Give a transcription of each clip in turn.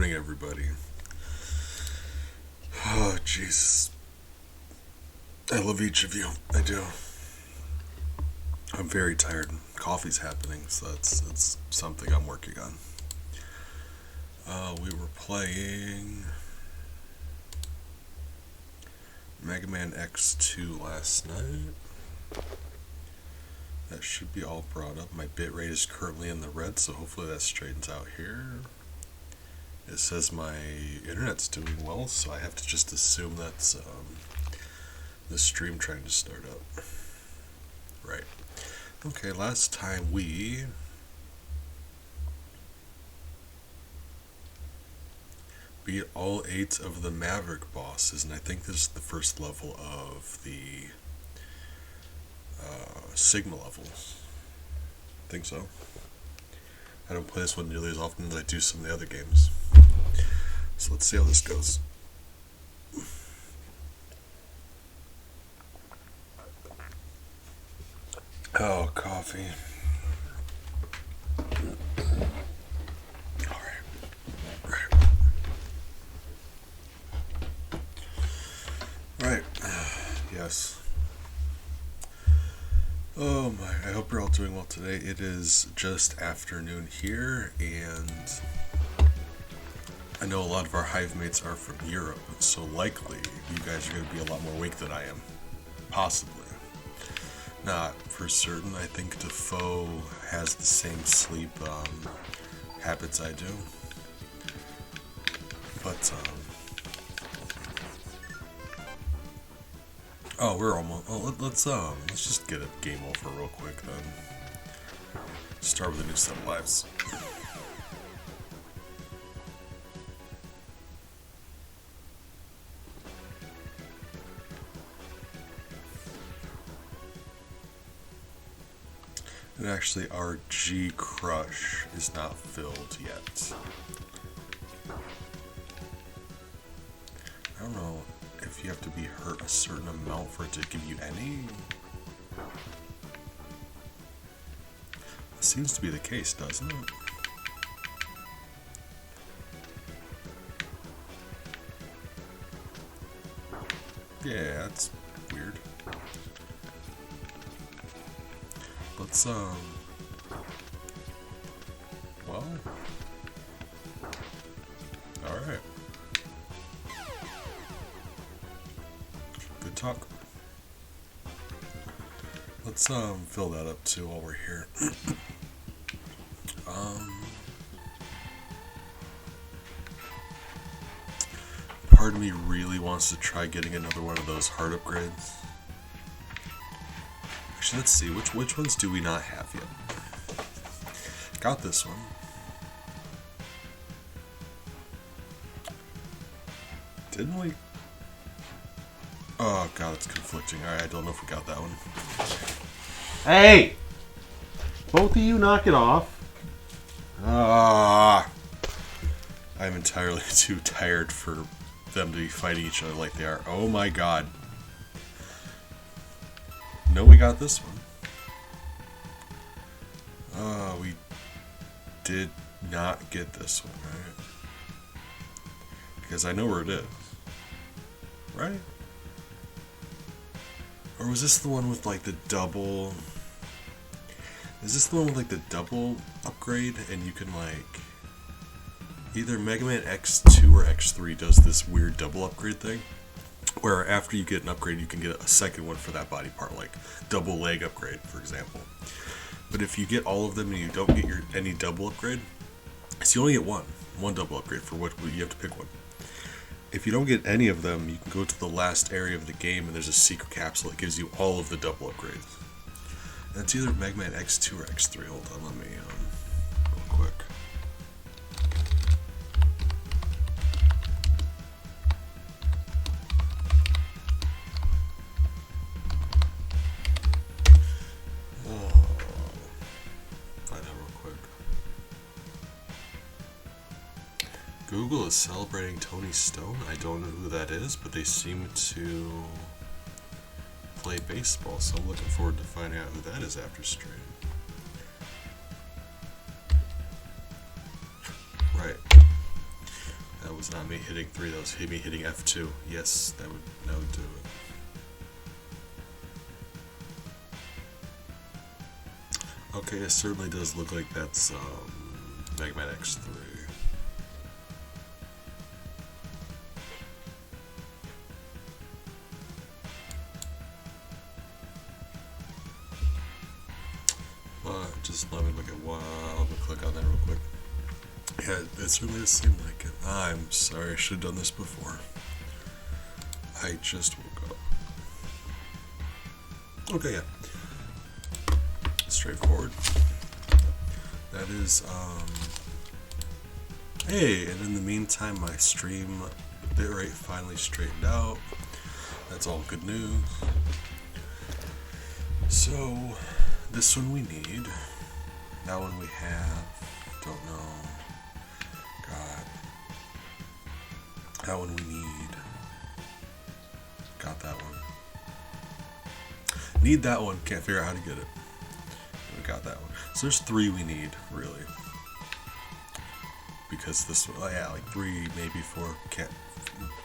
morning, everybody. Oh, Jesus. I love each of you. I do. I'm very tired. Coffee's happening, so that's something I'm working on. We were playing Mega Man X2 last night. That should be all brought up. My bitrate is currently in the red, so hopefully that straightens out here. It says my internet's doing well, so I have to just assume that's the stream trying to start up. Right. Okay, last time we beat all 8 of the Maverick bosses, and I think this is the first level of the Sigma levels. I think so. I don't play this one nearly as often as I do some of the other games. So let's see how this goes. Oh, coffee. Right. Yes. Oh my, I hope you're all doing well today. It is just afternoon here, and I know a lot of our hive mates are from Europe, so likely you guys are going to be a lot more awake than I am. Possibly. Not for certain. I think Defoe has the same sleep habits I do. But, oh, we're almost. Oh, let's just get a game over real quick then. Start with a new set of lives. And actually, our G Crush is not filled yet. I don't know if you have to be hurt a certain amount for it to give you any. It seems to be the case, doesn't it? Yeah, that's weird. Let's, well, alright. Good talk. Let's, fill that up too while we're here. Part of me really wants to try getting another one of those heart upgrades. Actually, let's see, which ones do we not have yet? Got this one. Didn't we? Oh god, it's conflicting. Alright, I don't know if we got that one. Hey! Both of you knock it off. I'm entirely too tired for them to be fighting each other like they are. Oh my god. No, we got this one. We did not get this one, right? Because I know where it is. Right? Or was this the one with like the double... Is this the one with like the double upgrade and you can like... Either Mega Man X2 or X3 does this weird double upgrade thing? Where after you get an upgrade, you can get a second one for that body part, like double leg upgrade, for example. But if you get all of them and you don't get any double upgrade, so you only get one double upgrade for what you have to pick one. If you don't get any of them, you can go to the last area of the game and there's a secret capsule that gives you all of the double upgrades. And it's either Mega Man X2 or X3. Hold on, let me real quick. Google is celebrating Tony Stone. I don't know who that is, but they seem to play baseball, so I'm looking forward to finding out who that is after stream. Right. was not me hitting 3, that was me hitting F2. Yes, that would do it. Okay, it certainly does look like that's Mega Man X3. But just let me look at let me click on that real quick. Yeah, it certainly does seem like it. I'm sorry, I should have done this before. I just woke up. Okay, yeah. Straightforward. That is, hey, and in the meantime, my stream bitrate finally straightened out. That's all good news. So, this one we need. That one we have. Don't know. God. That one we need. Got that one. Need that one. Can't figure out how to get it. We got that one. So there's 3 we need, really. Because this one, yeah, like 3, maybe 4. Can't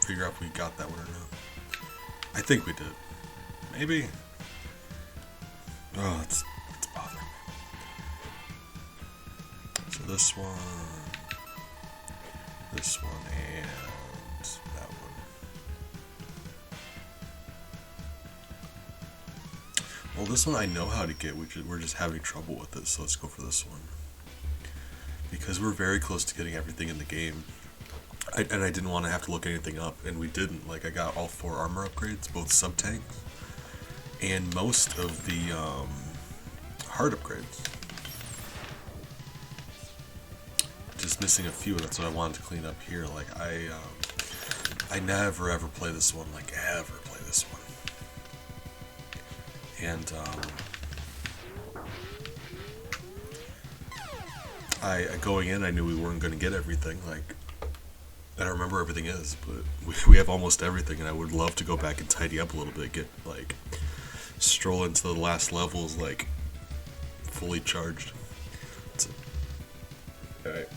figure out if we got that one or not. I think we did. Maybe. Oh, it's bothering me. So this one, and that one. Well, this one I know how to get, we're just having trouble with it, so let's go for this one. Because we're very close to getting everything in the game. And I didn't want to have to look anything up, and we didn't. Like, I got all 4 armor upgrades, both sub-tanks, and most of the hard upgrades. Just missing a few, that's what I wanted to clean up here. Like, I never ever play this one, like, ever play this one. And, going in, I knew we weren't going to get everything, like, I don't remember everything is, but we have almost everything, and I would love to go back and tidy up a little bit, get, like, stroll into the last levels, like, fully charged. Alright.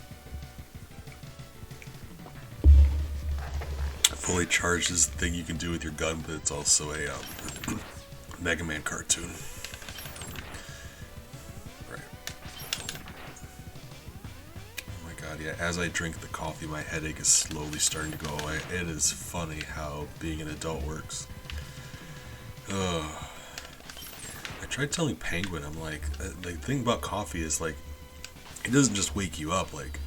Fully charged is the thing you can do with your gun, but it's also a Mega Man cartoon. Right. Oh my god, yeah, as I drink the coffee, my headache is slowly starting to go away. It is funny how being an adult works. I tried telling Penguin, I'm like, the thing about coffee is, like, it doesn't just wake you up, like,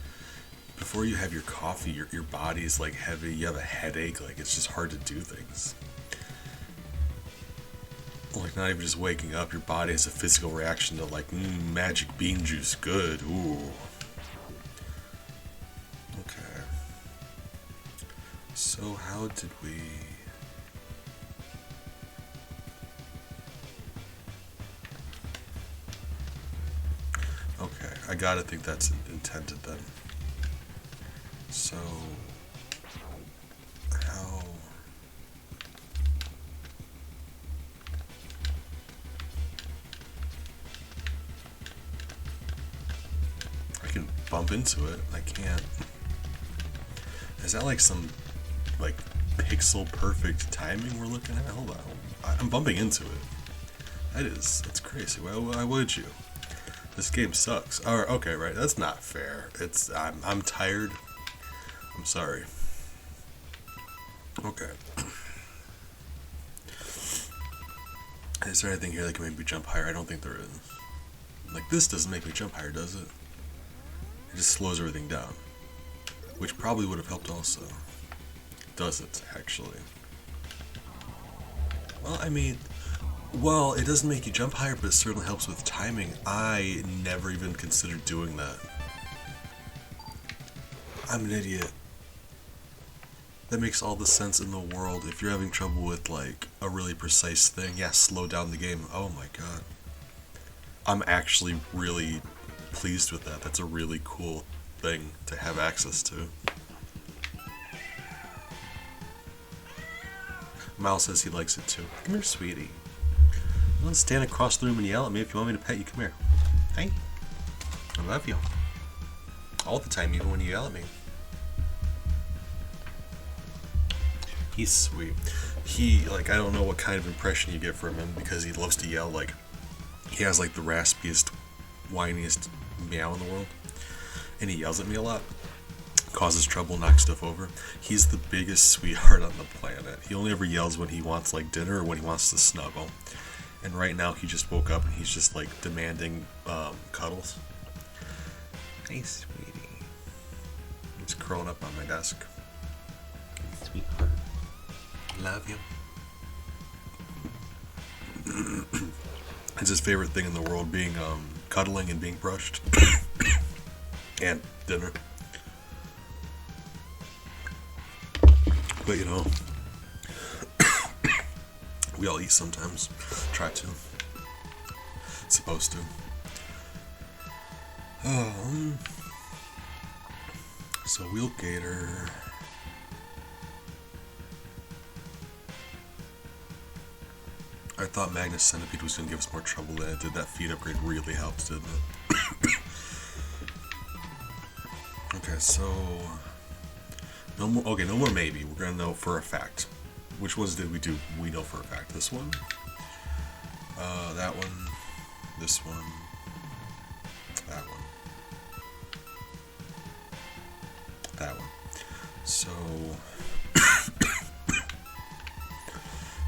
before you have your coffee, your body is, like, heavy, you have a headache, like, it's just hard to do things. Like, not even just waking up, your body has a physical reaction to, like, magic bean juice, good, ooh. Okay. So, how did we... Okay, I gotta think that's intended then. So, how... I can bump into it. I can't... Is that like some, like, pixel perfect timing we're looking at? Hold on. I'm bumping into it. That's crazy. Why would you? This game sucks. Alright, okay, right. That's not fair. I'm tired. I'm sorry. Okay. Is there anything here that can make me jump higher? I don't think there is. Like, this doesn't make me jump higher, does it? It just slows everything down. Which probably would have helped also. Does it, actually? Well, I mean... Well, it doesn't make you jump higher, but it certainly helps with timing. I never even considered doing that. I'm an idiot. That makes all the sense in the world. If you're having trouble with, like, a really precise thing, yeah, slow down the game. Oh my god. I'm actually really pleased with that. That's a really cool thing to have access to. Miles says he likes it too. Come here, sweetie. You want to stand across the room and yell at me if you want me to pet you. Come here. Hey. I love you. All the time, even when you yell at me. He's sweet. He, like, I don't know what kind of impression you get from him because he loves to yell. Like, he has like the raspiest, whiniest meow in the world, and he yells at me a lot. Causes trouble, knocks stuff over. He's the biggest sweetheart on the planet. He only ever yells when he wants like dinner or when he wants to snuggle. And right now he just woke up and he's just like demanding cuddles. Hey, sweetie. He's curling up on my desk. Sweetheart. Love you. It's his favorite thing in the world, being cuddling and being brushed. And dinner. But you know, we all eat sometimes. Try to. Supposed to. So Wheelgator. I thought Magnus Centipede was going to give us more trouble than it did. That feed upgrade really helped, didn't it? Okay, so no more. Okay, no more maybe. We're gonna know for a fact. Which ones did we do? We know for a fact. This one, that one, this one, that one, that one. So,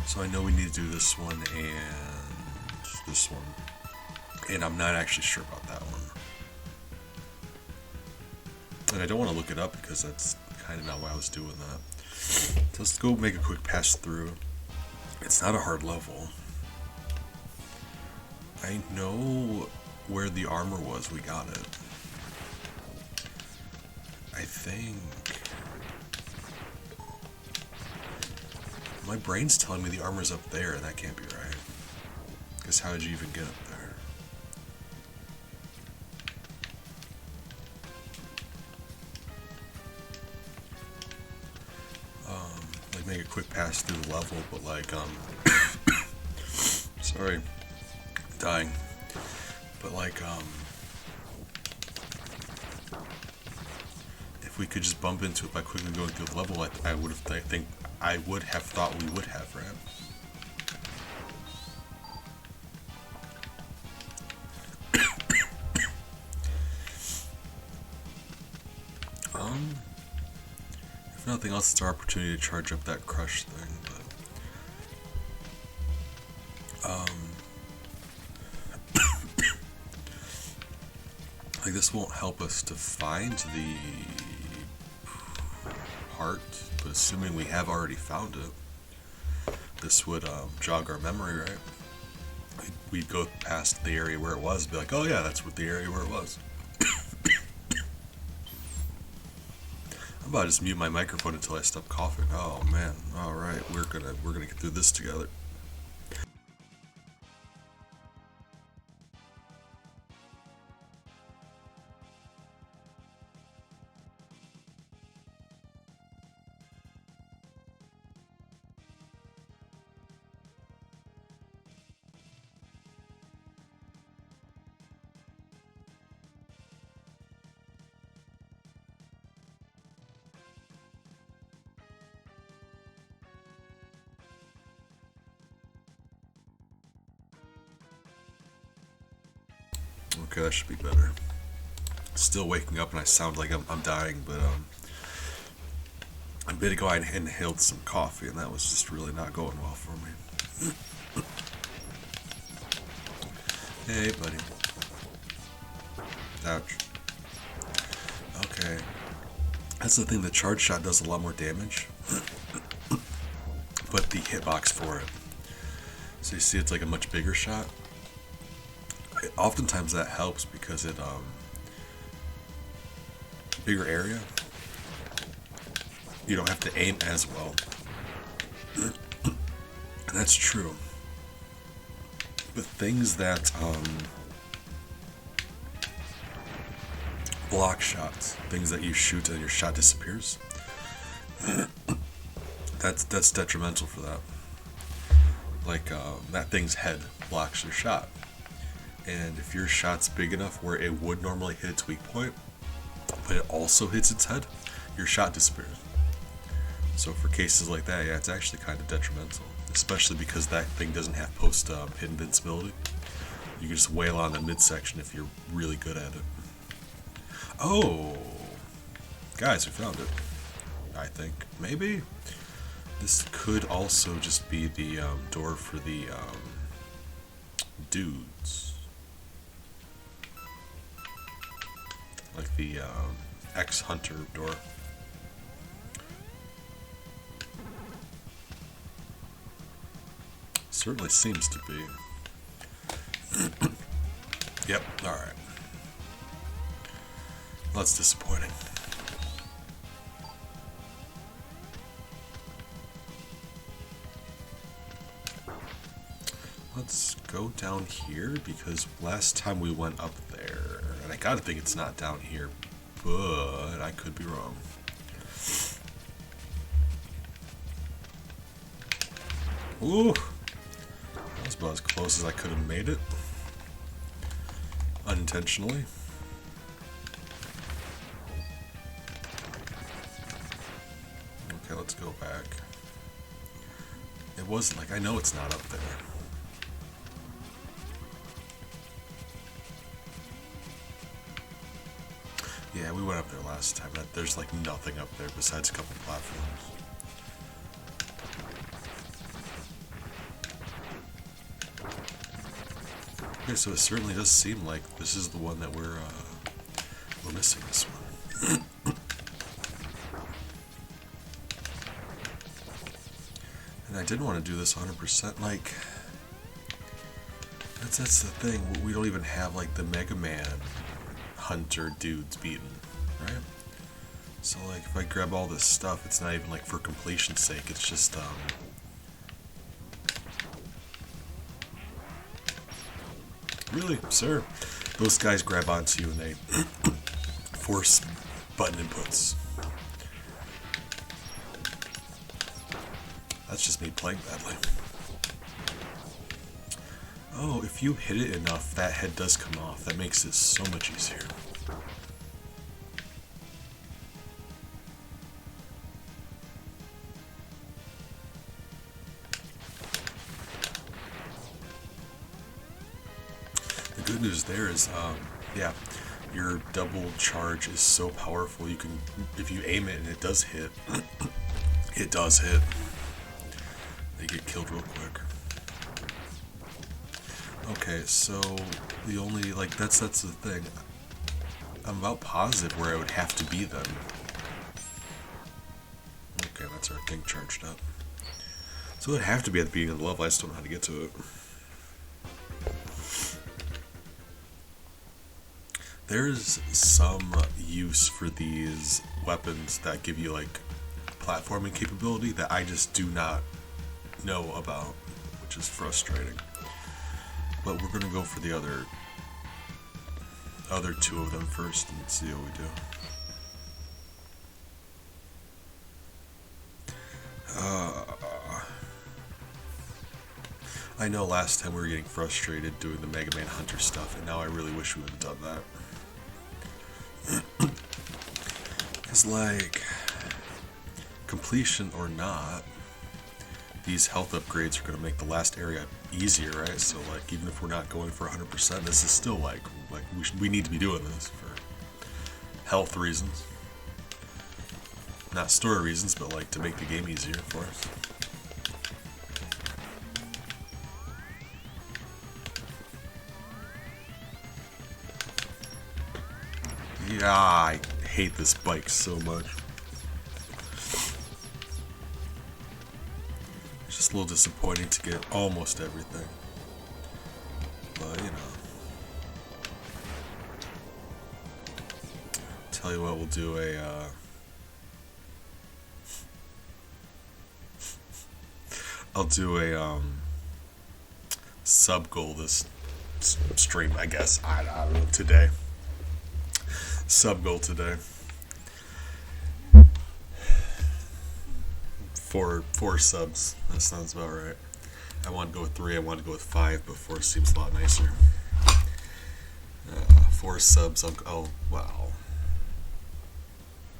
so I know we need to do this one and this one, and I'm not actually sure about that one. And I don't want to look it up because that's kind of not why I was doing that. So let's go make a quick pass through. It's not a hard level. I know where the armor was. We got it. I think... My brain's telling me the armor's up there, and that can't be right. Because how did you even get up there? Make a quick pass through the level, but like, sorry, dying, but like, if we could just bump into it by quickly going through the level, I would have, I would have thought we would have, right? If nothing else, it's our opportunity to charge up that crush thing, but like this won't help us to find the heart, but assuming we have already found it, this would jog our memory, right? We'd go past the area where it was, be like, oh yeah, that's what the area where it was. I'm about to just mute my microphone until I stop coughing. Oh man. Alright, we're gonna get through this together. Okay, that should be better. Still waking up and I sound like I'm dying, but a bit ago I inhaled some coffee and that was just really not going well for me. Hey, buddy. Ouch. Okay. That's the thing, the charge shot does a lot more damage, but the hitbox for it. So you see it's like a much bigger shot. Oftentimes that helps because it, bigger area, you don't have to aim as well. And that's true. But things that, block shots, things that you shoot and your shot disappears, that's detrimental for that. Like, that thing's head blocks your shot. And if your shot's big enough where it would normally hit its weak point, but it also hits its head, your shot disappears. So for cases like that, yeah, it's actually kind of detrimental, especially because that thing doesn't have post hit invincibility. You can just wail on the midsection if you're really good at it. Oh, guys, we found it. I think maybe this could also just be the door for the dudes, like the ex-hunter door. Certainly seems to be. Yep, alright. That's disappointing. Let's go down here, because last time we went up there, and I gotta think it's not down here, but I could be wrong. Ooh! That was about as close as I could have made it. Unintentionally. Okay, let's go back. It wasn't like, I know it's not up there. Yeah, we went up there last time. There's like nothing up there besides a couple platforms. Okay, so it certainly does seem like this is the one that we're missing this one. And I didn't want to do this 100%. Like, that's the thing. We don't even have like the Mega Man hunter dudes beaten, right? So like, if I grab all this stuff, it's not even like for completion's sake. It's just really, sir? Those guys grab onto you and they force button inputs. That's just me playing badly. Oh, if you hit it enough, that head does come off. That makes it so much easier. The good news there is, yeah, your double charge is so powerful. You can, if you aim it and it does hit, it does hit. They get killed real quick. Okay, so the only, like, that's the thing. I'm about positive where I would have to be then. Okay, that's our thing charged up. So it would have to be at the beginning of the level. I just don't know how to get to it. There's some use for these weapons that give you, like, platforming capability that I just do not know about, which is frustrating. But we're gonna go for the other two of them first and see what we do. I know last time we were getting frustrated doing the Mega Man Hunter stuff, and now I really wish we would have done that. Because, like, completion or not, these health upgrades are going to make the last area easier, right? So, like, even if we're not going for 100%, this is still, like we need to be doing this for health reasons. Not story reasons, but, like, to make the game easier for us. Yeah, I hate this bike so much. It's just a little disappointing to get almost everything. But, you know. Tell you what, we'll do a, I'll do a, sub-goal this stream, I guess. I don't know, today. Sub-goal today. Four subs. That sounds about right. I want to go with 3. I want to go with 5, but 4 seems a lot nicer. 4 subs. Wow.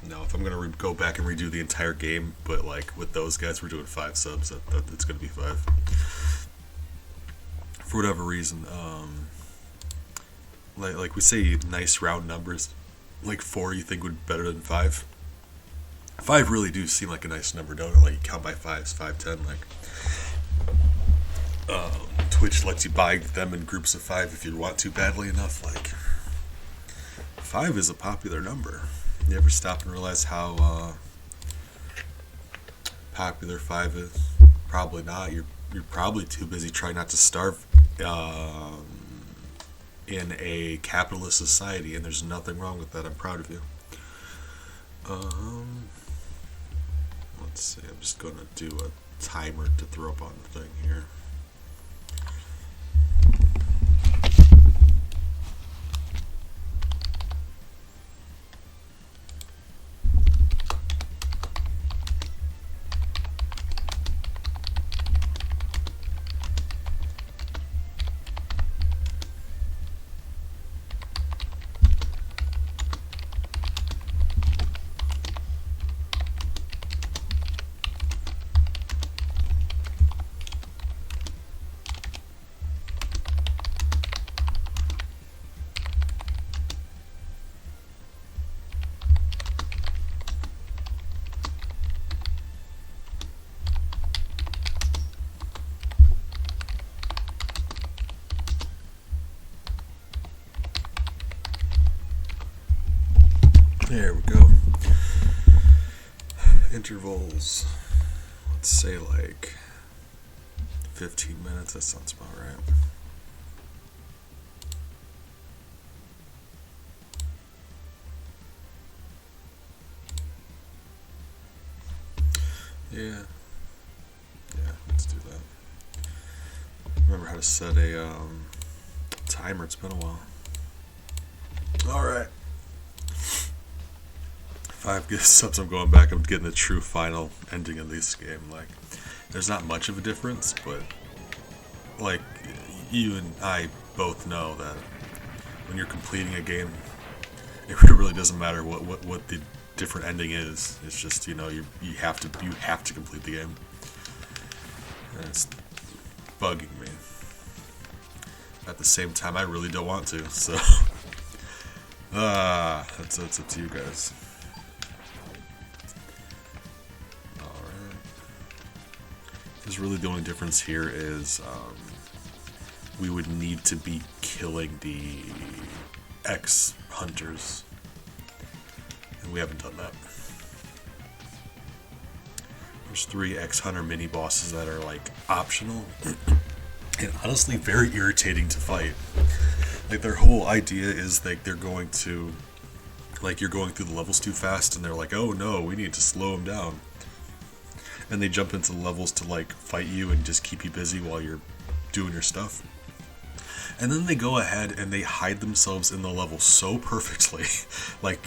No, if I'm gonna go back and redo the entire game, but like with those guys, we're doing 5 subs. It's gonna be 5. For whatever reason, like we say, nice round numbers. Like 4, you think would be better than 5. 5 really do seem like a nice number, don't it? Like you count by 5s, 5, 10. Like Twitch lets you buy them in groups of 5 if you want to badly enough. Like 5 is a popular number. You ever stop and realize how popular 5 is? Probably not. You're probably too busy trying not to starve in a capitalist society, and there's nothing wrong with that. I'm proud of you. Let's see. I'm just gonna do a timer to throw up on the thing here. There we go. Intervals. Let's say like 15 minutes. That sounds about right. Yeah. Yeah, let's do that. Remember how to set a timer. It's been a while. Alright. 5 good subs. I'm going back. I'm getting the true final ending of this game. Like, there's not much of a difference, but like you and I both know that when you're completing a game, it really doesn't matter what the different ending is. It's just, you know, you have to complete the game, and it's bugging me. At the same time, I really don't want to. So, that's up to you guys. Because really the only difference here is we would need to be killing the X hunters, and we haven't done that. There's 3 X hunter mini bosses that are like optional and honestly very irritating to fight. Like their whole idea is like they're going to, like, you're going through the levels too fast, and they're like, oh no, we need to slow them down. And they jump into the levels to like fight you and just keep you busy while you're doing your stuff. And then they go ahead and they hide themselves in the level so perfectly. Like,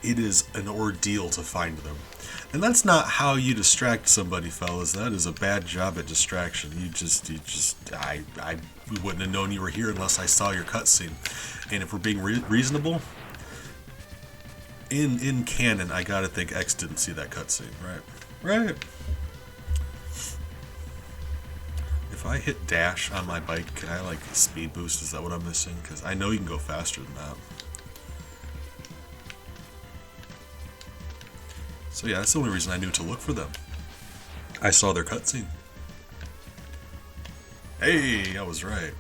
it is an ordeal to find them. And that's not how you distract somebody, fellas. That is a bad job at distraction. I wouldn't have known you were here unless I saw your cutscene. And if we're being reasonable, in canon, I gotta think X didn't see that cutscene, right? Right. If I hit dash on my bike, can I like speed boost? Is that what I'm missing? Because I know you can go faster than that. So yeah, that's the only reason I knew to look for them. I saw their cutscene. Hey, I was right.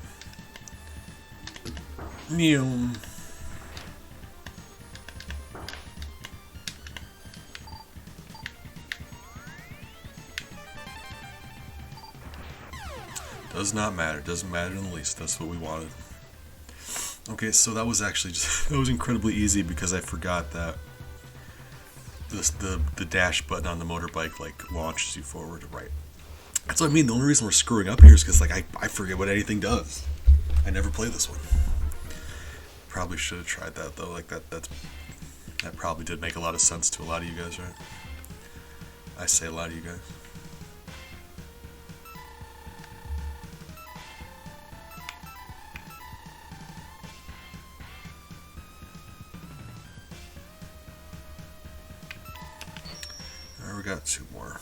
Neum. Does not matter. Doesn't matter in the least. That's what we wanted. Okay, so that was actually just, that was incredibly easy because I forgot that the dash button on the motorbike like launches you forward, right? That's what I mean. The only reason we're screwing up here is because like I forget what anything does. I never play this one. Probably should have tried that though. Like that probably did make a lot of sense to a lot of you guys, right? I say a lot of you guys. got two more.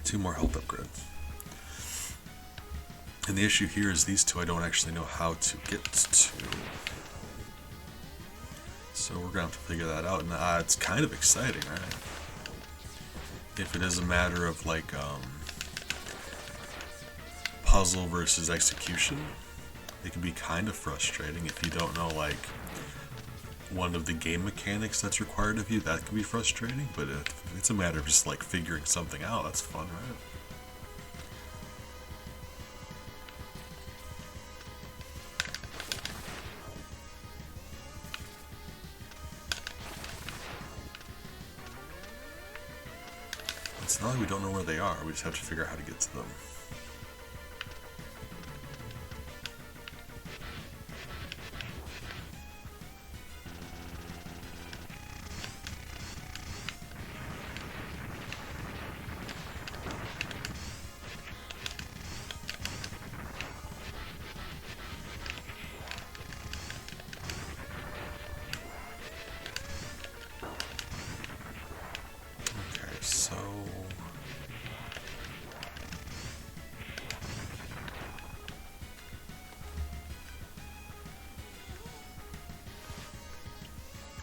Two more health upgrades. And the issue here is these two I don't actually know how to get to. So we're gonna have to figure that out, and it's kind of exciting, right? If it is a matter of like puzzle versus execution, it can be kind of frustrating if you don't know like one of the game mechanics that's required of you. That can be frustrating, but if it's a matter of just like figuring something out, that's fun, right? It's not like we don't know where they are, we just have to figure out how to get to them. Okay, so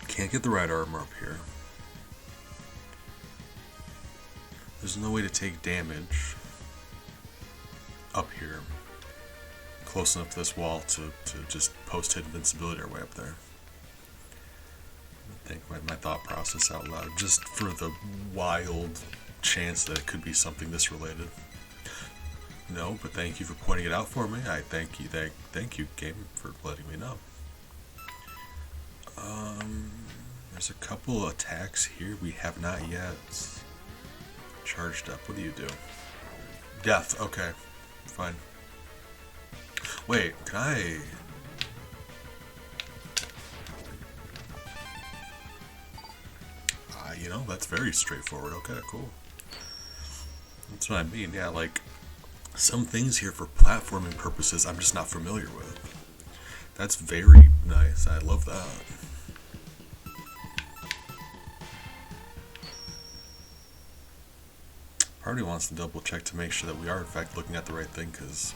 can't get the right armor up here. There's no way to take damage up here close enough to this wall to just post-hit invincibility our way up there. I think my thought process out loud, just for the wild chance that it could be something this related. No, but thank you for pointing it out for me. I thank you, thank you, game, for letting me know. There's a couple attacks here we have not yet charged up. What do you do? Death. Okay, fine. Wait, can I? You know, that's very straightforward. Okay, cool. That's what I mean. Yeah, like some things here for platforming purposes I'm just not familiar with. That's very nice. I love that. Part of me wants to double check to make sure that we are in fact looking at the right thing, because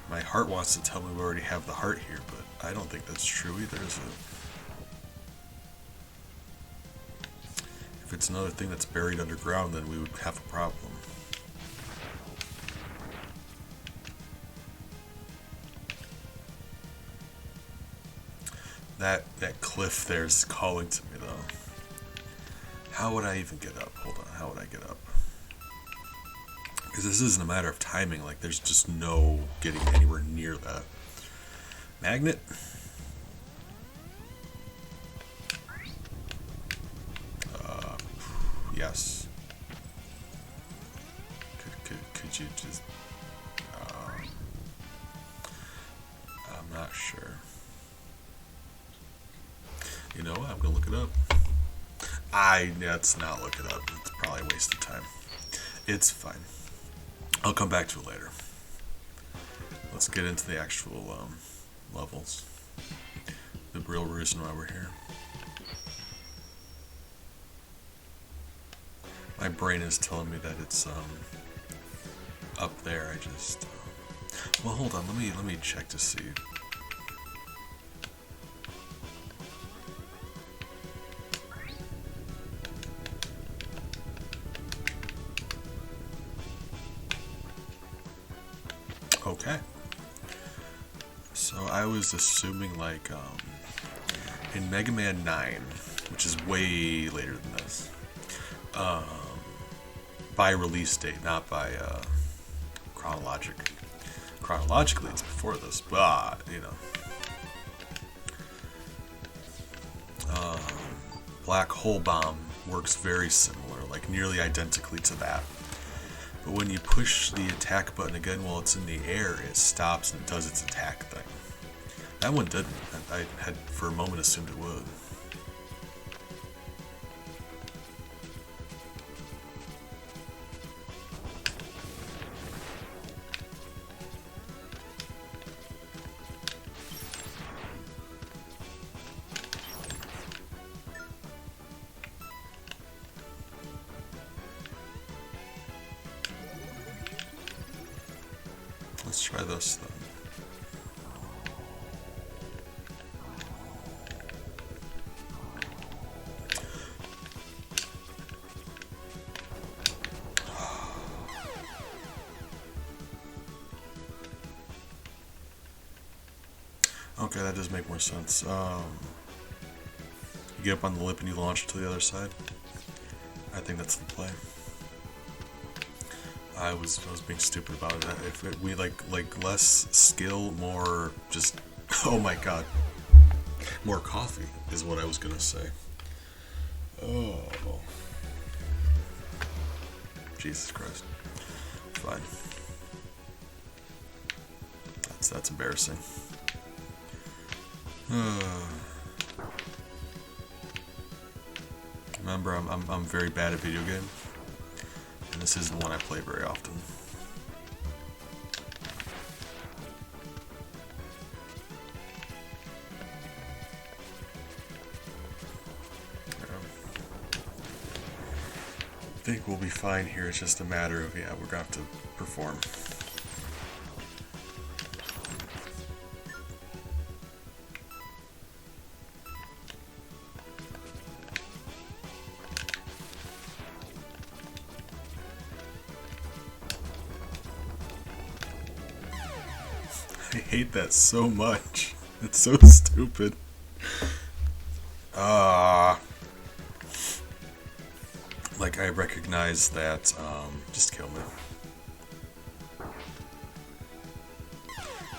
my heart wants to tell me we already have the heart here, but I don't think that's true either, is it? If it's another thing that's buried underground, then we would have a problem. That cliff there is calling to me, though. How would I even get up? Hold on, how would I get up? Because this isn't a matter of timing, like there's just no getting anywhere near that. Magnet? Yes. Could you just... I'm not sure. You know what? I'm gonna look it up. Let's not look it up. It's probably a waste of time. It's fine. I'll come back to it later. Let's get into the actual levels. The real reason why we're here. My brain is telling me that it's up there. I just well, hold on. Let me check to see. Okay. So I was assuming like in Mega Man 9, which is way later than this, by release date, not by chronologically it's before this, but you know, Black Hole Bomb works very similar, like nearly identically to that. But when you push the attack button again while it's in the air, it stops and it does its attack thing. That one didn't. I had for a moment assumed it would. Let's try this then. Okay, that does make more sense. You get up on the lip and you launch it to the other side. I think that's the play. I was being stupid about it. If we like less skill, more just oh my god, more coffee is what I was gonna say. Oh, Jesus Christ! Fine. That's embarrassing. Remember, I'm very bad at video games, and this isn't one I play very often. I think we'll be fine here. It's just a matter of, yeah, we're gonna have to perform. I hate that so much. It's so stupid. Like, I recognize that, just kill me.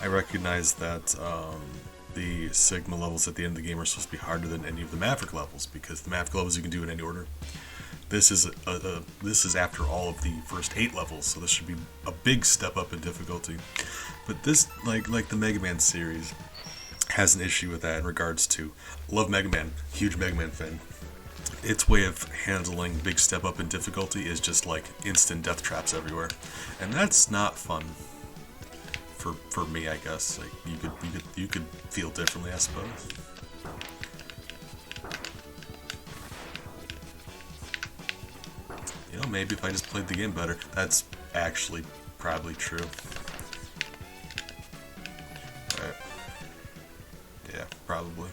I recognize that, the Sigma levels at the end of the game are supposed to be harder than any of the Maverick levels, because the Maverick levels you can do in any order. This is this is after all of the first 8 levels, so this should be a big step up in difficulty. But this, like the Mega Man series, has an issue with that in regards to, love Mega Man, huge Mega Man fan. Its way of handling big step up in difficulty is just like instant death traps everywhere, and that's not fun. For me, I guess. Like you could feel differently, I suppose. You know, maybe if I just played the game better. That's actually probably true. Right. Yeah, probably.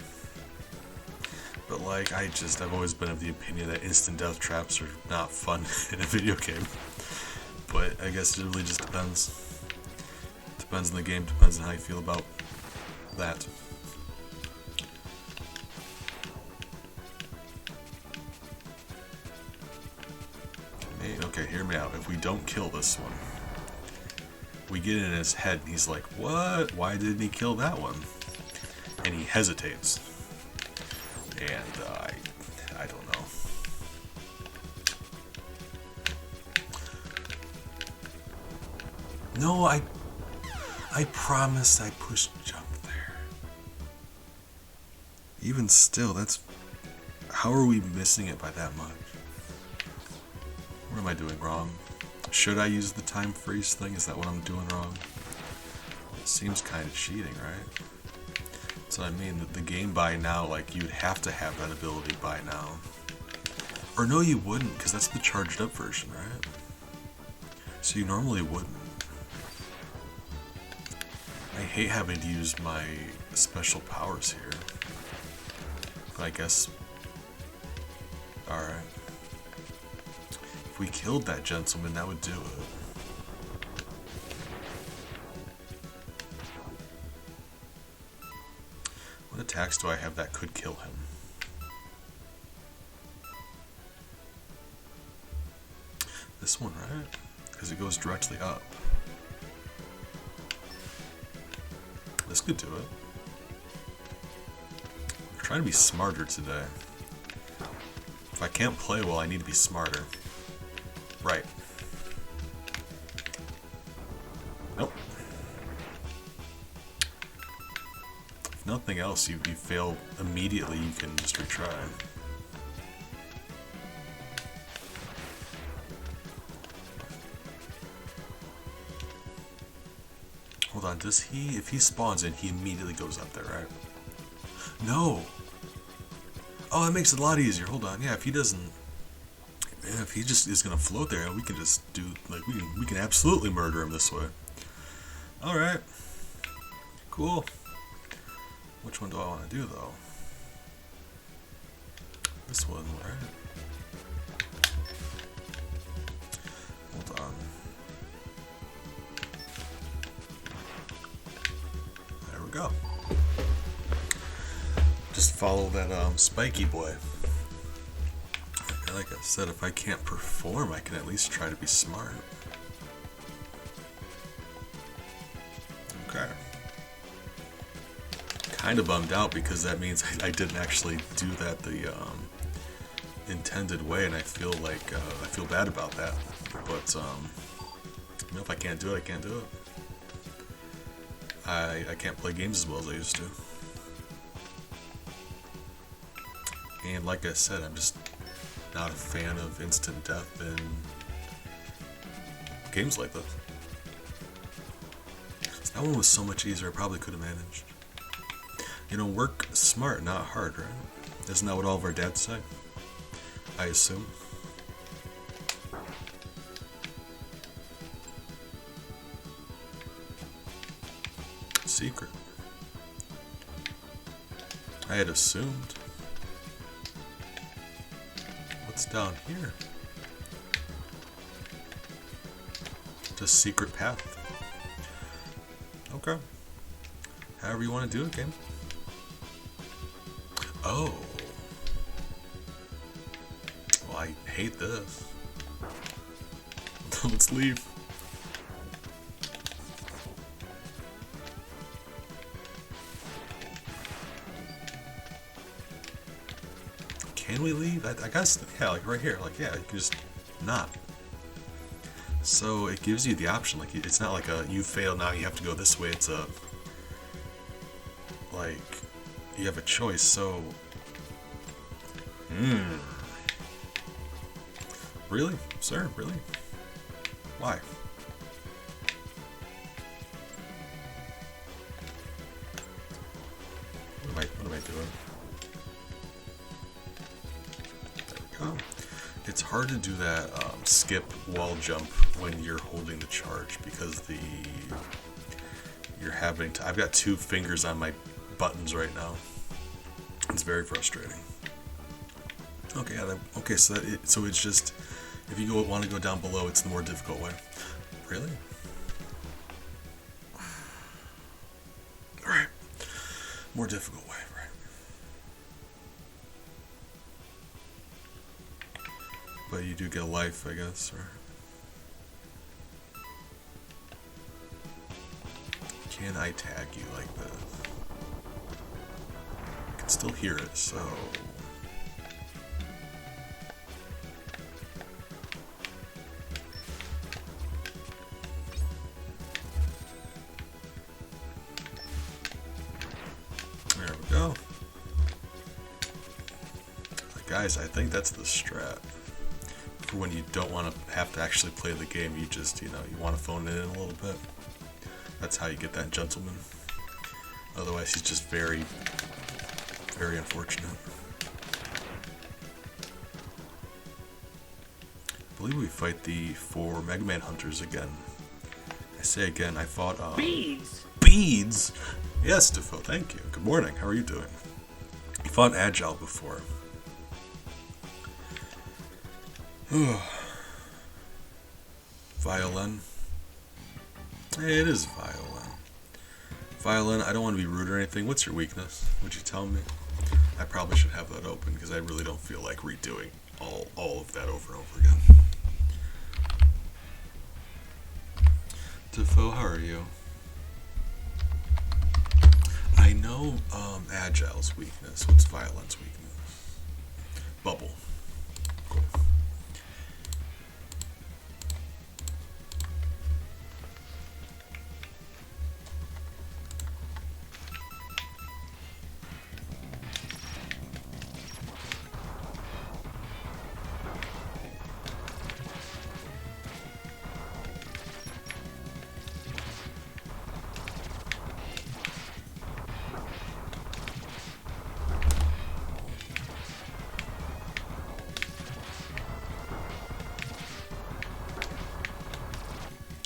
But like, I've always been of the opinion that instant death traps are not fun in a video game. But I guess it really just depends. Depends on the game, depends on how you feel about that. Okay, hear me out. If we don't kill this one, we get in his head and he's like, what? Why didn't he kill that one? And he hesitates. And I don't know. No, I promise I pushed jump there. Even still, that's... How are we missing it by that much? What am I doing wrong? Should I use the time freeze thing? Is that what I'm doing wrong? It seems kind of cheating, right? That's what I mean. The game by now, like, you'd have to have that ability by now. Or no, you wouldn't, because that's the charged up version, right? So you normally wouldn't. I hate having to use my special powers here. But I guess... Alright. If we killed that gentleman, that would do it. What attacks do I have that could kill him? This one, right? Because it goes directly up. This could do it. I'm trying to be smarter today. If I can't play well, I need to be smarter. Right. Nope. If nothing else, you fail immediately, you can just retry. Hold on, does he, if he spawns in, he immediately goes up there, right? No! Oh, that makes it a lot easier. Hold on, yeah, if he doesn't... Yeah, if he just is gonna float there, we can just do, like, we can absolutely murder him this way. Alright. Cool. Which one do I want to do though? This one, right? Hold on. There we go. Just follow that spiky boy. And like I said, if I can't perform, I can at least try to be smart. Okay. Kind of bummed out because that means I didn't actually do that the intended way, and I feel like I feel bad about that. But you know, if I can't do it, I can't do it. I can't play games as well as I used to. And like I said, I'm just not a fan of instant death in games like this. That one was so much easier, I probably could have managed. You know, work smart, not hard, right? Isn't that what all of our dads say? I assume. Secret. I had assumed. What's down here? Just secret path. Okay. However you want to do it, game. Oh. Well, I hate this. Let's leave. Can we leave? I guess, yeah, like right here. Like, yeah, you can just not. So it gives you the option. Like, it's not like a, you fail, now you have to go this way. It's a, like, you have a choice. So, really? Sir, really? Why? What am I doing? There we go. It's hard to do that skip wall jump when you're holding the charge because you're having to. I've got 2 fingers on my buttons right now. It's very frustrating. Okay, yeah, okay, so so it's just if you want to go down below, it's the more difficult way. Really? All right, more difficult way, right? But you do get a life, I guess, or can I tag you like this? I can still hear it, so. There we go. Guys, I think that's the strat. For when you don't want to have to actually play the game, you just, you want to phone it in a little bit. That's how you get that gentleman. Otherwise, he's just very, very unfortunate. I believe we fight the 4 Mega Man Hunters again. I say again, I fought, Beads! Beads? Yes, Defoe, thank you. Good morning, how are you doing? You fought Agile before. Violin. Hey, it is violin. Violin, I don't want to be rude or anything. What's your weakness? Would you tell me? I probably should have that open because I really don't feel like redoing all of that over and over again. Defoe, how are you? I know Agile's weakness. What's Violin's weakness? Bubble. Cool.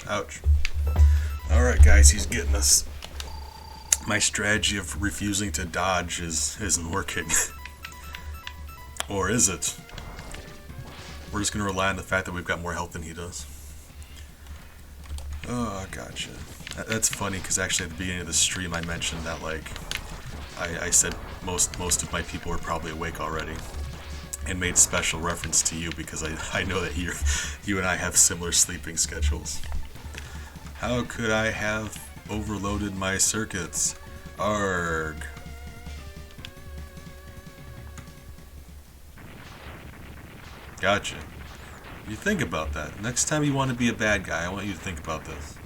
Ouch. Alright, Alright guys, he's getting us. My strategy of refusing to dodge isn't working. Or is it? We're just going to rely on the fact that we've got more health than he does. Oh, gotcha. That's funny, because actually at the beginning of the stream I mentioned that, like, I said most of my people are probably awake already. And made special reference to you, because I know that you and I have similar sleeping schedules. How could I have overloaded my circuits? Arg. Gotcha. You think about that. Next time you want to be a bad guy, I want you to think about this.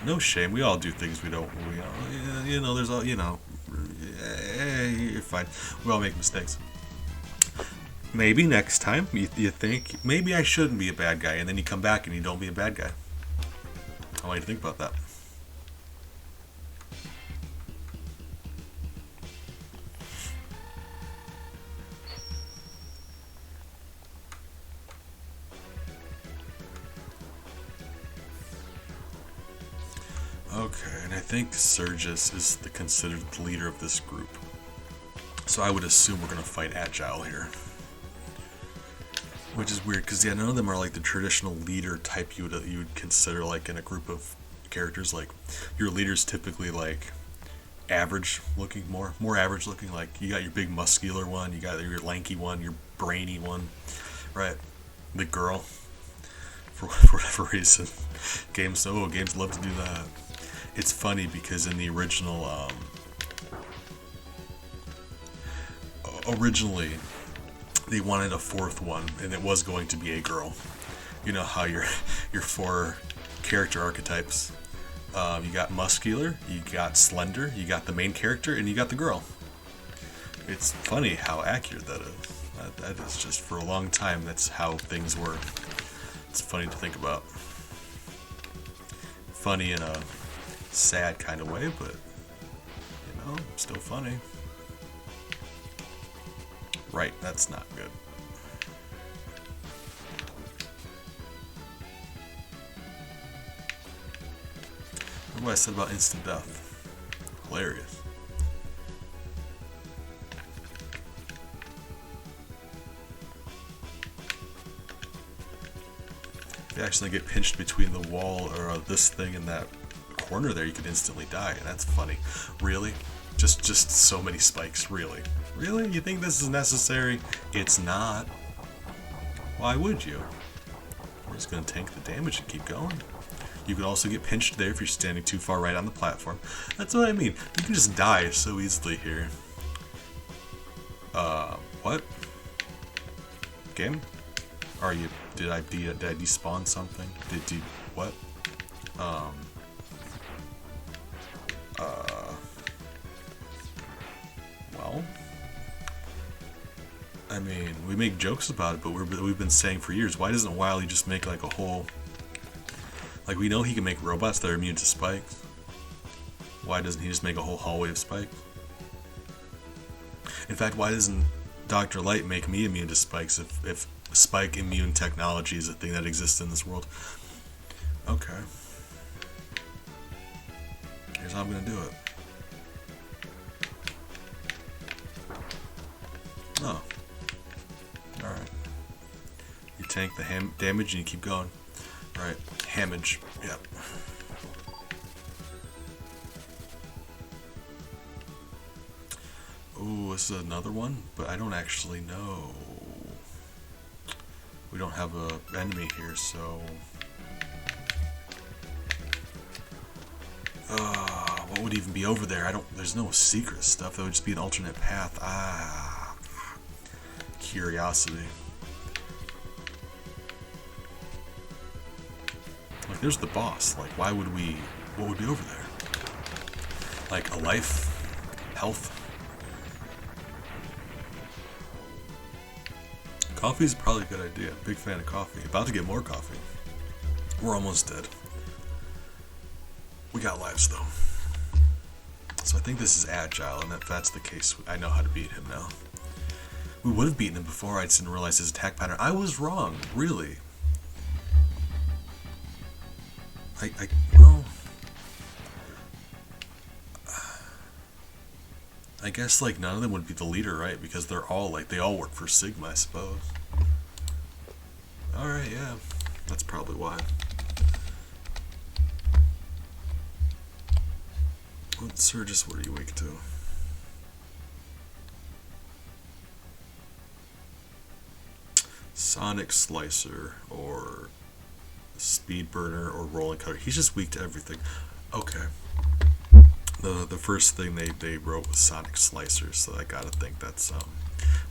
No shame. We all do things we don't. You know, there's all. You know, you're fine. We all make mistakes. Maybe next time you think maybe I shouldn't be a bad guy, and then you come back and you don't be a bad guy. I want you to think about that. Okay, and I think Sergius is considered the leader of this group. So I would assume we're going to fight Agile here. Which is weird, because yeah, none of them are like the traditional leader type you would consider like in a group of characters. Like, your leader's typically like average looking, more average looking. Like, you got your big muscular one, you got your lanky one, your brainy one, right? The girl, for whatever reason. Games love to do that. It's funny because in the original, originally they wanted a fourth one, and it was going to be a girl. You know how your 4 character archetypes. You got muscular, you got slender, you got the main character, and you got the girl. It's funny how accurate that is. That is just, for a long time, that's how things were. It's funny to think about. Funny in a sad kind of way, but, you know, still funny. Right, that's not good. What I said about instant death. Hilarious. If you actually get pinched between the wall or this thing and that corner there, you could instantly die, and that's funny. Really? Just so many spikes, really? Really? You think this is necessary? It's not. Why would you? We're just gonna tank the damage and keep going. You can also get pinched there if you're standing too far right on the platform. That's what I mean. You can just die so easily here. What? Game? Are you? Did I despawn something? Did what? Well, I mean, we make jokes about it, but we've been saying for years, why doesn't Wily just make like a whole, like, we know he can make robots that are immune to spikes. Why doesn't he just make a whole hallway of spikes? In fact, why doesn't Dr. Light make me immune to spikes if spike immune technology is a thing that exists in this world? Okay. Here's how I'm gonna do it. Oh. Alright. You tank the damage and you keep going. Right. Hamage. Yep. Ooh, this is another one, but I don't actually know. We don't have a enemy here, so... what would even be over there? There's no secret stuff. That would just be an alternate path. Curiosity. Like, there's the boss. Like, what would be over there? Like, a life? Health? Coffee's probably a good idea. Big fan of coffee. About to get more coffee. We're almost dead. We got lives, though. So I think this is Agile, and if that's the case, I know how to beat him now. We would have beaten him before. I just didn't realize his attack pattern. I was wrong, really. Well, I guess like none of them would be the leader, right? Because they're all like they all work for Sigma, I suppose. All right, yeah, that's probably why. What Surges were you weak to? Sonic Slicer or Speed Burner or Rolling Cutter. He's just weak to everything. Okay. The first thing they wrote was Sonic Slicer, so I gotta think that's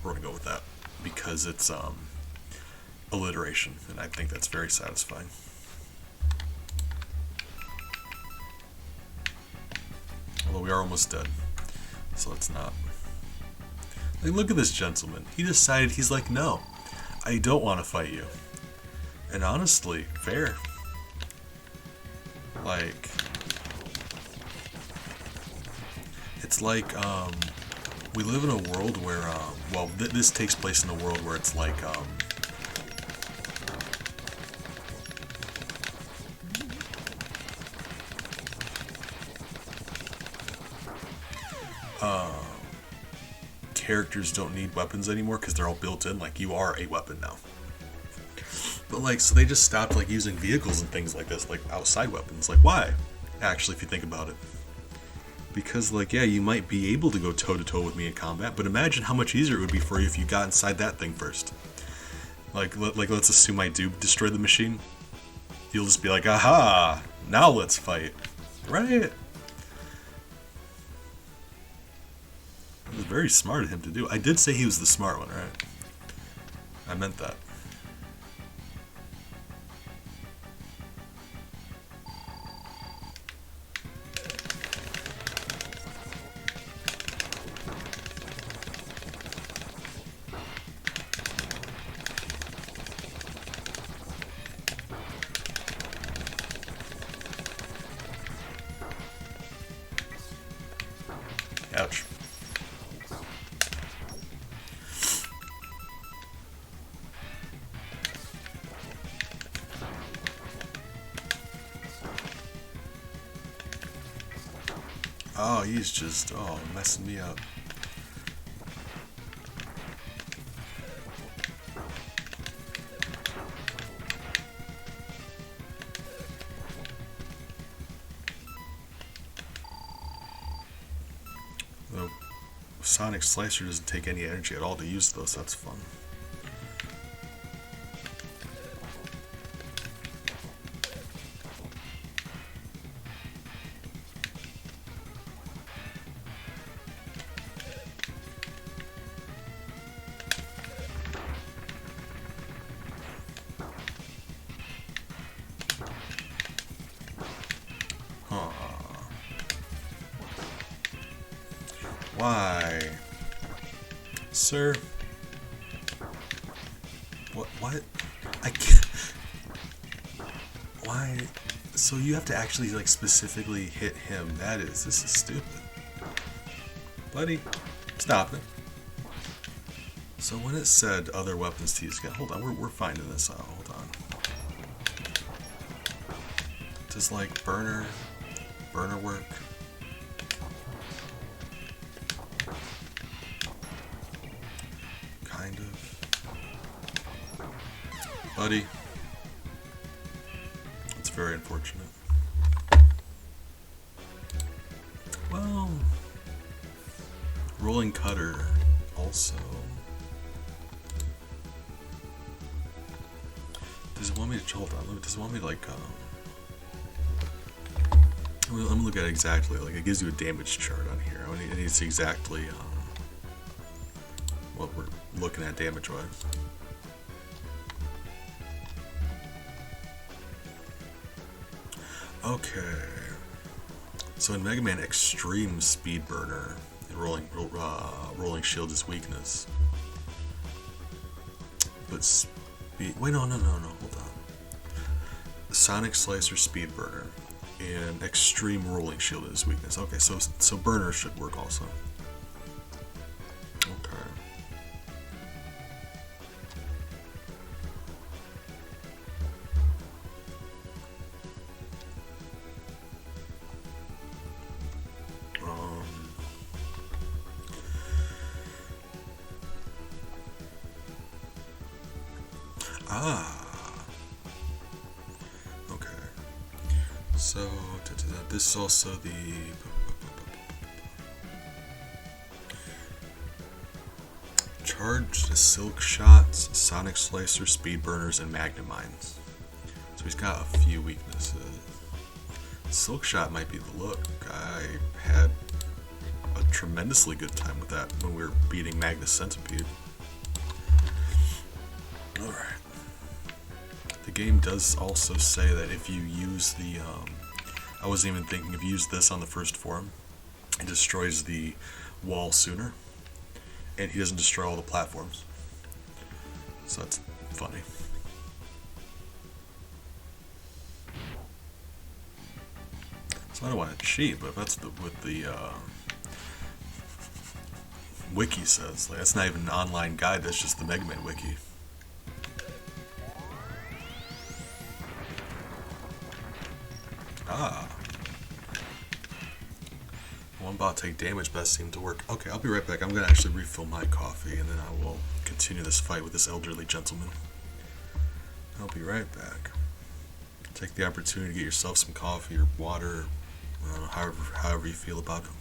we're gonna go with that because it's alliteration, and I think that's very satisfying. Although we are almost dead, so it's not. Like, look at this gentleman. He decided, he's like, no, I don't want to fight you. And honestly, fair. Like, it's like, we live in a world where, well, this takes place in a world where it's like, characters don't need weapons anymore because they're all built in. Like, you are a weapon now. But like, so they just stopped like using vehicles and things like this, like outside weapons. Like, why? Actually, if you think about it, because like, yeah, you might be able to go toe to toe with me in combat, but imagine how much easier it would be for you if you got inside that thing first. Like let's assume I do destroy the machine. You'll just be like, aha! Now let's fight, right? It was very smart of him to do. I did say he was the smart one, right? I meant that. Ouch. Oh, he's just, messing me up. The Sonic Slicer doesn't take any energy at all to use those, that's fun. Why? Sir? What? I can't. Why? So you have to actually, like, specifically hit him. This is stupid. Buddy, stop it. So when it said other weapons to use, hold on, we're finding this out, hold on. Does, like, burner work? Kind of. Buddy. It's very unfortunate. Well, rolling cutter also. Does it want me to hold on? Does it want me to like? I'm gonna look at it exactly. Like, it gives you a damage chart on here. It needs exactly what we're looking at damage-wise. Okay. So in Mega Man Extreme Speed Burner, rolling shield is weakness. But wait, no, hold on. Sonic Slicer Speed Burner and Extreme Rolling Shield is weakness. Okay, so Burner should work also. Okay. Ah. Okay. So, this is also the... Charged Silk Shots, Sonic Slicer, Speed Burners, and Magnum Mines. So he's got a few weaknesses. Silk Shot might be the look. I had a tremendously good time with that when we were beating Magnus Centipede. Alright. The game does also say that if you use the... I wasn't even thinking if you use this on the first form, it destroys the wall sooner. And he doesn't destroy all the platforms. So that's funny. So I don't want to cheat, but if that's what the wiki says. Like, that's not even an online guide, that's just the Mega Man wiki. Ah. One bot take damage, but that seemed to work. Okay, I'll be right back. I'm going to actually refill my coffee, and then I will continue this fight with this elderly gentleman. I'll be right back. Take the opportunity to get yourself some coffee or water, or however you feel about it.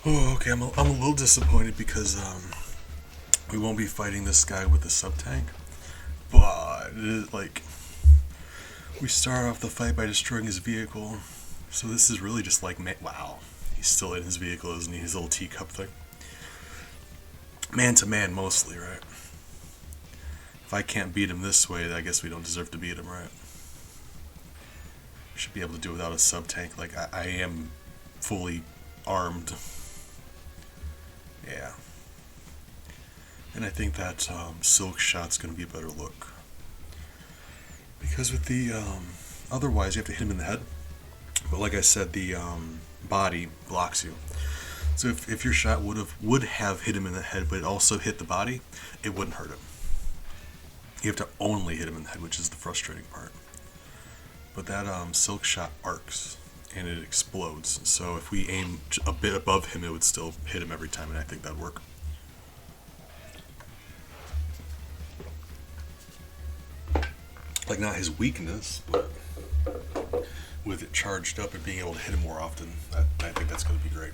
Oh, okay, I'm a little disappointed because we won't be fighting this guy with the sub tank, but like we start off the fight by destroying his vehicle, so this is really just like wow, he's still in his vehicle, isn't he? His little teacup thing. Man to man mostly, right? If I can't beat him this way, I guess we don't deserve to beat him, right? Should be able to do without a sub tank. Like I am fully armed. Yeah. And I think that silk shot's gonna be a better look. Because with the otherwise you have to hit him in the head. But like I said, the body blocks you. So if your shot would have hit him in the head, but it also hit the body, it wouldn't hurt him. You have to only hit him in the head, which is the frustrating part. But that silk shot arcs and it explodes. So if we aim a bit above him, it would still hit him every time, and I think that'd work. Like not his weakness, but with it charged up and being able to hit him more often, I think that's going to be great.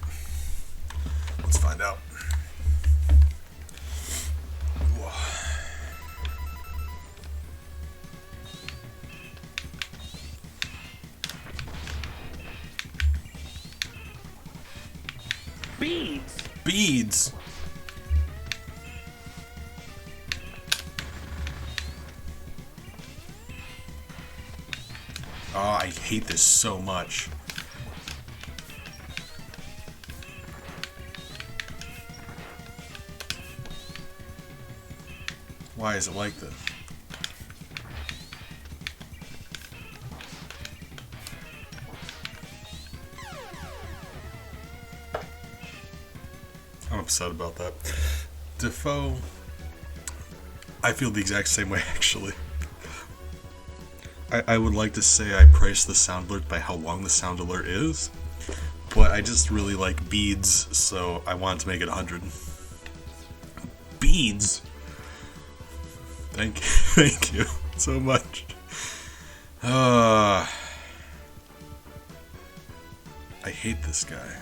Let's find out. Beads! Beads! Oh, I hate this so much. Why is it like this? I'm upset about that. Defoe, I feel the exact same way actually. I would like to say I price the sound alert by how long the sound alert is, but I just really like beads, so I wanted to make it 100. Beads? Thank you so much. I hate this guy.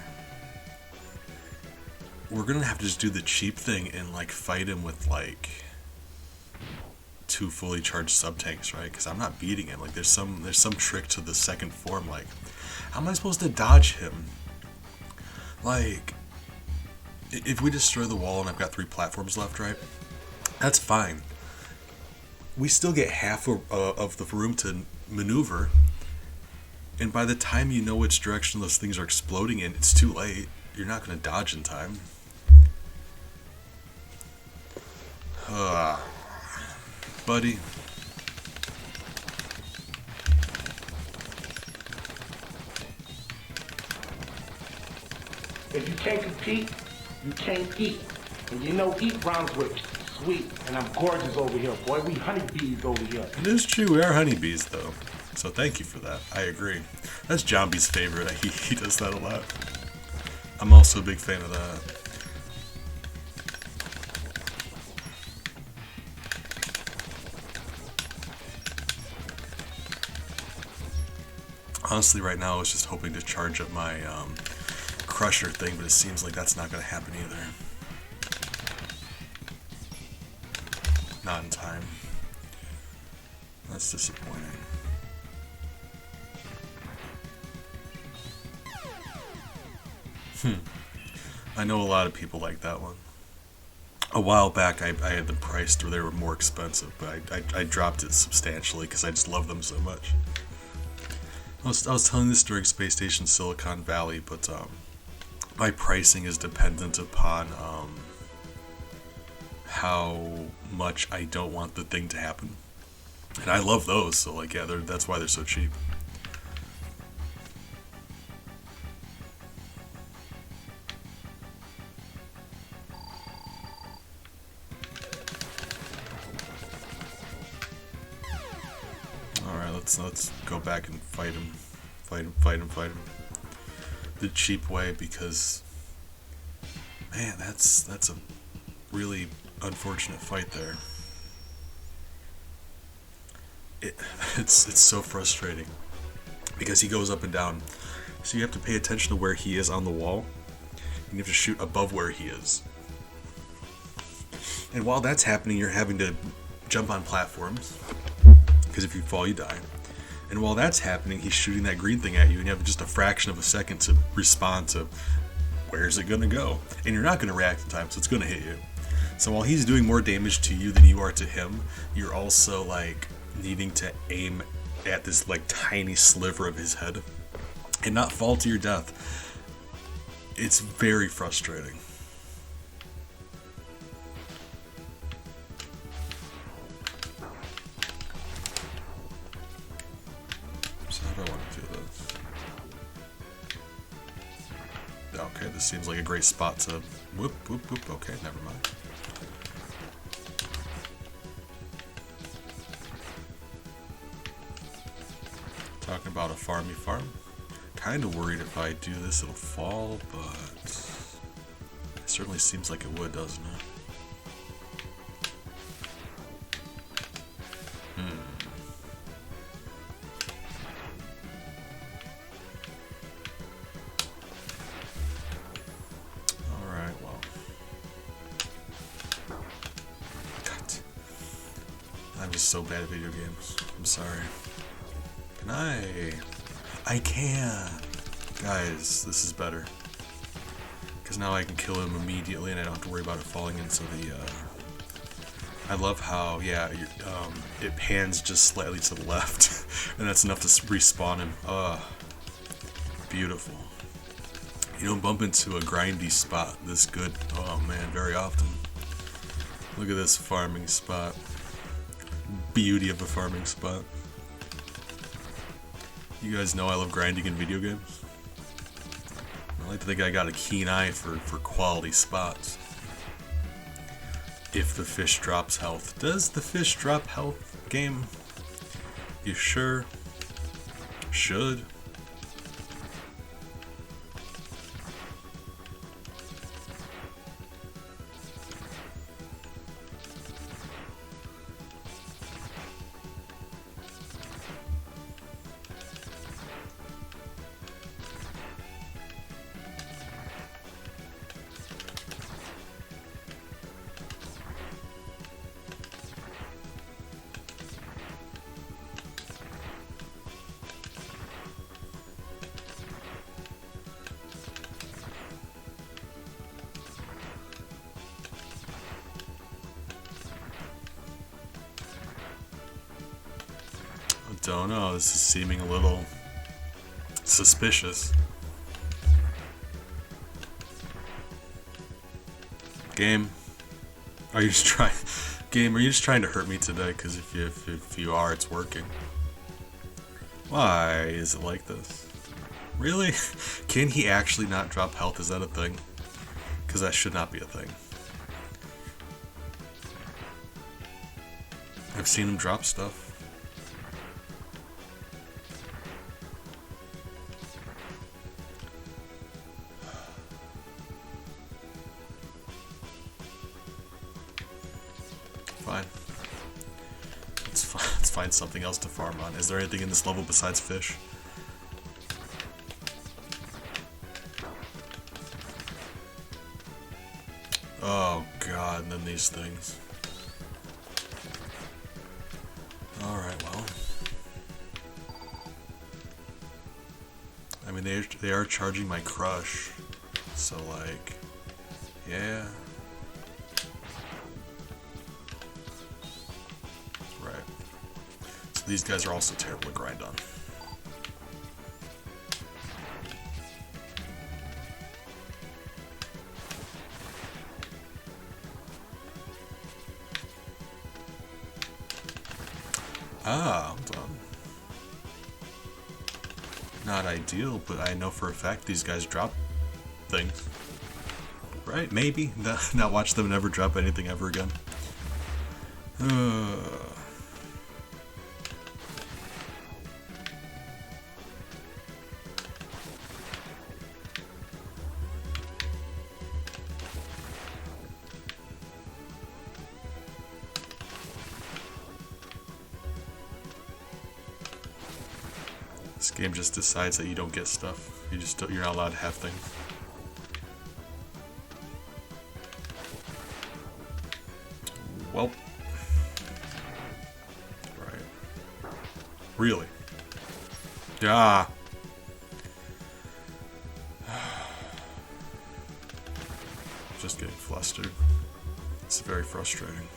We're gonna have to just do the cheap thing and like fight him with like 2 fully charged sub tanks, right? Because I'm not beating him. Like there's some trick to the second form. Like, how am I supposed to dodge him? Like, if we destroy the wall and I've got 3 platforms left, right? That's fine. We still get half of the room to maneuver, and by the time you know which direction those things are exploding in, it's too late. You're not going to dodge in time. Buddy. If you can't compete, you can't eat. And you know eat rhymes with sweet. And I'm gorgeous over here, boy. We honeybees over here. It is true, we are honeybees, though. So thank you for that. I agree. That's Jombie's favorite. He does that a lot. I'm also a big fan of that. Honestly, right now I was just hoping to charge up my crusher thing, but it seems like that's not going to happen either. Not in time. That's disappointing. I know a lot of people like that one. A while back I had them priced where they were more expensive, but I dropped it substantially because I just love them so much. I was telling this during Space Station Silicon Valley, but my pricing is dependent upon how much I don't want the thing to happen. And I love those, so like yeah, that's why they're so cheap. Alright, let's go back and fight him. Fight him. The cheap way, because man, that's a really unfortunate fight there. It's so frustrating because he goes up and down, so you have to pay attention to where he is on the wall, you have to shoot above where he is. And while that's happening, you're having to jump on platforms, because if you fall, you die. And while that's happening, he's shooting that green thing at you, and you have just a fraction of a second to respond to where's it going to go. And you're not going to react in time, so it's going to hit you. So while he's doing more damage to you than you are to him, you're also like needing to aim at this like tiny sliver of his head and not fall to your death. It's very frustrating. So how do I want to do this? Okay, this seems like a great spot to whoop, whoop, whoop. Okay, never mind. Talking about a farmy farm. Kind of worried if I do this it'll fall, but it certainly seems like it would, doesn't it? Alright, well. God. I'm just so bad at video games. I'm sorry. Can I can. Guys, this is better. Because now I can kill him immediately and I don't have to worry about it falling into the, I love how, yeah, it pans just slightly to the left. And that's enough to respawn him. Beautiful. You don't bump into a grindy spot this good, oh man, very often. Look at this farming spot. Beauty of a farming spot. You guys know I love grinding in video games. I like to think I got a keen eye for quality spots. If the fish drops health. Does the fish drop health, game? You sure? Should. Don't know, this is seeming a little suspicious. Game, are you just trying? Game, are you just trying to hurt me today? Because if you are, it's working. Why is it like this? Really? Can he actually not drop health? Is that a thing? Because that should not be a thing. I've seen him drop stuff. Fine. Let's find something else to farm on. Is there anything in this level besides fish? Oh god, and then these things. Alright, well. I mean, they are charging my crush. So, like, yeah. Right. So these guys are also terrible to grind on. Ah, hold on. Not ideal, but I know for a fact these guys drop things. Right? Maybe. Not watch them never drop anything ever again. This game just decides that you don't get stuff. You're not allowed to have things. Well. Right. Really? Ah. Just getting flustered. It's very frustrating.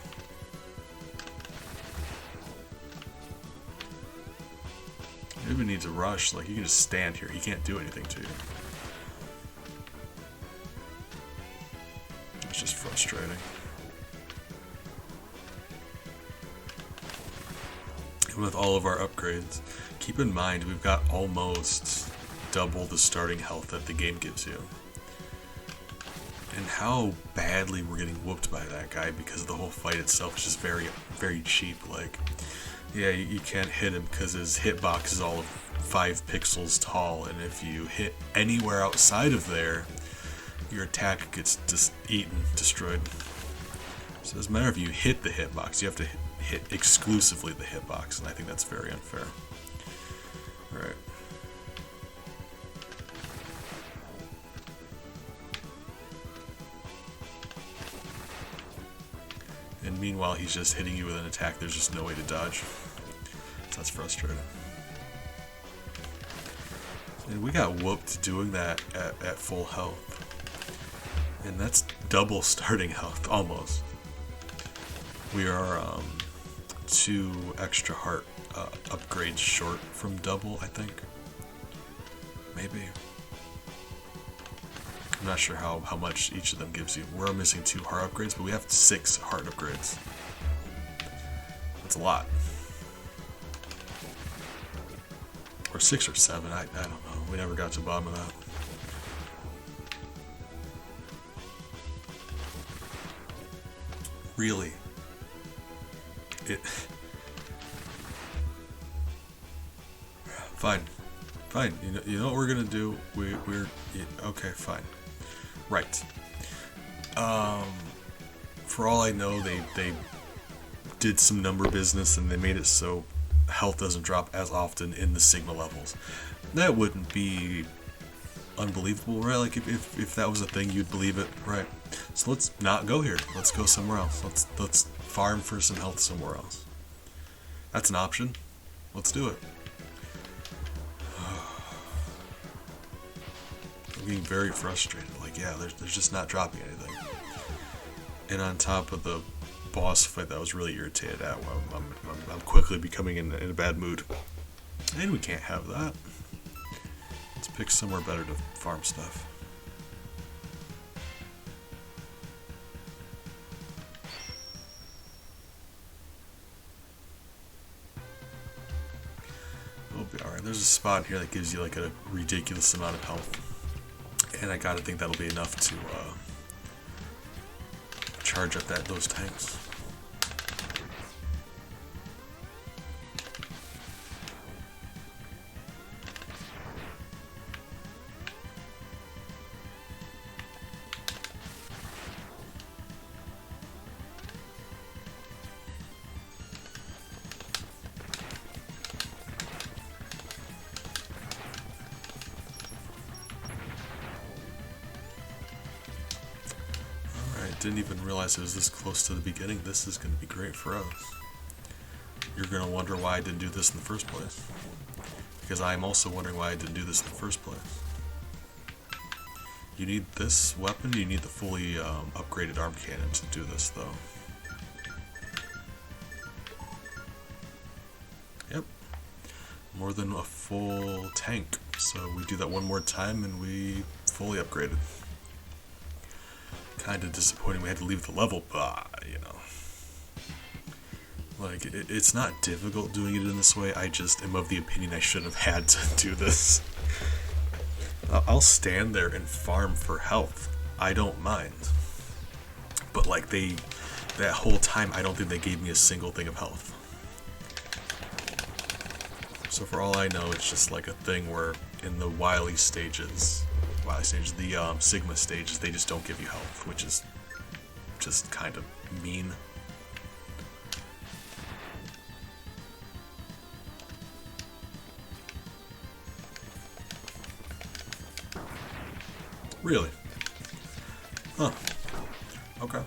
You even need to rush. Like, you can just stand here. He can't do anything to you. It's just frustrating. And with all of our upgrades, keep in mind we've got almost double the starting health that the game gives you. And how badly we're getting whooped by that guy because the whole fight itself is just very, very cheap. Like, yeah, you can't hit him because his hitbox is all of 5 pixels tall, and if you hit anywhere outside of there, your attack gets just destroyed. So it doesn't matter if you hit the hitbox, you have to hit exclusively the hitbox, and I think that's very unfair. Alright. And meanwhile, he's just hitting you with an attack. There's just no way to dodge. So that's frustrating. And we got whooped doing that at full health. And that's double starting health, almost. We are 2 extra heart upgrades short from double, I think. Maybe. I'm not sure how much each of them gives you. We're missing 2 heart upgrades, but we have 6 heart upgrades. That's a lot. Or 6 or 7, I don't know. We never got to the bottom of that. Really? Fine. Fine. You know what we're gonna do? Okay, fine. Right. For all I know, they did some number business and they made it so health doesn't drop as often in the Sigma levels. That wouldn't be unbelievable, right? Like if that was a thing, you'd believe it, right? So let's not go here. Let's go somewhere else. Let's farm for some health somewhere else. That's an option. Let's do it. I'm getting very frustrated. Like, yeah, there's just not dropping anything. And on top of the boss fight that I was really irritated at, I'm quickly becoming in a bad mood. And we can't have that. Let's pick somewhere better to farm stuff. We'll be alright. There's a spot here that gives you like a ridiculous amount of health. And I gotta think that'll be enough to charge up those tanks. Didn't even realize it was this close to the beginning. This is going to be great for us. You're going to wonder why I didn't do this in the first place. Because I'm also wondering why I didn't do this in the first place. You need this weapon, you need the fully upgraded arm cannon to do this though. Yep. More than a full tank. So we do that one more time and we fully upgraded. Kind of disappointing we had to leave the level, but you know, like it's not difficult doing it in this way. I just am of the opinion I shouldn't have had to do this. I'll stand there and farm for health. I don't mind, but like that whole time I don't think they gave me a single thing of health. So for all I know, it's just like a thing where in the Wily stages, the Sigma stages, they just don't give you health, which is just kind of mean. Really? Huh. Okay.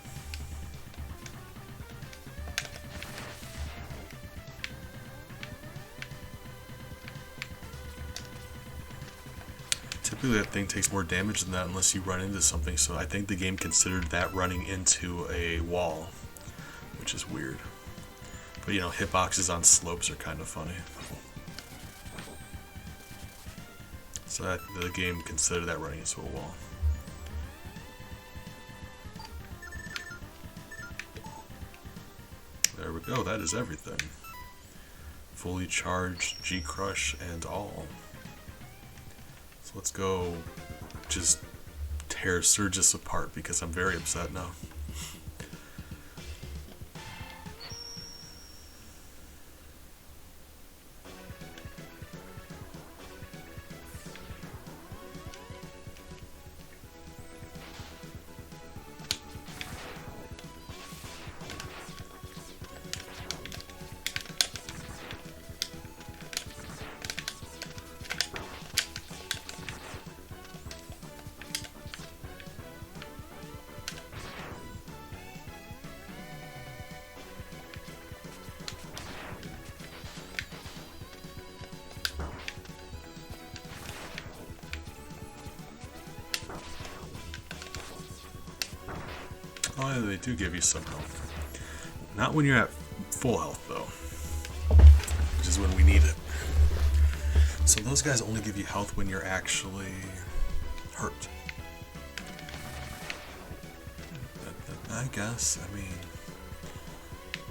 typically that thing takes more damage than that unless you run into something, so I think the game considered that running into a wall, which is weird. But you know, hitboxes on slopes are kind of funny. So that, the game considered that running into a wall. There we go, that is everything. Fully charged G-Crush and all. So let's go just tear Surges apart because I'm very upset now. Oh, yeah, they do give you some health. Not when you're at full health, though. Which is when we need it. So those guys only give you health when you're actually hurt. I guess, I mean,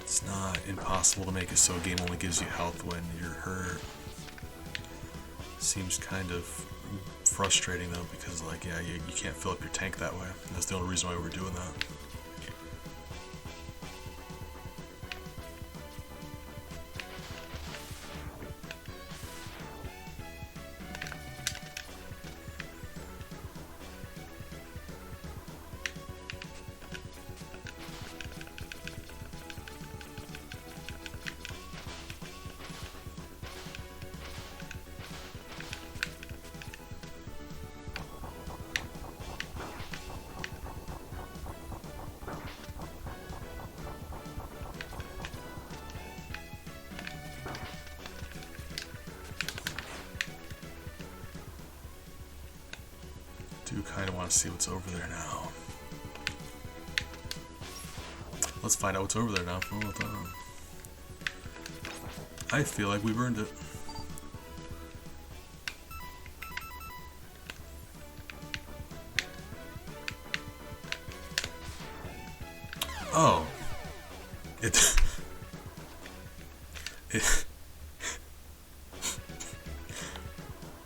it's not impossible to make it so a game only gives you health when you're hurt. Seems kind of frustrating, though, because, like, yeah, you can't fill up your tank that way. That's the only reason why we're doing that. Do kind of want to see what's over there now. Let's find out what's over there now. I feel like we've earned it. Oh. It...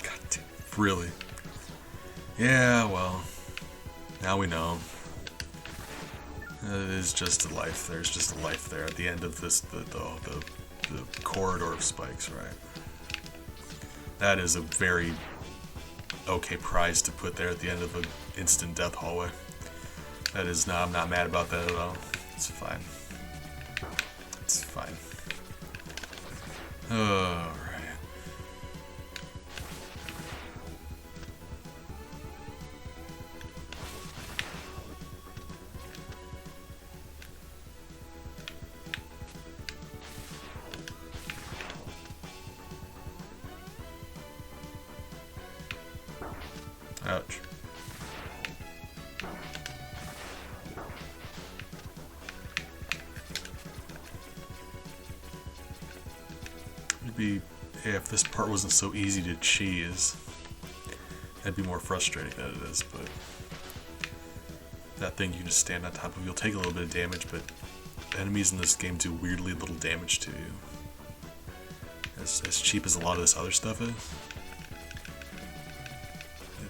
God damn. Really? Yeah, well, now we know. It is just a life. There's just a life there at the end of this, the corridor of spikes, right? That is a very okay prize to put there at the end of an instant death hallway. That is not, I'm not mad about that at all. It's fine. It's fine. Alright. Ouch. Maybe if this part wasn't so easy to cheese, that'd be more frustrating than it is, but that thing you can just stand on top of, you'll take a little bit of damage, but enemies in this game do weirdly little damage to you. As cheap as a lot of this other stuff is,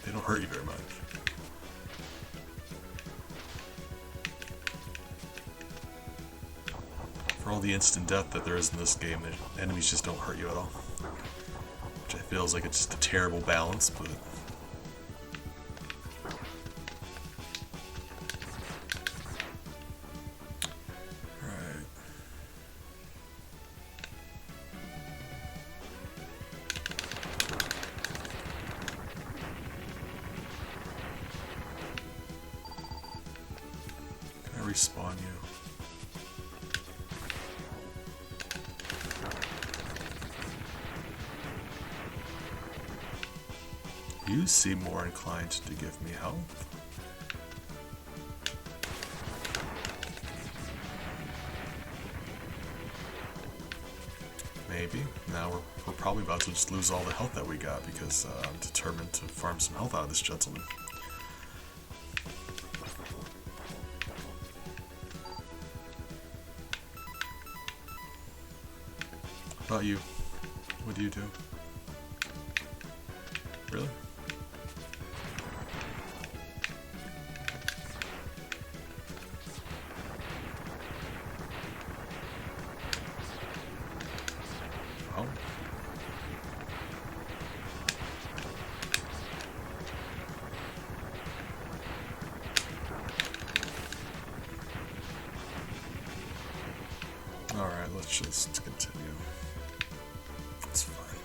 they don't hurt you very much. For all the instant death that there is in this game, the enemies just don't hurt you at all. Which I feel is like it's just a terrible balance, but... Alright. Can I respawn you? You seem more inclined to give me help. Maybe. Now we're probably about to just lose all the health that we got because I'm determined to farm some health out of this gentleman. How about you? What do you do? Really? Oh. Alright, let's just continue. It's fine.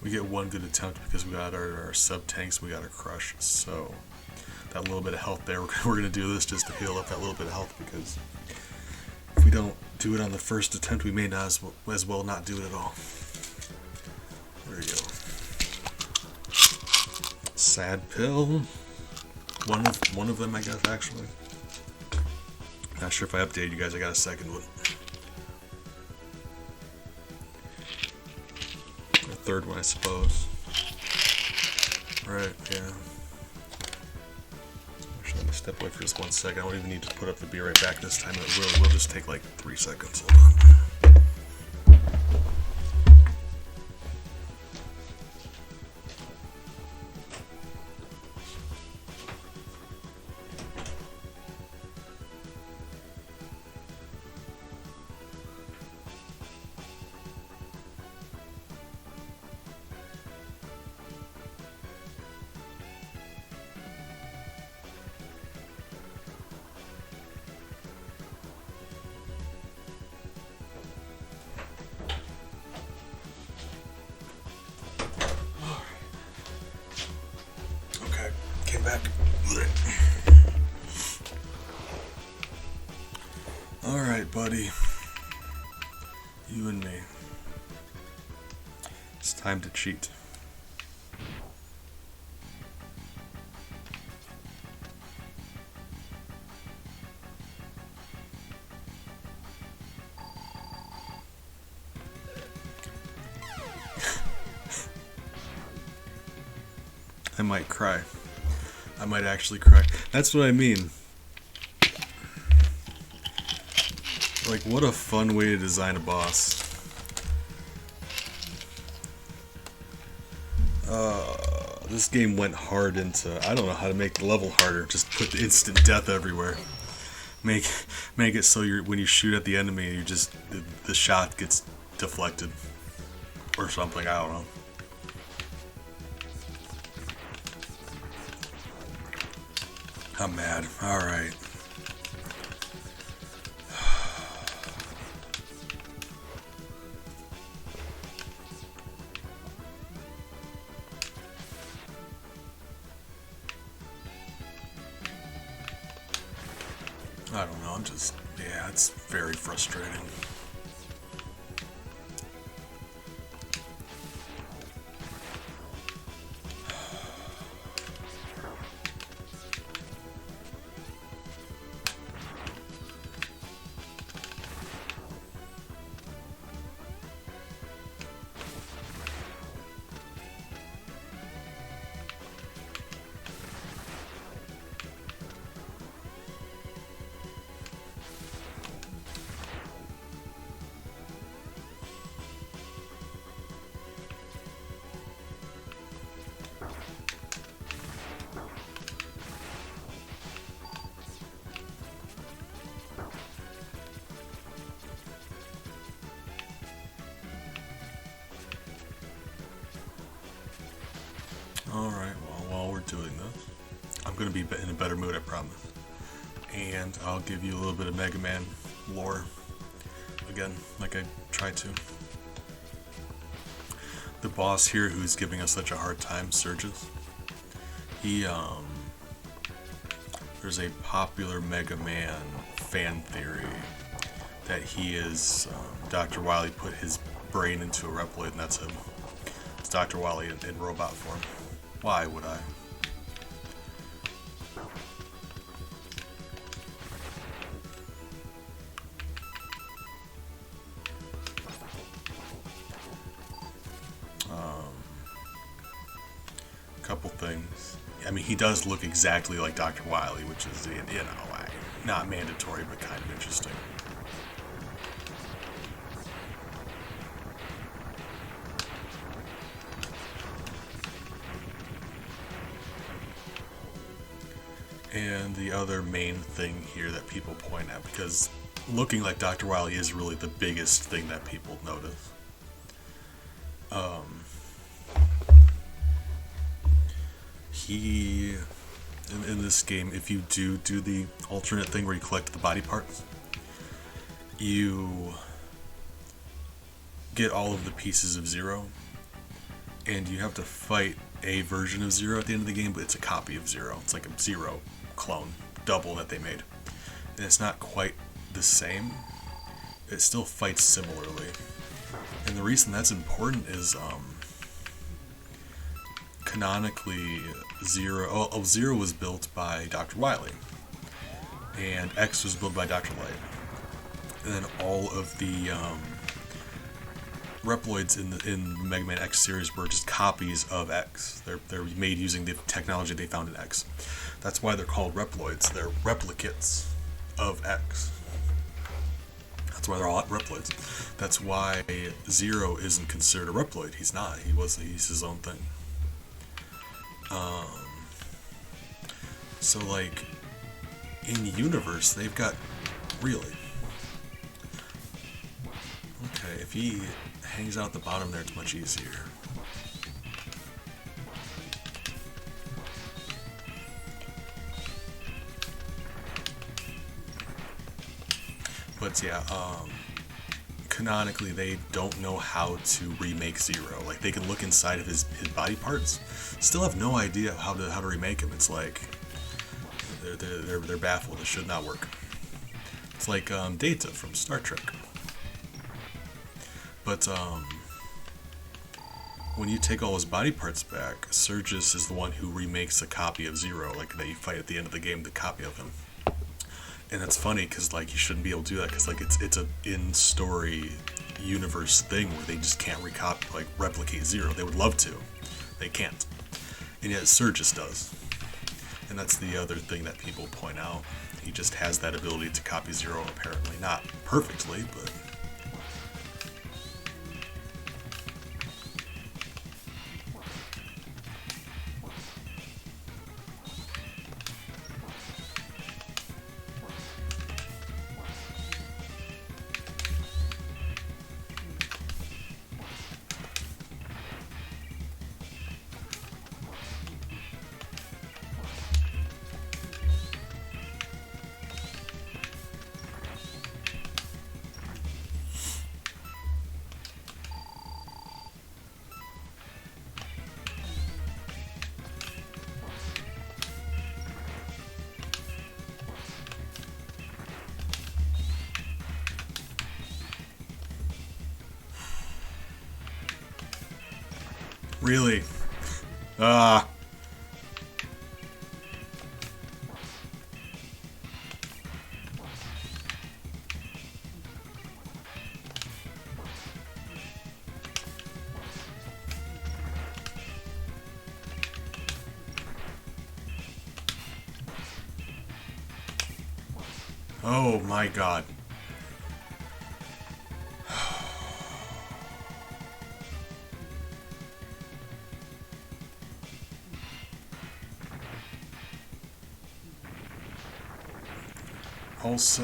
We get one good attempt because we got our sub-tanks, we got our crush, so that little bit of health there, we're going to do this just to heal up that little bit of health, because if we don't do it on the first attempt, we may not as well not do it at all. There you go. Sad pill. One of them, I guess, actually. Not sure if I updated you guys, I got a second one. Third one, I suppose. Right, yeah. Actually, let me step away for just 1 second. I don't even need to put up the be right back this time. It will just take like 3 seconds. Hold on. Came back. Alright, buddy. You and me. It's time to cheat. I might cry. I might actually cry. That's what I mean. Like, what a fun way to design a boss. This game went hard into... I don't know how to make the level harder. Just put instant death everywhere. Make it so when you shoot at the enemy, you just... The shot gets deflected. Or something, I don't know. I'm mad. Alright. I don't know, I'm just... Yeah, it's very frustrating. Alright, well, while we're doing this, I'm going to be in a better mood, I promise. And I'll give you a little bit of Mega Man lore, again, like I tried to. The boss here who's giving us such a hard time, Surges, there's a popular Mega Man fan theory that he is, Dr. Wily put his brain into a Reploid and that's him. It's Dr. Wily in robot form. Why would I? Couple things. I mean, he does look exactly like Dr. Wily, which is, you know, not mandatory, but kind of interesting. And the other main thing here that people point out, because looking like Dr. Wily is really the biggest thing that people notice. He, in this game, if you do the alternate thing where you collect the body parts, you get all of the pieces of Zero, and you have to fight a version of Zero at the end of the game, but it's a copy of Zero. It's like a Zero clone, double that they made. And it's not quite the same. It still fights similarly. And the reason that's important is, canonically, Zero was built by Dr. Wily, and X was built by Dr. Light, and then all of the Reploids in the Mega Man X series were just copies of X. They're made using the technology they found in X. That's why they're called Reploids. They're replicates of X. That's why they're all Reploids. That's why Zero isn't considered a Reploid. He's not. He's his own thing. So, like, in universe, they've got, really. Okay, if he hangs out at the bottom there, it's much easier. But yeah, canonically, they don't know how to remake Zero. Like, they can look inside of his body parts, still have no idea how to remake him. It's like they're baffled. It should not work. It's like Data from Star Trek. But when you take all his body parts back, Surges is the one who remakes a copy of Zero, like that you fight at the end of the game, the copy of him. And it's funny because, like, you shouldn't be able to do that because, like, it's a in-story universe thing where they just can't replicate Zero. They would love to, they can't, and yet Surges does. And that's the other thing that people point out. He just has that ability to copy Zero, apparently not perfectly, but. Really? Oh my god. Also,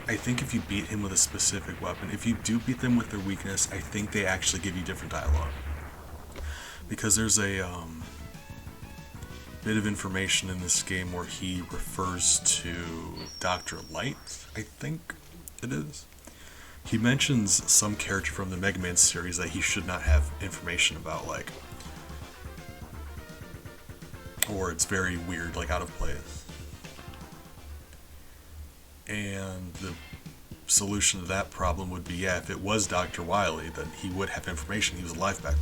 I think if you beat him with a specific weapon, if you do beat them with their weakness, I think they actually give you different dialogue. Because there's a bit of information in this game where he refers to Dr. Light, I think it is. He mentions some character from the Mega Man series that he should not have information about, like or it's very weird, like out of place. And the solution to that problem would be, yeah, if it was Dr. Wily, then he would have information. He was alive back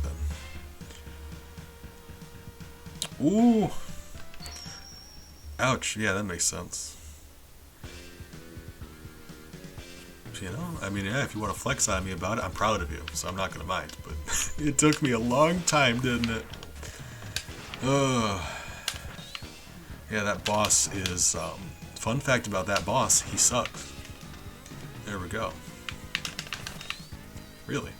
then. Ooh. Ouch. Yeah, that makes sense. You know, I mean, yeah, if you want to flex on me about it, I'm proud of you, so I'm not going to mind. But it took me a long time, didn't it? Yeah, that boss is, fun fact about that boss, he sucks. There we go. Really?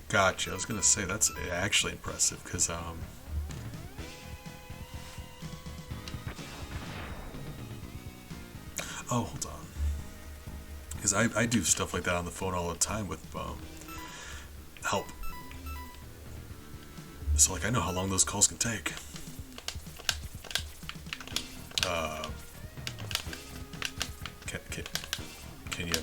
Gotcha. I was gonna say that's actually impressive because oh, hold on, because I do stuff like that on the phone all the time with help. So like I know how long those calls can take. Can you?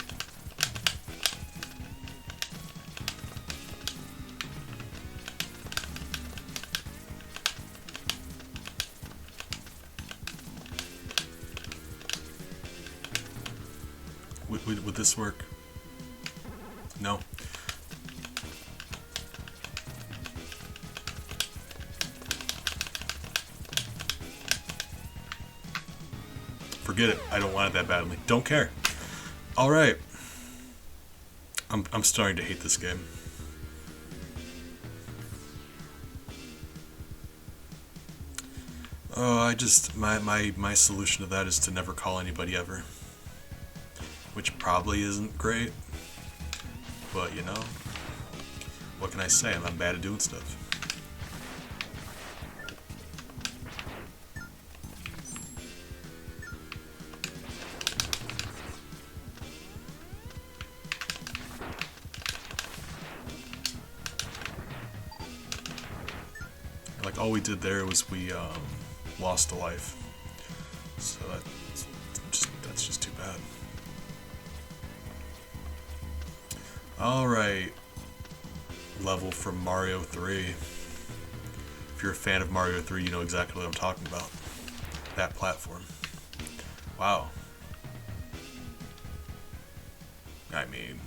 Would this work? No. Forget it. I don't want it that badly. Don't care. All right. I'm starting to hate this game. Oh, I just my solution to that is to never call anybody ever. Which probably isn't great. But, you know, what can I say? I'm bad at doing stuff. Like, all we did there was we lost a life. So that's just too bad. Alright. Level from Mario 3. If you're a fan of Mario 3, you know exactly what I'm talking about. That platform. Wow. I mean...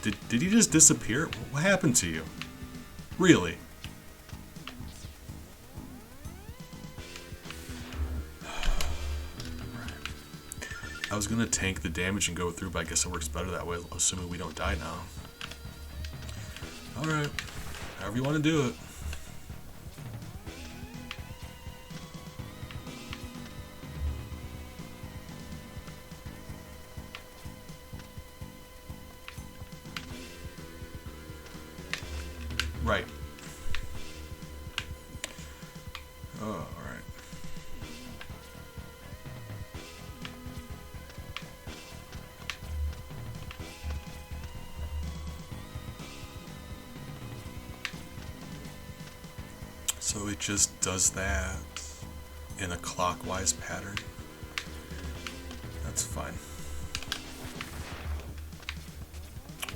Did he just disappear? What happened to you? Really? I was gonna tank the damage and go through, but I guess it works better that way, assuming we don't die now. Alright. However you want to do it. Right. Oh, alright. So it just does that in a clockwise pattern. That's fine.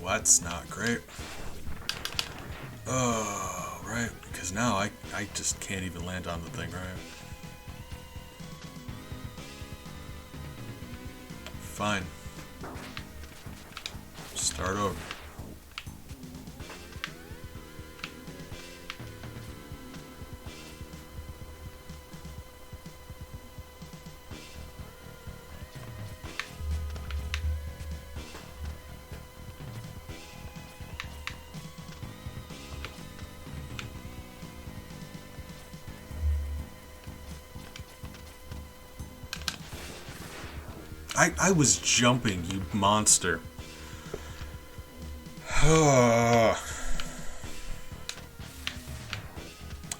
Well, that's not great. Oh, right, because now I just can't even land on the thing, right? Fine. Start over. I was jumping, you monster.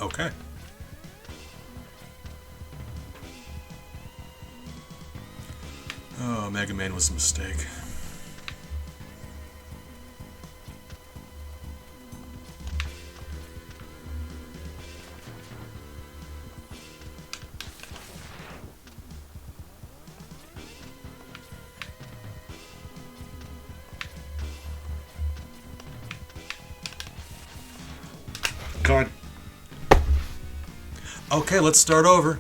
Okay. Oh, Mega Man was a mistake. Okay, let's start over.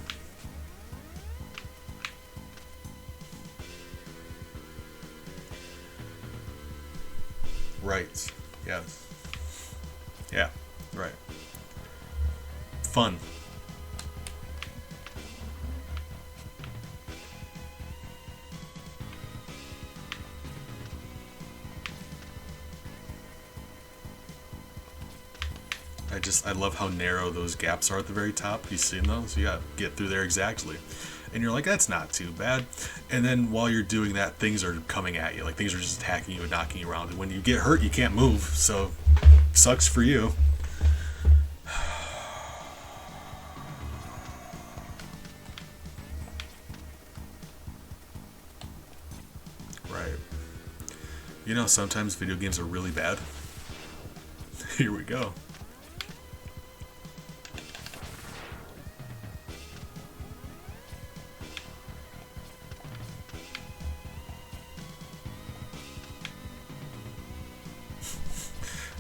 Right. Yeah. Yeah. Right. Fun. I love how narrow those gaps are at the very top. You seen those? You gotta get through there exactly. And you're like, that's not too bad. And then while you're doing that, things are coming at you. Like things are just attacking you and knocking you around. And when you get hurt, you can't move. So, sucks for you. Right. You know, sometimes video games are really bad. Here we go.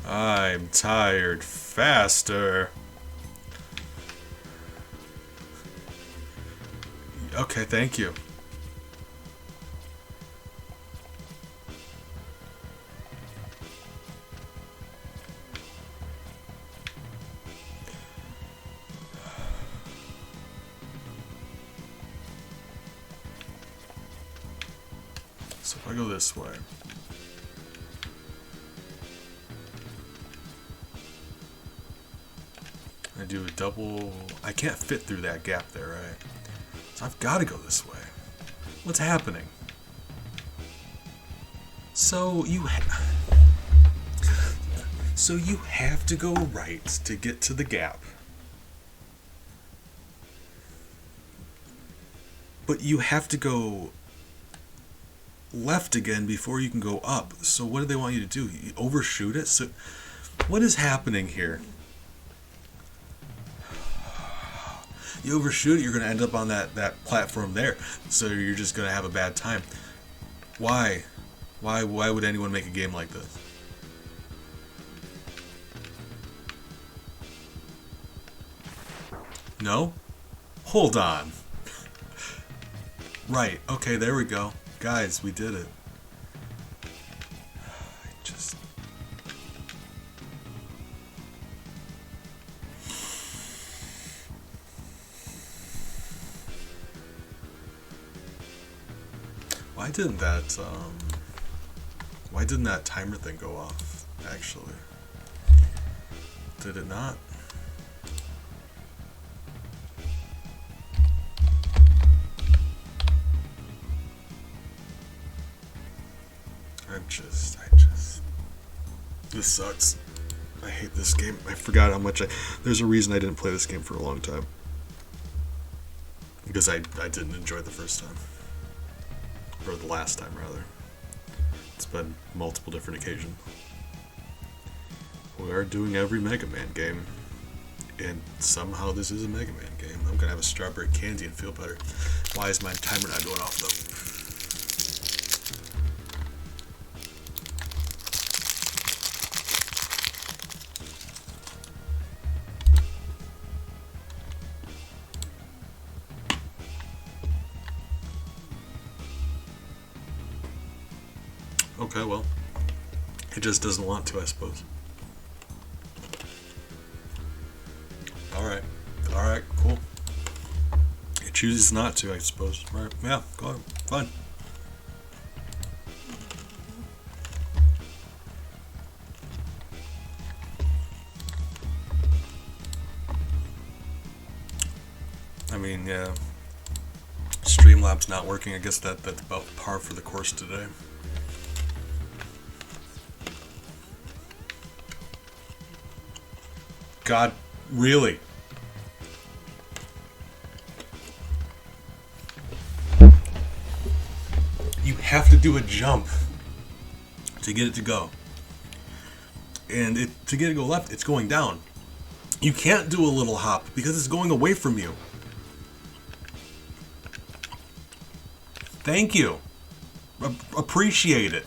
I'm tired. Faster. Okay, thank you. So if I go this way. I do a double. I can't fit through that gap there, right? So I've got to go this way. What's happening? So you have to go right to get to the gap. But you have to go left again before you can go up. So what do they want you to do? You overshoot it? So what is happening here? You overshoot it, you're going to end up on that platform there. So you're just going to have a bad time. Why? Why would anyone make a game like this? No? Hold on. Right. Okay, there we go. Guys, we did it. Why didn't that timer thing go off, actually? Did it not? This sucks. I hate this game. I forgot how much there's a reason I didn't play this game for a long time. Because I didn't enjoy it the first time. Or the last time, rather. It's been multiple different occasions. We are doing every Mega Man game. And somehow this is a Mega Man game. I'm gonna have a strawberry candy and feel better. Why is my timer not going off, though? Okay, well, it just doesn't want to, I suppose. Alright, cool. It chooses not to, I suppose. Right, yeah, go ahead. Fine. I mean, yeah. Streamlabs not working. I guess that's about par for the course today. God, really? You have to do a jump to get it to go. And to get it to go left, it's going down. You can't do a little hop because it's going away from you. Thank you. Appreciate it.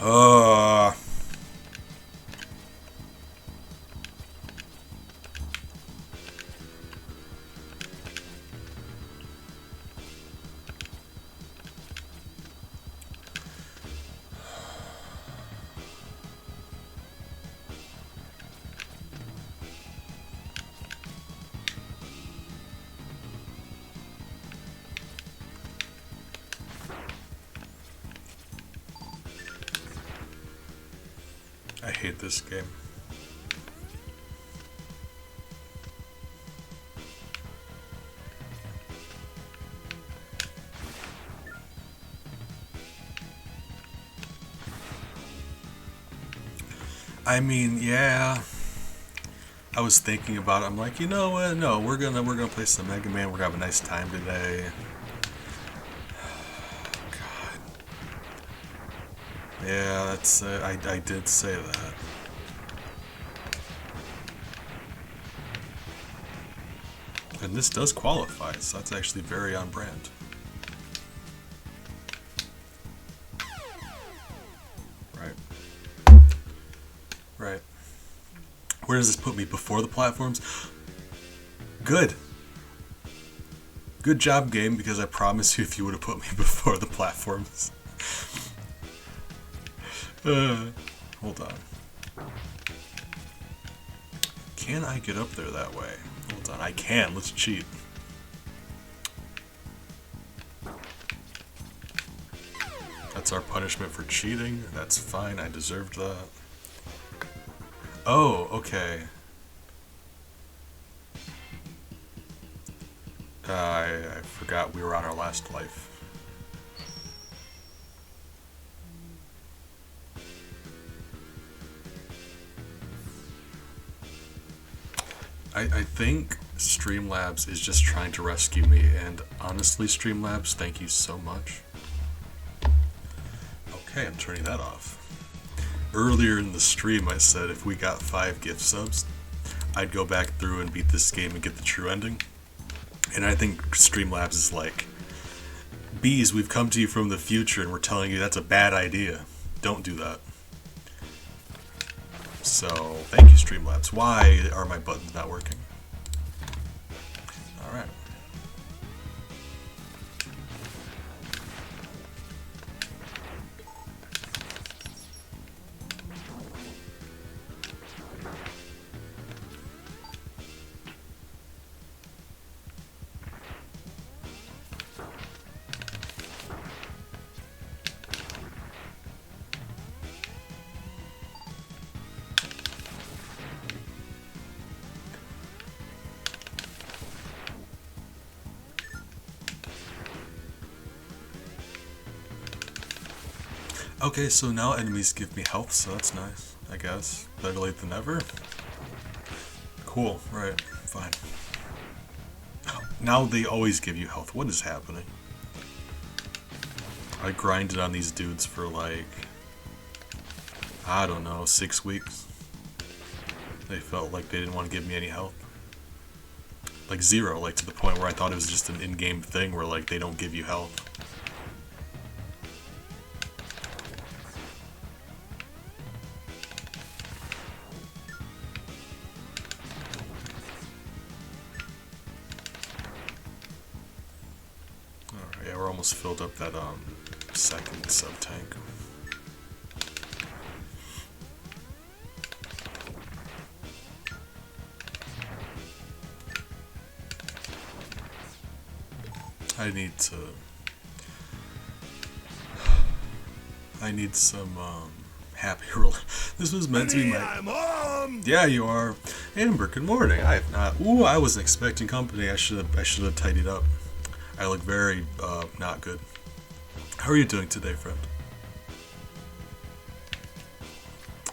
Oh. hate this game. I mean, yeah. I was thinking about it. I'm like, you know what? No, we're gonna play some Mega Man. We're gonna have a nice time today. God. Yeah, that's. I did say that. And this does qualify, so that's actually very on brand. Right. Right. Where does this put me? Before the platforms? Good. Good job, game, because I promise you if you would have put me before the platforms. Hold on. Can I get up there that way? Hold on, I can. Let's cheat. That's our punishment for cheating. That's fine, I deserved that. Oh, okay. I forgot we were on our last life. I think Streamlabs is just trying to rescue me, and honestly, Streamlabs, thank you so much. Okay, I'm turning that off. Earlier in the stream, I said if we got 5 gift subs, I'd go back through and beat this game and get the true ending. And I think Streamlabs is like, Bees, we've come to you from the future and we're telling you that's a bad idea. Don't do that. So, thank you, Streamlabs. Why are my buttons not working? Alright. Okay, so now enemies give me health, so that's nice, I guess. Better late than never. Cool, right, fine. Now they always give you health. What is happening? I grinded on these dudes for like, I don't know, 6 weeks. They felt like they didn't want to give me any health. Like 0, like to the point where I thought it was just an in-game thing where like they don't give you health. Yeah, we're almost filled up that second sub-tank. I need some happy roll. This was meant to be my. Yeah, you are. Amber, good morning. I have not. Ooh, I wasn't expecting company. I should have tidied up. I look very not good. How are you doing today, friend?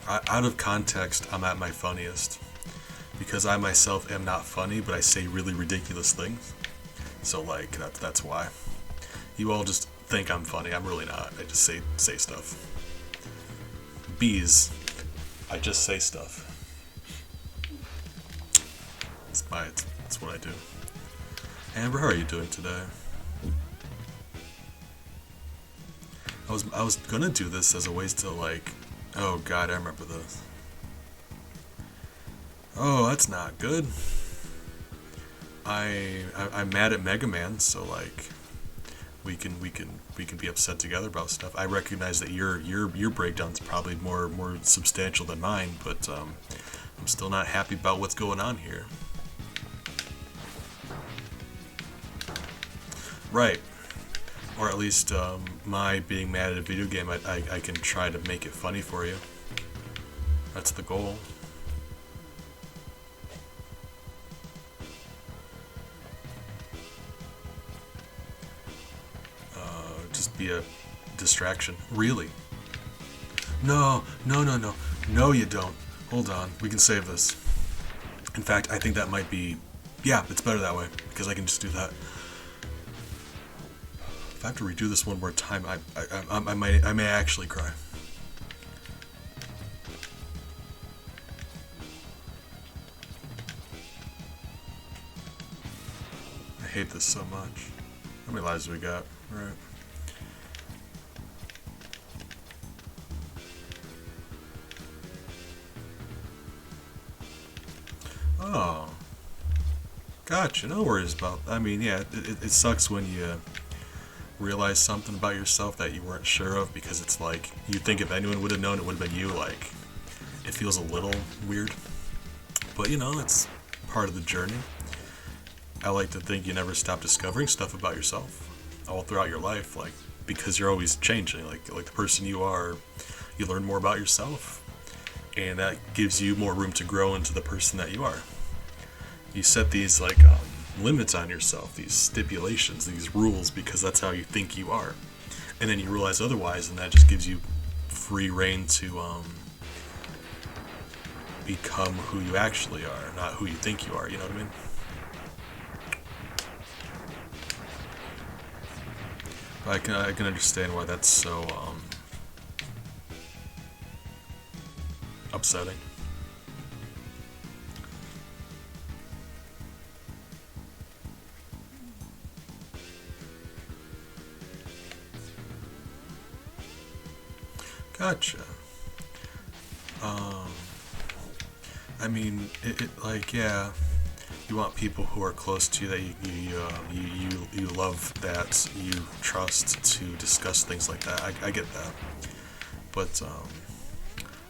Out of context, I'm at my funniest because I myself am not funny, but I say really ridiculous things. So like that's why. You all just think I'm funny. I'm really not. I just say stuff. Bees. I just say stuff. It's what I do. Amber, how are you doing today? I was gonna do this as a way to like, oh god, I remember this. Oh, that's not good. I'm mad at Mega Man, so like we can be upset together about stuff. I recognize that your breakdown's probably more substantial than mine, but I'm still not happy about what's going on here. Right. Or at least my being mad at a video game, I can try to make it funny for you. That's the goal. Just be a distraction. Really? No, no, no, no. No, you don't. Hold on. We can save this. In fact, I think that might be... Yeah, it's better that way, because I can just do that. If I have to redo this one more time, I may actually cry. I hate this so much. How many lives do we got? All right. Oh. Gotcha. No worries about... I mean, yeah, it sucks when you realize something about yourself that you weren't sure of, because it's like, you think if anyone would have known, it would have been you. Like, it feels a little weird. But, you know, it's part of the journey. I like to think you never stop discovering stuff about yourself all throughout your life, like, because you're always changing. Like the person you are, you learn more about yourself, and that gives you more room to grow into the person that you are. You set these, like, limits on yourself, these stipulations, these rules, because that's how you think you are. And then you realize otherwise, and that just gives you free reign to become who you actually are, not who you think you are, you know what I mean? I can understand why that's so upsetting. Gotcha. I mean, like, yeah, you want people who are close to you that you love, that you trust, to discuss things like that. I get that, but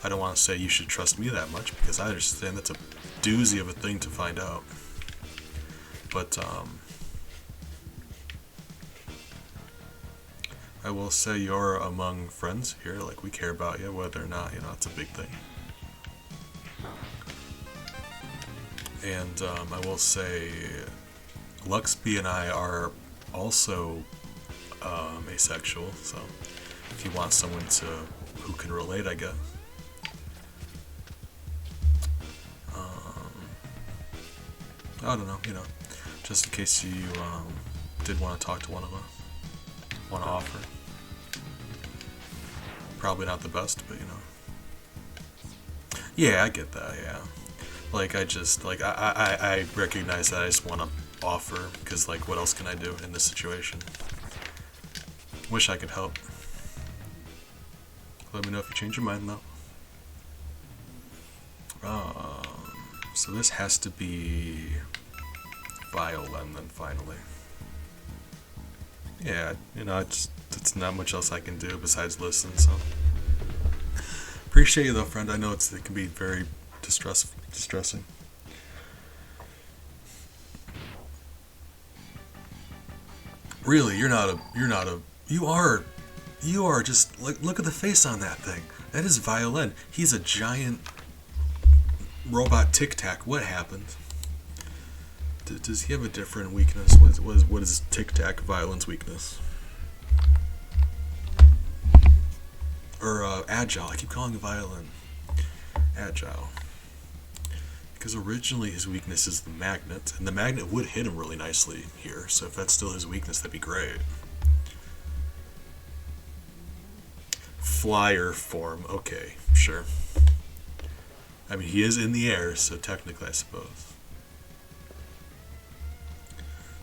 I don't want to say you should trust me that much, because I understand that's a doozy of a thing to find out. But I will say you're among friends here. Like, we care about you, whether or not, you know, it's a big thing. And I will say, Luxby and I are also asexual, so if you want someone who can relate, I guess. I don't know, you know, just in case you did want to talk to one of us, want to offer. Probably not the best, but you know. Yeah, I get that, yeah. Like, I recognize that I just want to offer, because, like, what else can I do in this situation? Wish I could help. Let me know if you change your mind, though. So this has to be Violin, then, finally. Yeah, you know, it's not much else I can do besides listen, so. Appreciate you, though, friend. I know it can be very distressing. Really, you are just, like, look at the face on that thing. That is Violin. He's a giant robot Tic Tac. What happened? Does he have a different weakness? What is Tic Tac Violin's weakness? Or Agile. I keep calling him Violin. Agile. Because originally his weakness is the magnet, and the magnet would hit him really nicely here, so if that's still his weakness, that'd be great. Flyer form, okay, sure. I mean, he is in the air, so technically, I suppose.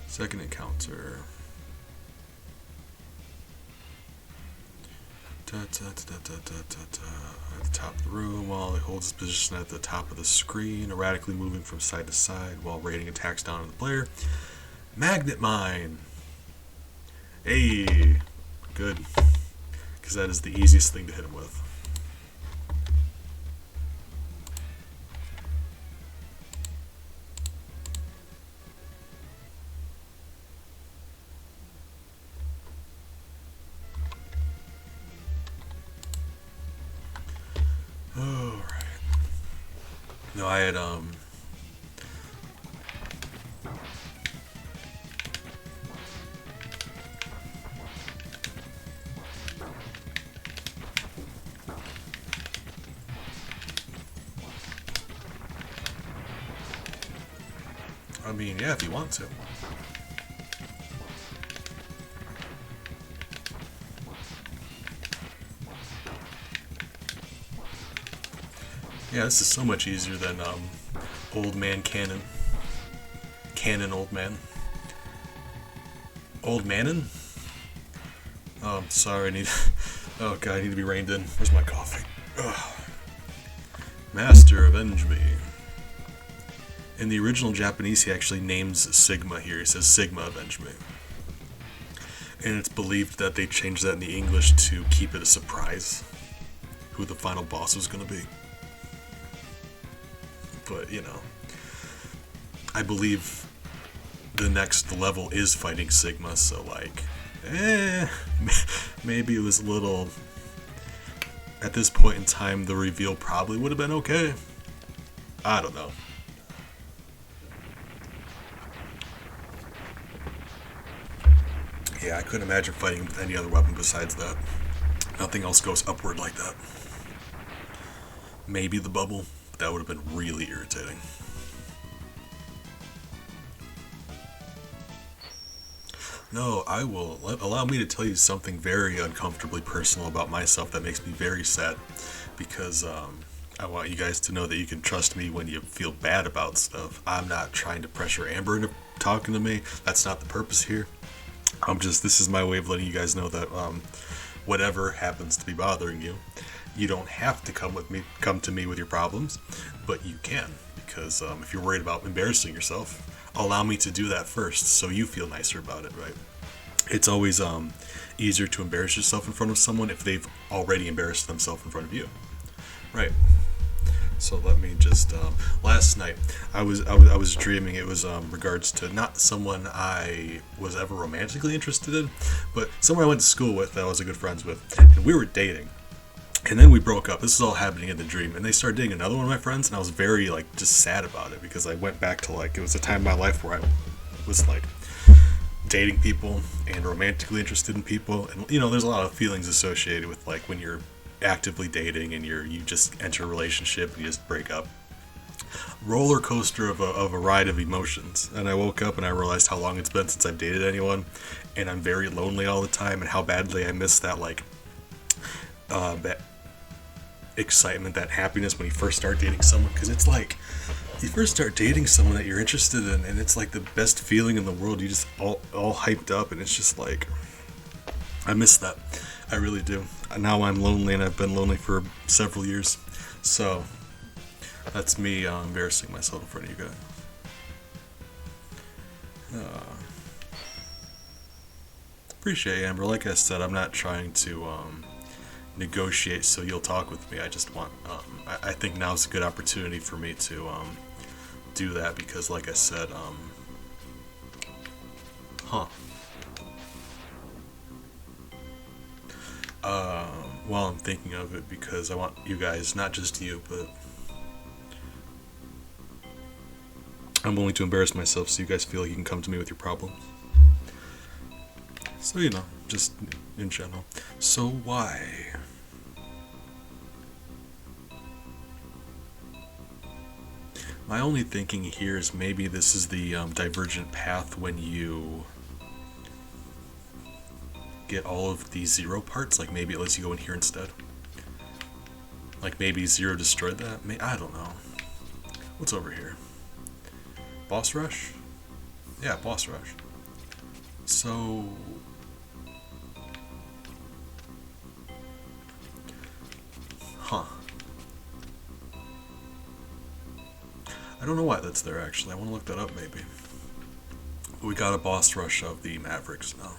Second encounter. At the top of the room, while he holds his position at the top of the screen, erratically moving from side to side while raining attacks down on the player. Magnet Mine! Hey! Good. Because that is the easiest thing to hit him with. Alright. No, I had I mean, yeah, if you want to. Yeah, this is so much easier than Old Man Cannon. Cannon Old Man. Old Manon? Oh, sorry, I need... Oh god, I need to be reined in. Where's my coffee? Ugh. Master, avenge me. In the original Japanese, he actually names Sigma here. He says, Sigma, avenge me. And it's believed that they changed that in the English to keep it a surprise who the final boss was going to be. But, you know, I believe the next level is fighting Sigma, so, like, maybe it was a little... At this point in time, the reveal probably would have been okay. I don't know. Yeah, I couldn't imagine fighting with any other weapon besides that. Nothing else goes upward like that. Maybe the bubble, but that would have been really irritating. No, I will. Allow me to tell you something very uncomfortably personal about myself that makes me very sad. Because I want you guys to know that you can trust me when you feel bad about stuff. I'm not trying to pressure Amber into talking to me. That's not the purpose here. This is my way of letting you guys know that whatever happens to be bothering you, you don't have to come to me with your problems, but you can, because if you're worried about embarrassing yourself, allow me to do that first, so you feel nicer about it, right? It's always easier to embarrass yourself in front of someone if they've already embarrassed themselves in front of you, right? So let me just. Last night, I was dreaming. It was regards to not someone I was ever romantically interested in, but someone I went to school with that I was good friends with, and we were dating. And then we broke up. This is all happening in the dream, and they started dating another one of my friends, and I was very just sad about it because I went back to it was a time in my life where I was dating people and romantically interested in people, and there's a lot of feelings associated with when you're actively dating and you just enter a relationship and you just break up. Roller coaster of a ride of emotions. And I woke up and I realized how long it's been since I've dated anyone, and I'm very lonely all the time, and how badly I miss that that excitement, that happiness when you first start dating someone, because it's you first start dating someone that you're interested in, and it's the best feeling in the world. You just all hyped up, and it's just I miss that. I really do. Now I'm lonely, and I've been lonely for several years. So that's me embarrassing myself in front of you guys. Appreciate it, Amber. Like I said, I'm not trying to negotiate so you'll talk with me. I just want. I think now's a good opportunity for me to do that because, like I said, while I'm thinking of it, because I want you guys, not just you, but I'm willing to embarrass myself so you guys feel like you can come to me with your problems. So, just in general. So why? My only thinking here is maybe this is the divergent path when you get all of these Zero parts. Maybe it lets you go in here instead. Maybe Zero destroyed that. I don't know. What's over here? Boss rush? Yeah, boss rush. So I don't know why that's there, actually. I want to look that up, maybe. We got a boss rush of the Mavericks now.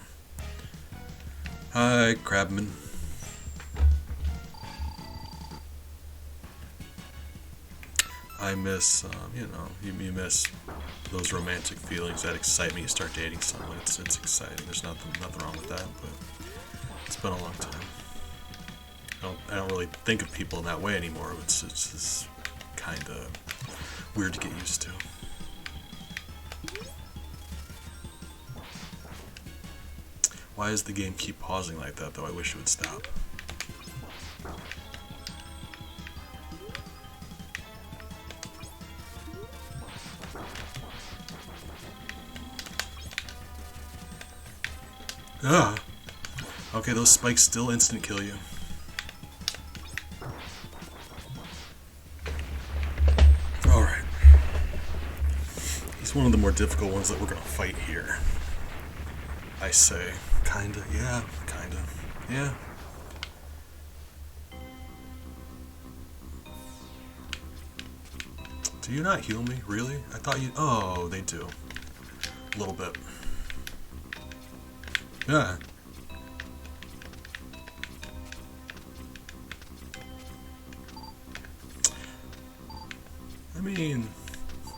Hi, Crabman. I miss, you miss those romantic feelings, that excitement. You start dating someone, it's exciting. There's nothing wrong with that, but it's been a long time. I don't really think of people in that way anymore. It's just kind of weird to get used to. Why does the game keep pausing like that, though? I wish it would stop. Ah! Okay, those spikes still instant kill you. Alright. He's one of the more difficult ones that we're gonna fight here. I say. Kinda, yeah, kinda, yeah. Do you not heal me? Really? I thought you... Oh, they do. A little bit. Yeah. I mean...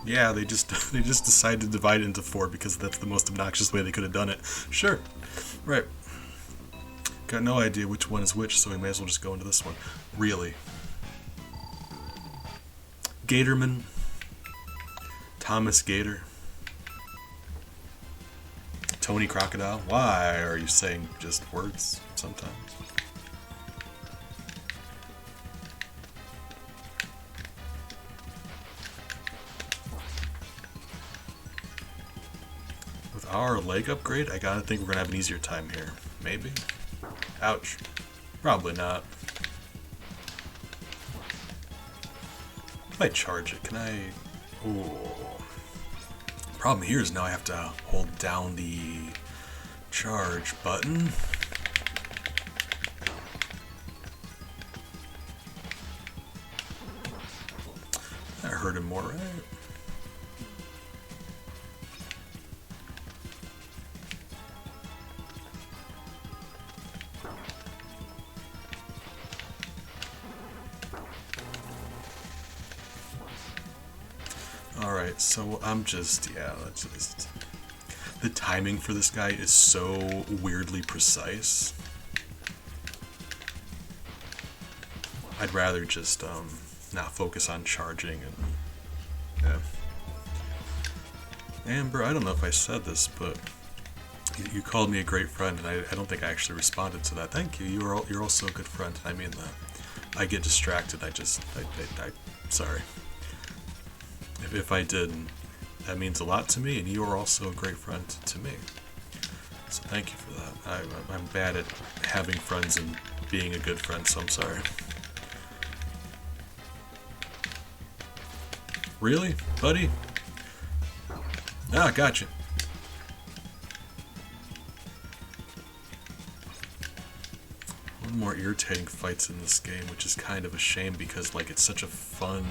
Yeah, they just decided to divide it into 4 because that's the most obnoxious way they could have done it. Sure. Right. Got no idea which one is which, so we may as well just go into this one. Really. Gatorman. Thomas Gator. Tony Crocodile. Why are you saying just words sometimes? With our leg upgrade, I gotta think we're gonna have an easier time here. Maybe? Ouch. Probably not. Might charge it. Can I... Ooh. Problem here is now I have to hold down the charge button. That hurt him more, right? Alright, so I'm just, yeah, that's just... The timing for this guy is so weirdly precise. I'd rather just, not focus on charging and, yeah. Amber, I don't know if I said this, but you called me a great friend, and I don't think I actually responded to that. Thank you, you're also a good friend, I mean that. I get distracted, I sorry. If I did, that means a lot to me, and you are also a great friend to me. So thank you for that. I'm bad at having friends and being a good friend, so I'm sorry. Really? Buddy? Ah, gotcha. One more irritating fights in this game, which is kind of a shame because, like, it's such a fun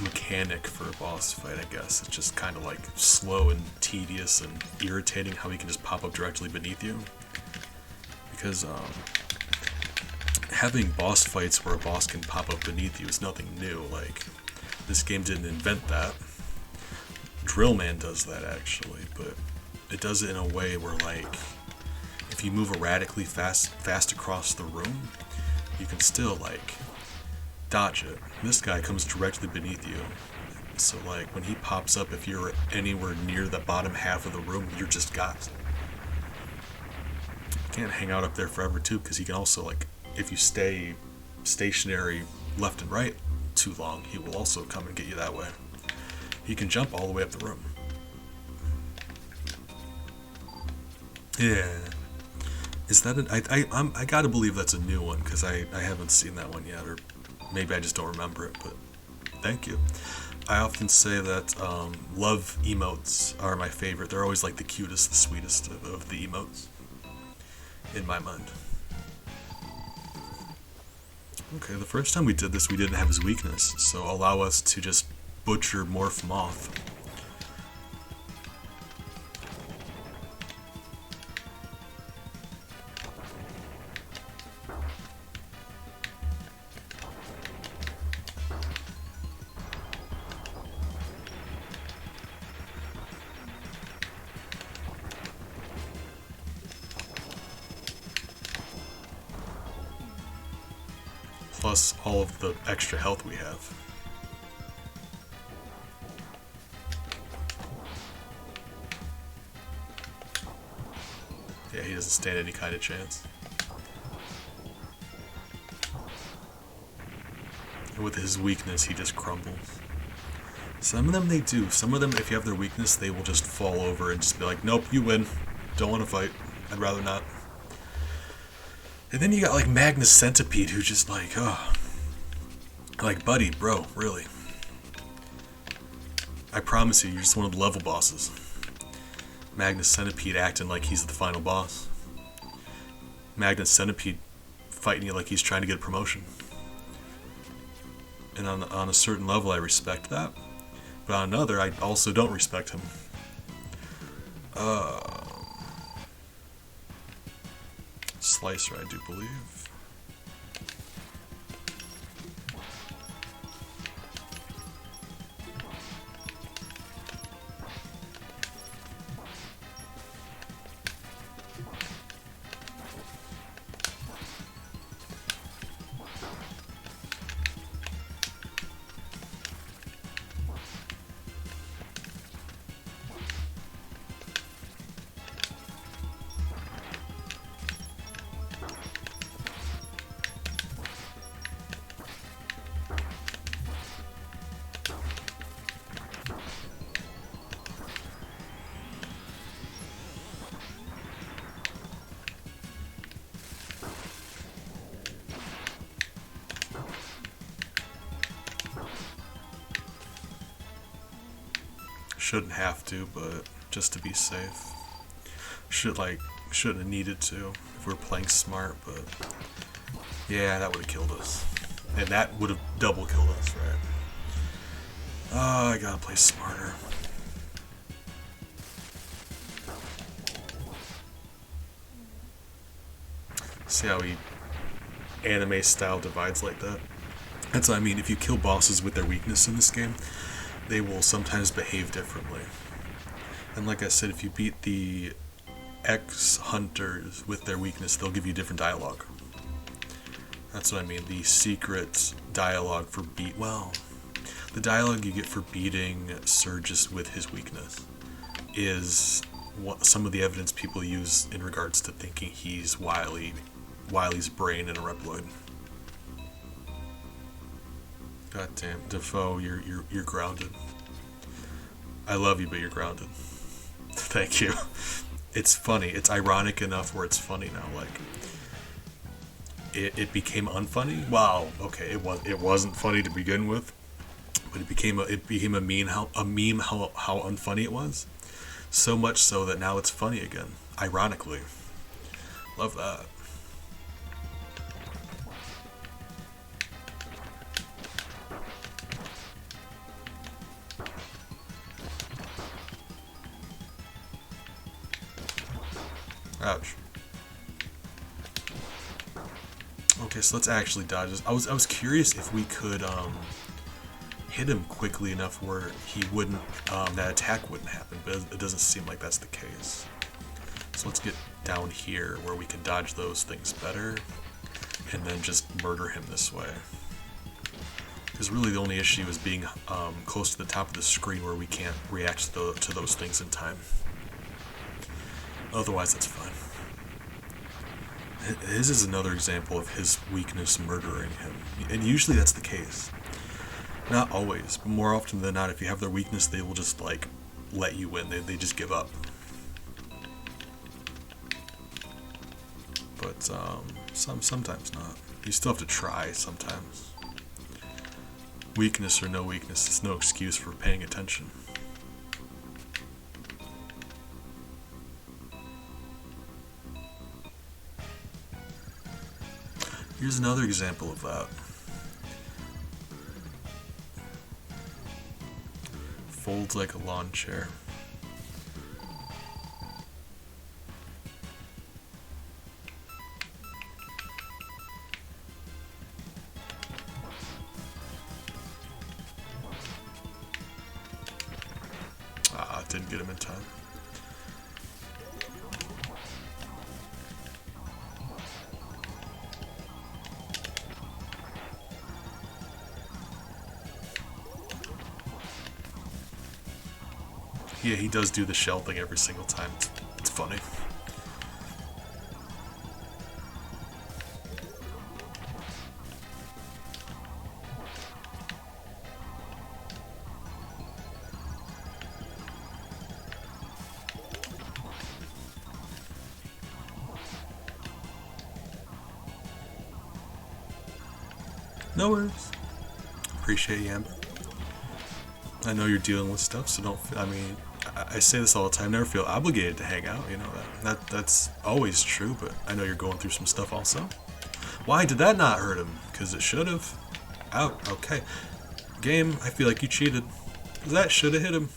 mechanic for a boss fight, I guess. It's just kind of like slow and tedious and irritating how he can just pop up directly beneath you. Because having boss fights where a boss can pop up beneath you is nothing new. Like, this game didn't invent that. Drillman does that actually, but it does it in a way where, like, if you move erratically fast across the room, you can still, like, dodge it. This guy comes directly beneath you, so, like, when he pops up, if you're anywhere near the bottom half of the room, you're just got. You can't hang out up there forever too, because he can also, like, if you stay stationary left and right too long, he will also come and get you that way. He can jump all the way up the room. Yeah. Is that I gotta believe that's a new one, because I haven't seen that one yet, or maybe I just don't remember it, but thank you. I often say that love emotes are my favorite. They're always like the cutest, the sweetest of the emotes, in my mind. Okay, the first time we did this, we didn't have his weakness, so allow us to just butcher Morph Moth. Plus all of the extra health we have. Yeah, he doesn't stand any kind of chance. And with his weakness, he just crumbles. Some of them they do. Some of them, if you have their weakness, they will just fall over and just be like, nope, you win. Don't want to fight. I'd rather not. And then you got like Magnus Centipede, who's just like, oh. Like, buddy, bro, really. I promise you, you're just one of the level bosses. Magnus Centipede acting like he's the final boss. Magnus Centipede fighting you like he's trying to get a promotion. And on a certain level, I respect that. But on another, I also don't respect him. Slicer, I do believe. Shouldn't have to, but just to be safe. Shouldn't have needed to if we were playing smart, but yeah, that would have killed us. And that would have double killed us, right? Oh, I gotta play smarter. See how he anime style divides like that? That's what I mean. If you kill bosses with their weakness in this game, they will sometimes behave differently. And like I said, if you beat the X-Hunters with their weakness, they'll give you different dialogue. That's what I mean. The secret dialogue for the dialogue you get for beating Sergius with his weakness is some of the evidence people use in regards to thinking he's Wily's brain in a Reploid. God damn, Defoe, you're grounded. I love you, but you're grounded. Thank you. It's funny. It's ironic enough where it's funny now. Like, it became unfunny. Wow. Okay, it wasn't funny to begin with, but it became a meme how unfunny it was. So much so that now it's funny again. Ironically, love that. Ouch. Okay, so let's actually dodge this. I was curious if we could hit him quickly enough where he wouldn't that attack wouldn't happen, but it doesn't seem like that's the case. So let's get down here where we can dodge those things better, and then just murder him this way. Because really the only issue is being close to the top of the screen where we can't react to those things in time. Otherwise, that's fine. His is another example of his weakness murdering him. And usually that's the case. Not always, but more often than not, if you have their weakness, they will just, like, let you win. They just give up. But, sometimes not. You still have to try sometimes. Weakness or no weakness, it's no excuse for paying attention. Here's another example of that. Folds like a lawn chair. Didn't get him in time. Yeah, he does do the shell thing every single time. It's funny. No worries. Appreciate you, Amber. I know you're dealing with stuff, so don't. I mean, I say this all the time. Never feel obligated to hang out. You know that's always true. But I know you're going through some stuff also. Why did that not hurt him? Because it should have. Out. Okay. Game. I feel like you cheated. That should have hit him.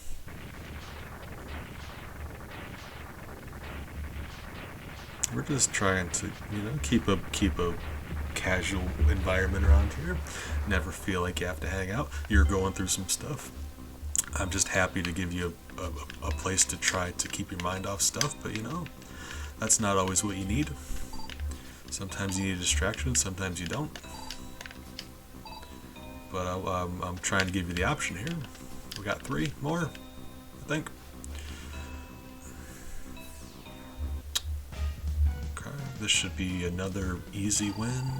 We're just trying to, keep a casual environment around here. Never feel like you have to hang out. You're going through some stuff. I'm just happy to give you a place to try to keep your mind off stuff, but that's not always what you need. Sometimes you need a distraction, sometimes you don't. But I'm trying to give you the option here. We got 3 more, I think. Okay, this should be another easy win,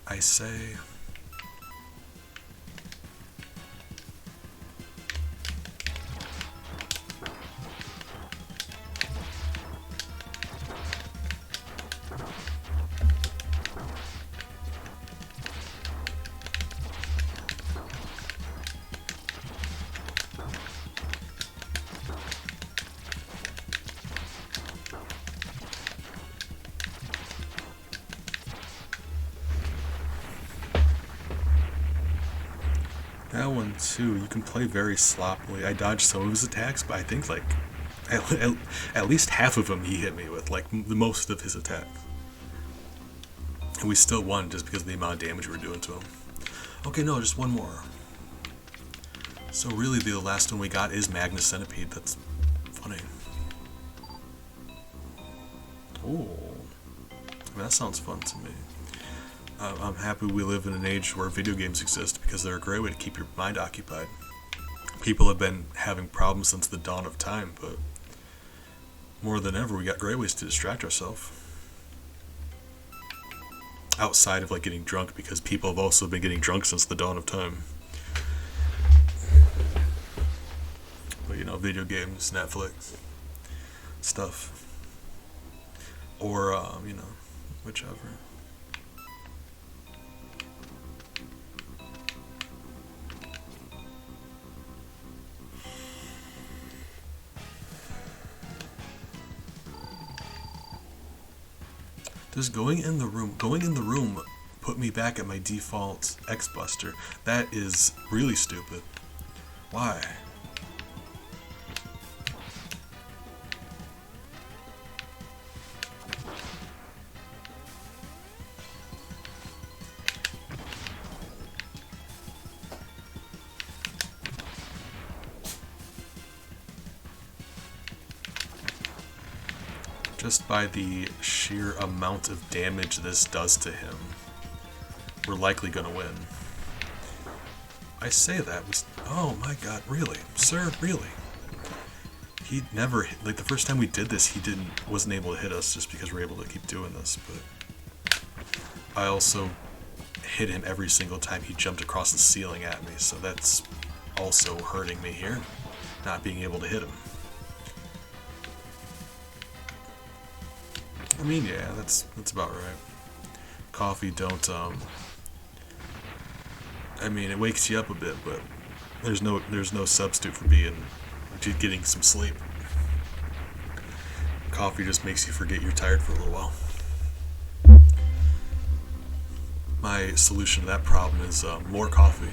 I say. That one too, you can play very sloppily. I dodged some of his attacks, but I think like at least half of them he hit me with, like the most of his attacks. And we still won just because of the amount of damage we were doing to him. Okay, no, just one more. So really the last one we got is Magnus Centipede. That's funny. Oh, that sounds fun to me. I'm happy we live in an age where video games exist because they're a great way to keep your mind occupied. People have been having problems since the dawn of time, but more than ever, we got great ways to distract ourselves. Outside of like getting drunk, because people have also been getting drunk since the dawn of time. But video games, Netflix, stuff. Or, whichever. Does going in the room put me back at my default X-Buster? That is really stupid. Why? Just by the sheer amount of damage this does to him, we're likely gonna win. I say that was, oh my god, really? Sir, really? He never, like the first time we did this, wasn't able to hit us just because we're able to keep doing this, but I also hit him every single time he jumped across the ceiling at me, so that's also hurting me here, not being able to hit him. I mean, yeah, that's about right. Coffee don't, I mean, it wakes you up a bit, but there's no substitute for getting some sleep. Coffee just makes you forget you're tired for a little while. My solution to that problem is more coffee.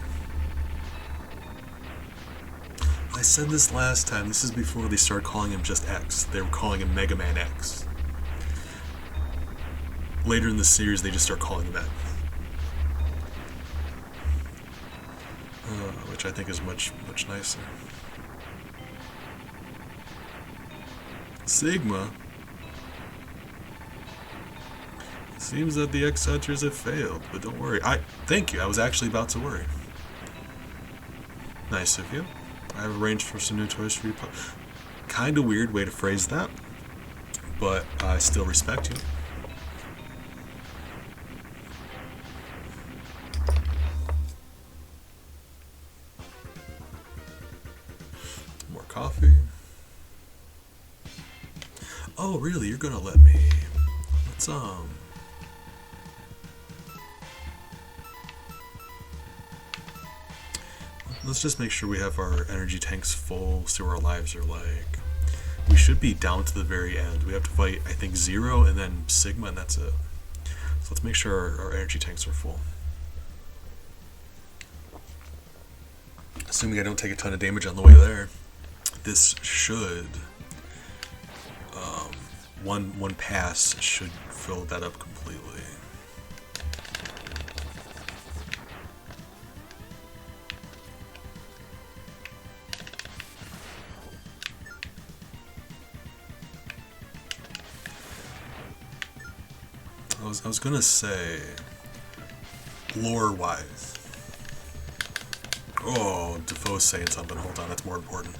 I said this last time. This is before they started calling him just X. They were calling him Mega Man X. Later in the series, they just start calling him that. Which I think is much nicer. Sigma? Seems that the X-Hunters have failed, but don't worry. Thank you, I was actually about to worry. Nice of you. I have arranged for some new toys for you. Kinda weird way to phrase that, but I still respect you. Coffee. Oh, really? You're gonna let me? Let's Let's just make sure we have our energy tanks full, see what our lives are like. We should be down to the very end. We have to fight, I think, Zero and then Sigma, and that's it. So let's make sure our energy tanks are full. Assuming I don't take a ton of damage on the way there, this should, one pass should fill that up completely. I was gonna say, lore-wise. Oh, Defoe's saying something. Hold on, that's more important.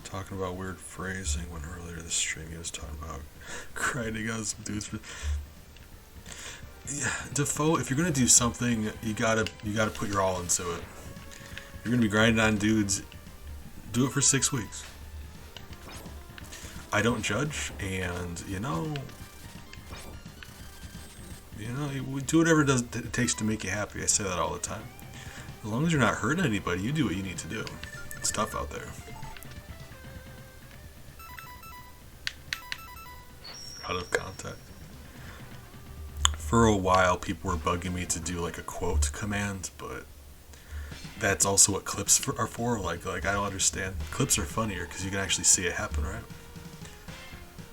Talking about weird phrasing when earlier this stream he was talking about grinding on some dudes. Yeah, Defoe, if you're gonna do something, you gotta put your all into it. If you're gonna be grinding on dudes, do it for 6 weeks. I don't judge, and you do whatever it takes to make you happy. I say that all the time. As long as you're not hurting anybody, you do what you need to do. It's tough out there. Out of contact. For a while, people were bugging me to do like a quote command, but that's also what clips are for. Like I don't understand. Clips are funnier because you can actually see it happen, right?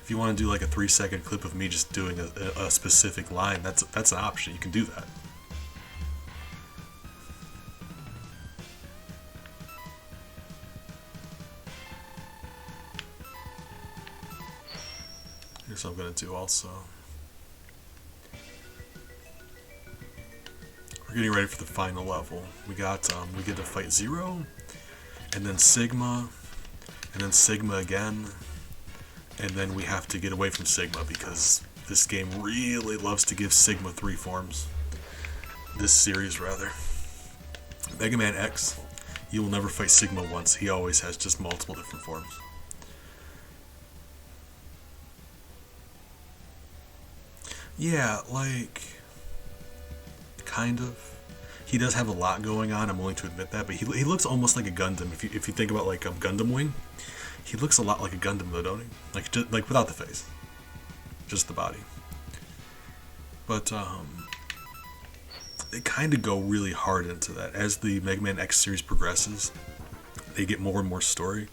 If you want to do like a 3-second clip of me just doing a specific line, that's an option. You can do that. Here's what I'm gonna do also. We're getting ready for the final level. We get to fight Zero, and then Sigma, and then Sigma again. And then we have to get away from Sigma because this game really loves to give Sigma 3 forms. This series, rather. Mega Man X, you will never fight Sigma once. He always has just multiple different forms. Yeah, like, kind of. He does have a lot going on, I'm willing to admit that, but he looks almost like a Gundam. If you think about like Gundam Wing, he looks a lot like a Gundam though, don't he? Like without the face, just the body. But they kind of go really hard into that as the Mega Man X series progresses. They get more and more story.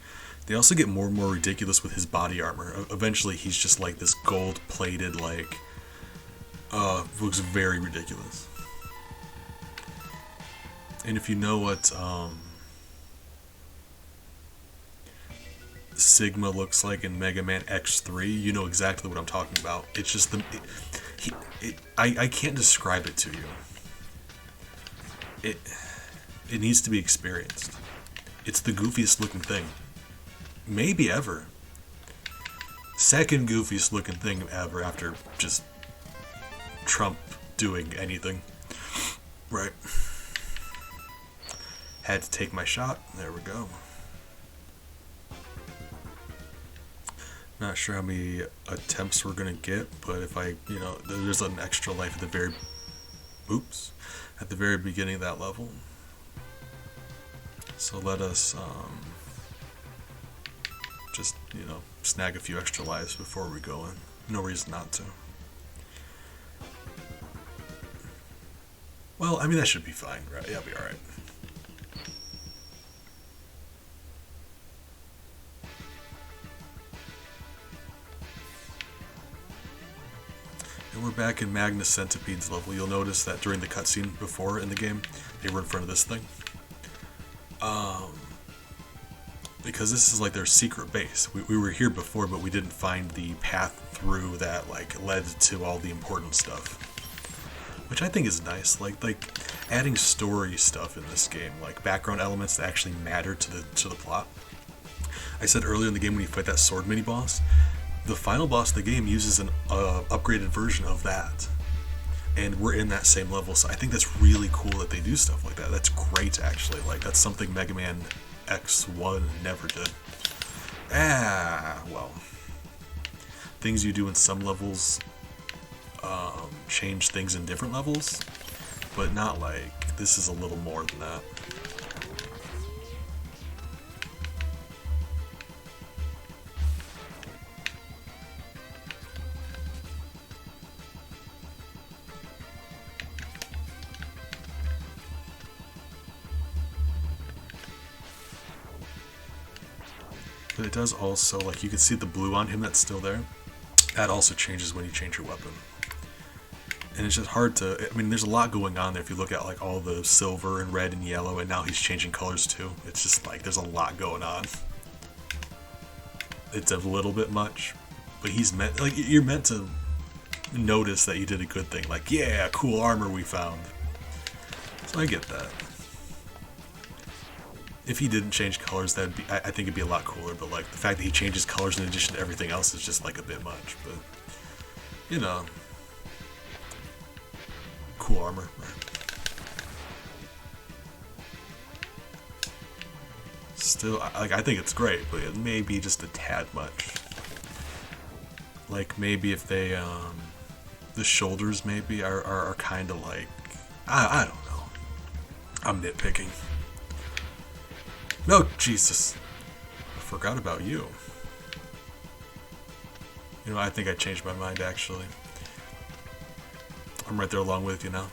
They also get more and more ridiculous with his body armor. Eventually, he's just like this gold-plated, like, looks very ridiculous. And if you know what Sigma looks like in Mega Man X3, you know exactly what I'm talking about. It's just I can't describe it to you. It needs to be experienced. It's the goofiest looking thing, maybe ever. Second goofiest looking thing ever after just Trump doing anything. Right. Had to take my shot. There we go. Not sure how many attempts we're gonna get, but if there's an extra life at the very beginning of that level. So let us just snag a few extra lives before we go in. No reason not to. Well, I mean that should be fine, right? Yeah, it'll be all right. And we're back in Magnus Centipede's level. You'll notice that during the cutscene before in the game, they were in front of this thing. Because this is like their secret base. We were here before, but we didn't find the path through that led to all the important stuff. Which I think is nice. Like adding story stuff in this game, like background elements that actually matter to the plot. I said earlier in the game when you fight that sword mini boss, the final boss of the game uses an upgraded version of that. And we're in that same level, so I think that's really cool that they do stuff like that. That's great, actually. Like, that's something Mega Man X1 never did. Well. Things you do in some levels change things in different levels. but not like, this is a little more than that. But it does also, like, you can see the blue on him that's still there. That also changes when you change your weapon. And it's just hard to, I mean, there's a lot going on there if you look at, like, all the silver and red and yellow, and now he's changing colors too. It's just, like, there's a lot going on. It's a little bit much, but he's meant, like, you're meant to notice that you did a good thing. Like, yeah, cool armor we found. So I get that. If he didn't change colors, that'd be, I think it'd be a lot cooler, but, like, the fact that he changes colors in addition to everything else is just, like, a bit much, but, you know. Cool armor, right? Still, like, I think it's great, but it may be just a tad much. Like, maybe if they, the shoulders maybe are kind of like, I don't know. I'm nitpicking. No, Jesus. I forgot about you. You know, I think I changed my mind, actually. I'm right there along with you now.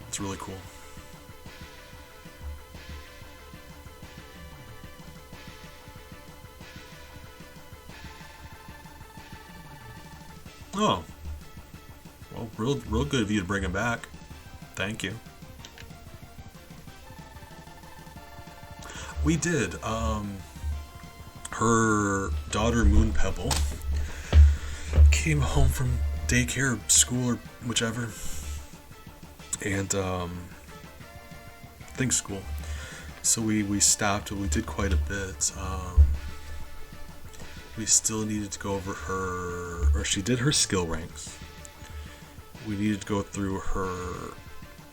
It's really cool. Oh. Well, real good of you to bring him back. Thank you. We did. Her daughter, Moon Pebble, came home from daycare, school, or whichever, and I think school. So we stopped. We did quite a bit. We still needed to go over her, or she did her skill ranks. We needed to go through her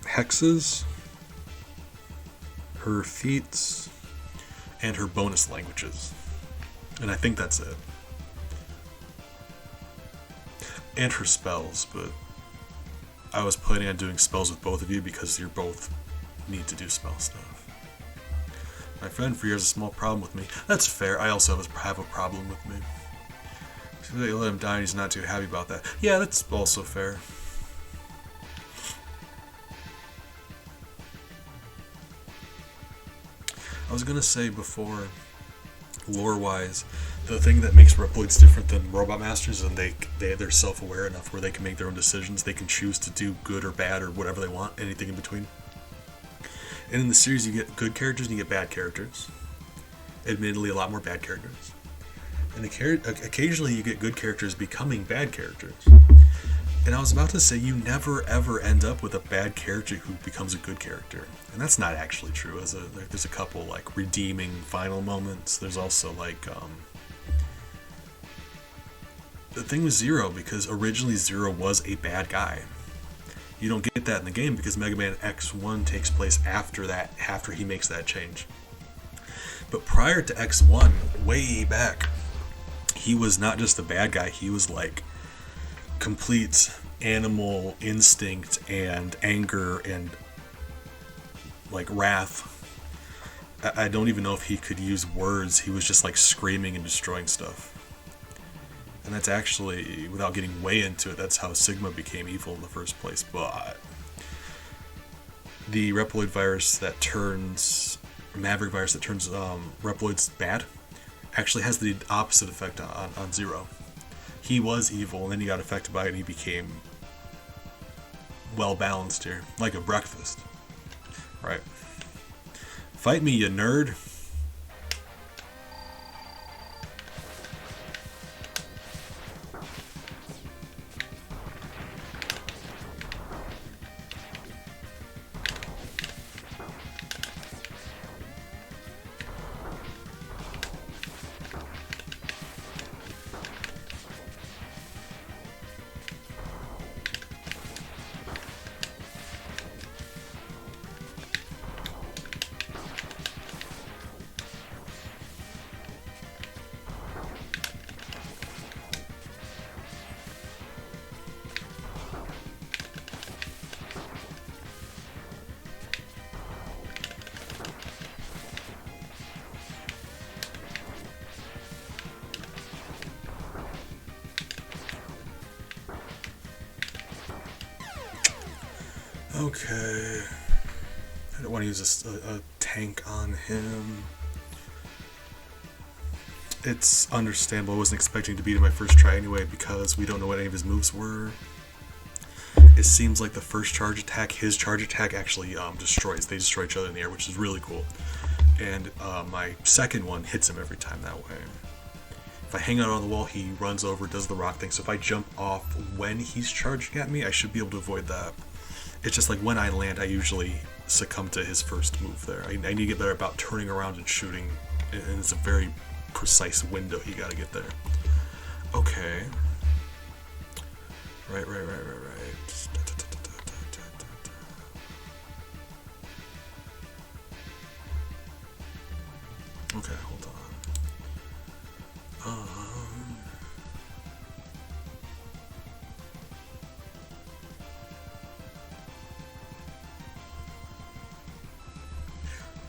hexes, her feats, and her bonus languages. And I think that's it. And her spells, but I was planning on doing spells with both of you because you both need to do spell stuff. My friend for years has a small problem with me. That's fair. I also have a problem with me. So they let him die and he's not too happy about that. Yeah, that's also fair. I was gonna say before, lore-wise, the thing that makes Reploids different than Robot Masters is they're self-aware enough where they can make their own decisions. They can choose to do good or bad or whatever they want, anything in between. And in the series, you get good characters and you get bad characters. Admittedly, a lot more bad characters. And occasionally, you get good characters becoming bad characters. And I was about to say, you never ever end up with a bad character who becomes a good character. And that's not actually true. There's a couple, like, redeeming final moments. There's also, like, the thing with Zero, because originally Zero was a bad guy. You don't get that in the game because Mega Man X1 takes place after he makes that change. But prior to X1, way back, he was not just a bad guy, he was like complete animal instinct and anger and like wrath. I don't even know if he could use words. He was just like screaming and destroying stuff. And that's actually, without getting way into it, that's how Sigma became evil in the first place. But the Reploid virus that turns, Maverick virus that turns Reploids bad, actually has the opposite effect on Zero. He was evil, and then he got affected by it, and he became well balanced here, like a breakfast. Right. Fight me, you nerd. Okay. I don't want to use a tank on him. It's understandable. I wasn't expecting to beat him my first try anyway because we don't know what any of his moves were. It seems like the first charge attack, his charge attack actually destroys. They destroy each other in the air, which is really cool. And my second one hits him every time that way. If I hang out on the wall, he runs over, does the rock thing. So if I jump off when he's charging at me, I should be able to avoid that. It's just like when I land, I usually succumb to his first move there. I need to get better about turning around and shooting, and it's a very precise window you gotta get there. Okay. Right. Okay, hold on.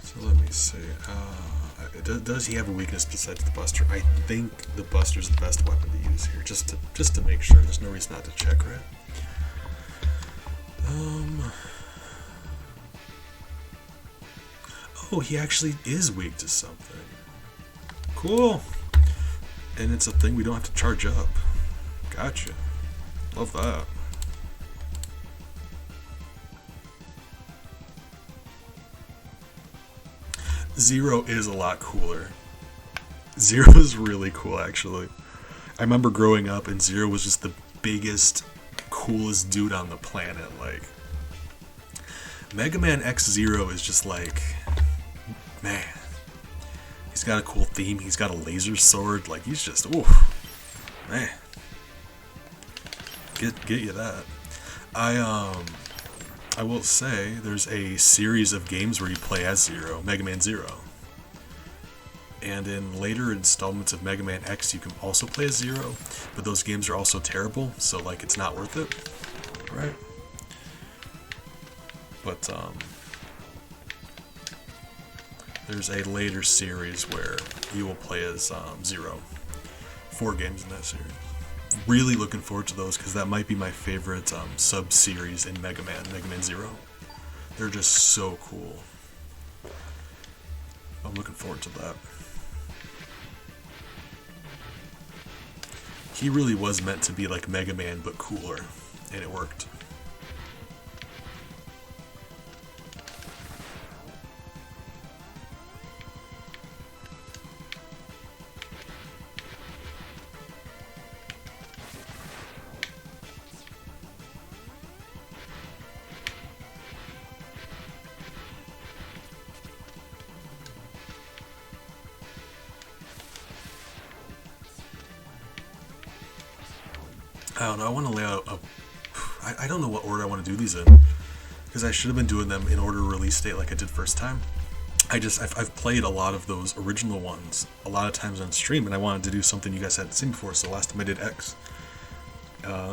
So let me see. Does he have a weakness besides the Buster? I think the Buster's the best weapon to use here, just to make sure. There's no reason not to check, right? Oh, he actually is weak to something. Cool. And it's a thing we don't have to charge up. Gotcha. Love that. Zero is a lot cooler. Zero is really cool, actually. I remember growing up and Zero was just the biggest, coolest dude on the planet. Like, Mega Man X-Zero is just like, man. He's got a cool theme. He's got a laser sword. Like, he's just, ooh, man. Get you that. I will say there's a series of games where you play as Zero, Mega Man Zero. And in later installments of Mega Man X, you can also play as Zero, but those games are also terrible, so like it's not worth it, right? But there's a later series where you will play as Zero. 4 games in that series. Really looking forward to those because that might be my favorite sub-series in Mega Man Zero. They're just so cool. I'm looking forward to that. He really was meant to be like Mega Man but cooler, and it worked. I don't know, I want to lay out I don't know what order I want to do these in, because I should have been doing them in order of release date like I did first time. I've played a lot of those original ones a lot of times on stream, and I wanted to do something you guys hadn't seen before, so last time I did X,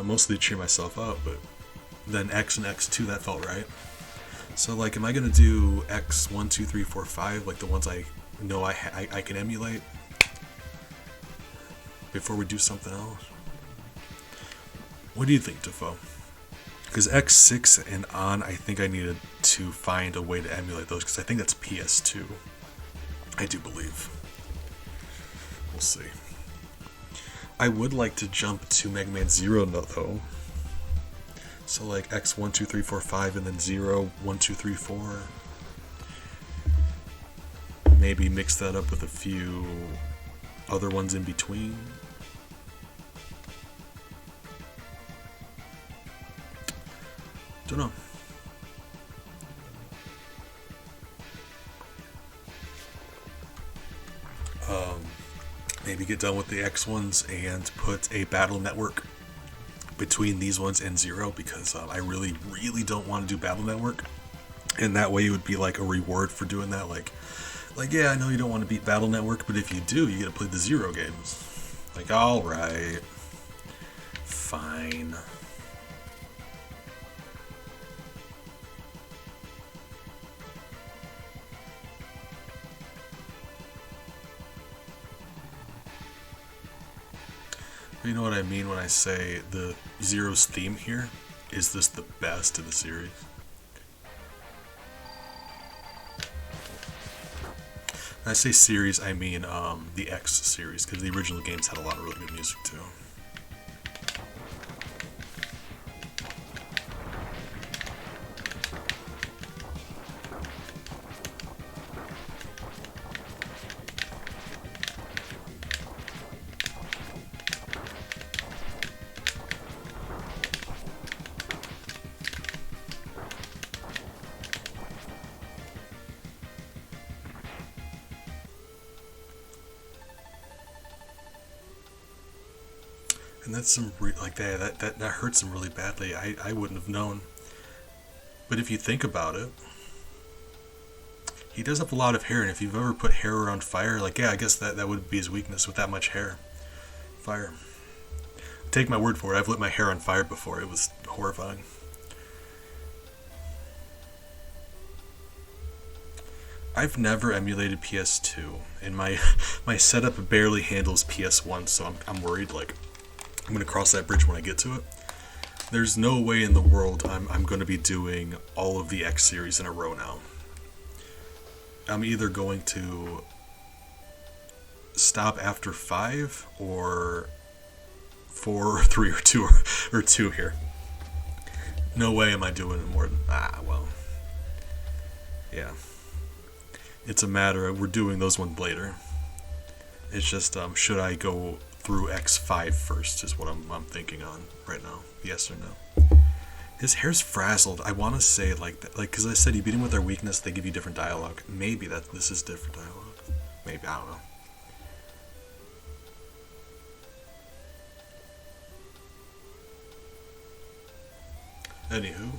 mostly to cheer myself up, but then X and X2, that felt right. So like, am I going to do X 1, 2, 3, 4, 5, like the ones I know I can emulate, before we do something else? What do you think, Defoe? Because X6 and on, I think I needed to find a way to emulate those, because I think that's PS2. I do believe. We'll see. I would like to jump to Mega Man Zero, though. So like X 1, 2, 3, 4, 5, and then 0, 1, 2, 3, 4. Maybe mix that up with a few other ones in between. Don't know. Maybe get done with the X ones and put a battle network between these ones and Zero, because I really don't want to do battle network, and that way it would be like a reward for doing that. Like yeah, I know you don't want to beat battle network, but if you do, you get to play the Zero games. Like, all right, fine. You know what I mean when I say the Zero's theme here is this the best of the series? I say series, I mean the X series, because the original games had a lot of really good music too. And that's some like that hurts him really badly. I wouldn't have known. But if you think about it, he does have a lot of hair, and if you've ever put hair around fire, like yeah, I guess that would be his weakness with that much hair. Fire. Take my word for it. I've lit my hair on fire before. It was horrifying. I've never emulated PS2, and my setup barely handles PS1, so I'm worried. Like, I'm gonna cross that bridge when I get to it. There's no way in the world I'm gonna be doing all of the X series in a row now. I'm either going to stop after 5 or 4 or 3 or 2 or 2 here. No way am I doing it more than well. Yeah. It's a matter of we're doing those ones later. It's just should I go through X5 first is what I'm thinking on right now. Yes or no? His hair's frazzled. I want to say like that, like because I said you beat him with their weakness, they give you different dialogue. Maybe this is different dialogue. Maybe, I don't know. Anywho.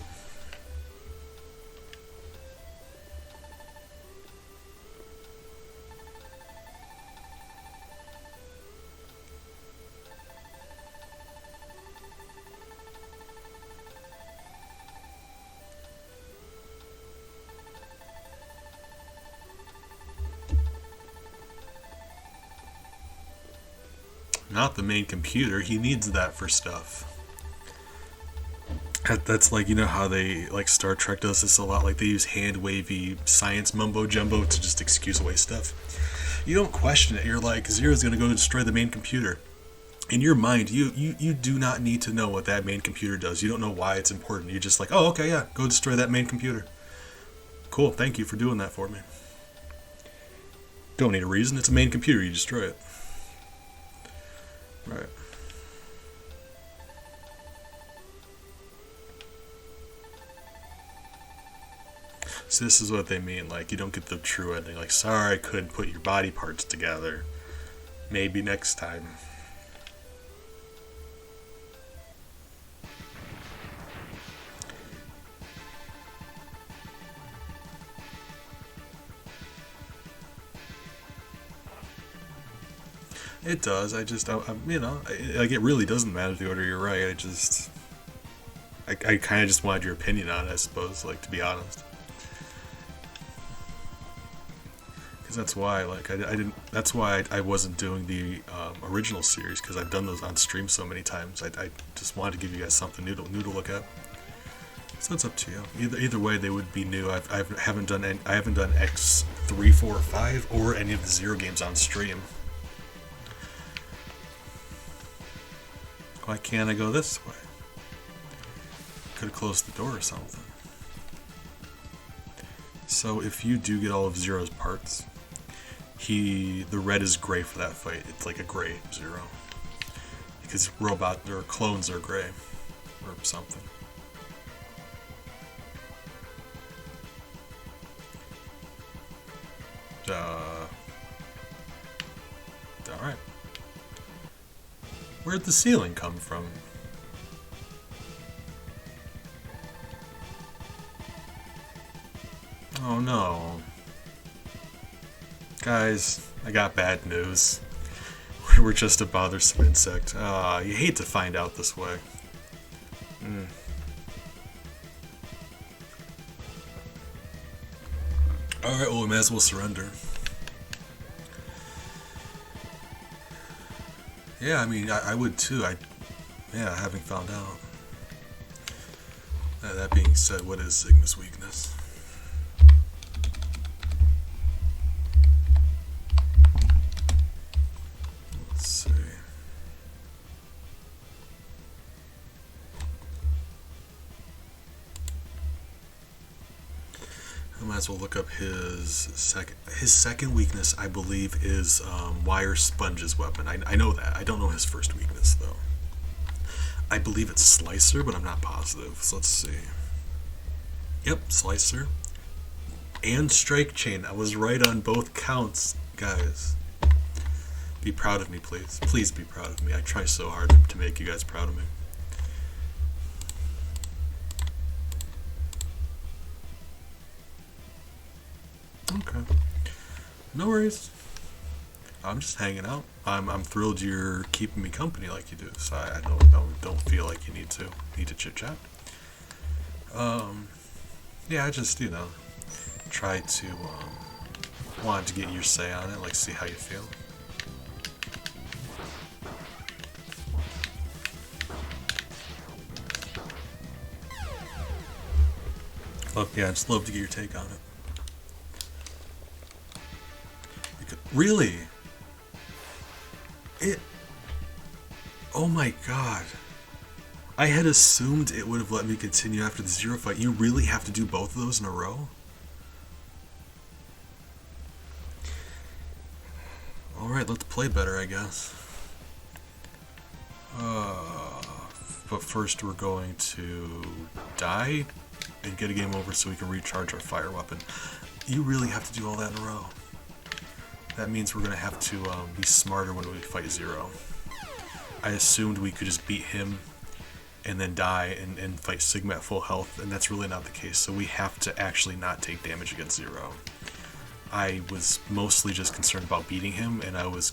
Not the main computer. He needs that for stuff. That's like, you know how they, like Star Trek does this a lot, like they use hand-wavy science mumbo-jumbo to just excuse away stuff. You don't question it. You're like, Zero's gonna go destroy the main computer. In your mind, you do not need to know what that main computer does. You don't know why it's important. You're just like, oh, okay, yeah, go destroy that main computer. Cool, thank you for doing that for me. Don't need a reason. It's a main computer. You destroy it. Right. So this is what they mean, like you don't get the true ending. Like, sorry I couldn't put your body parts together. Maybe next time. It does. You know, like it really doesn't matter the order you're right. I kind of just wanted your opinion on it, I suppose. Like, to be honest, because that's why, like, I didn't. That's why I wasn't doing the original series, because I've done those on stream so many times. I just wanted to give you guys something new to look at. So it's up to you. Either way, they would be new. I haven't done X3, 4, or 5 or any of the Zero games on stream. Why can't I go this way? Could have closed the door or something. So if you do get all of Zero's parts, the red is gray for that fight. It's like a gray Zero. Because clones are gray. Or something. Alright. Where'd the ceiling come from? Oh no. Guys, I got bad news. We're just a bothersome insect. You hate to find out this way. Alright, well, we may as well surrender. Yeah, I mean, I would too. Having found out. That being said, what is Sigma's weakness? as well look up his second weakness. I believe is Wire Sponge's weapon. I know that. I don't know his first weakness though. I believe it's Slicer, but I'm not positive. So let's see. Yep, Slicer and Strike Chain. I was right on both counts, guys. Be proud of me, please. Please be proud of me. I try so hard to make you guys proud of me. Okay. No worries. I'm just hanging out. I'm thrilled you're keeping me company like you do. So I don't feel like you need to chit chat. Yeah, I just try to wanted to get your say on it, like see how you feel. I just love to get your take on it. Really? Oh my god. I had assumed it would have let me continue after the zero fight. You really have to do both of those in a row? Alright, let's play better, I guess. But first we're going to die and get a game over so we can recharge our fire weapon. You really have to do all that in a row. That means we're going to have to be smarter when we fight Zero. I assumed we could just beat him and then die and fight Sigma at full health, and that's really not the case, so we have to actually not take damage against Zero. I was mostly just concerned about beating him, and I was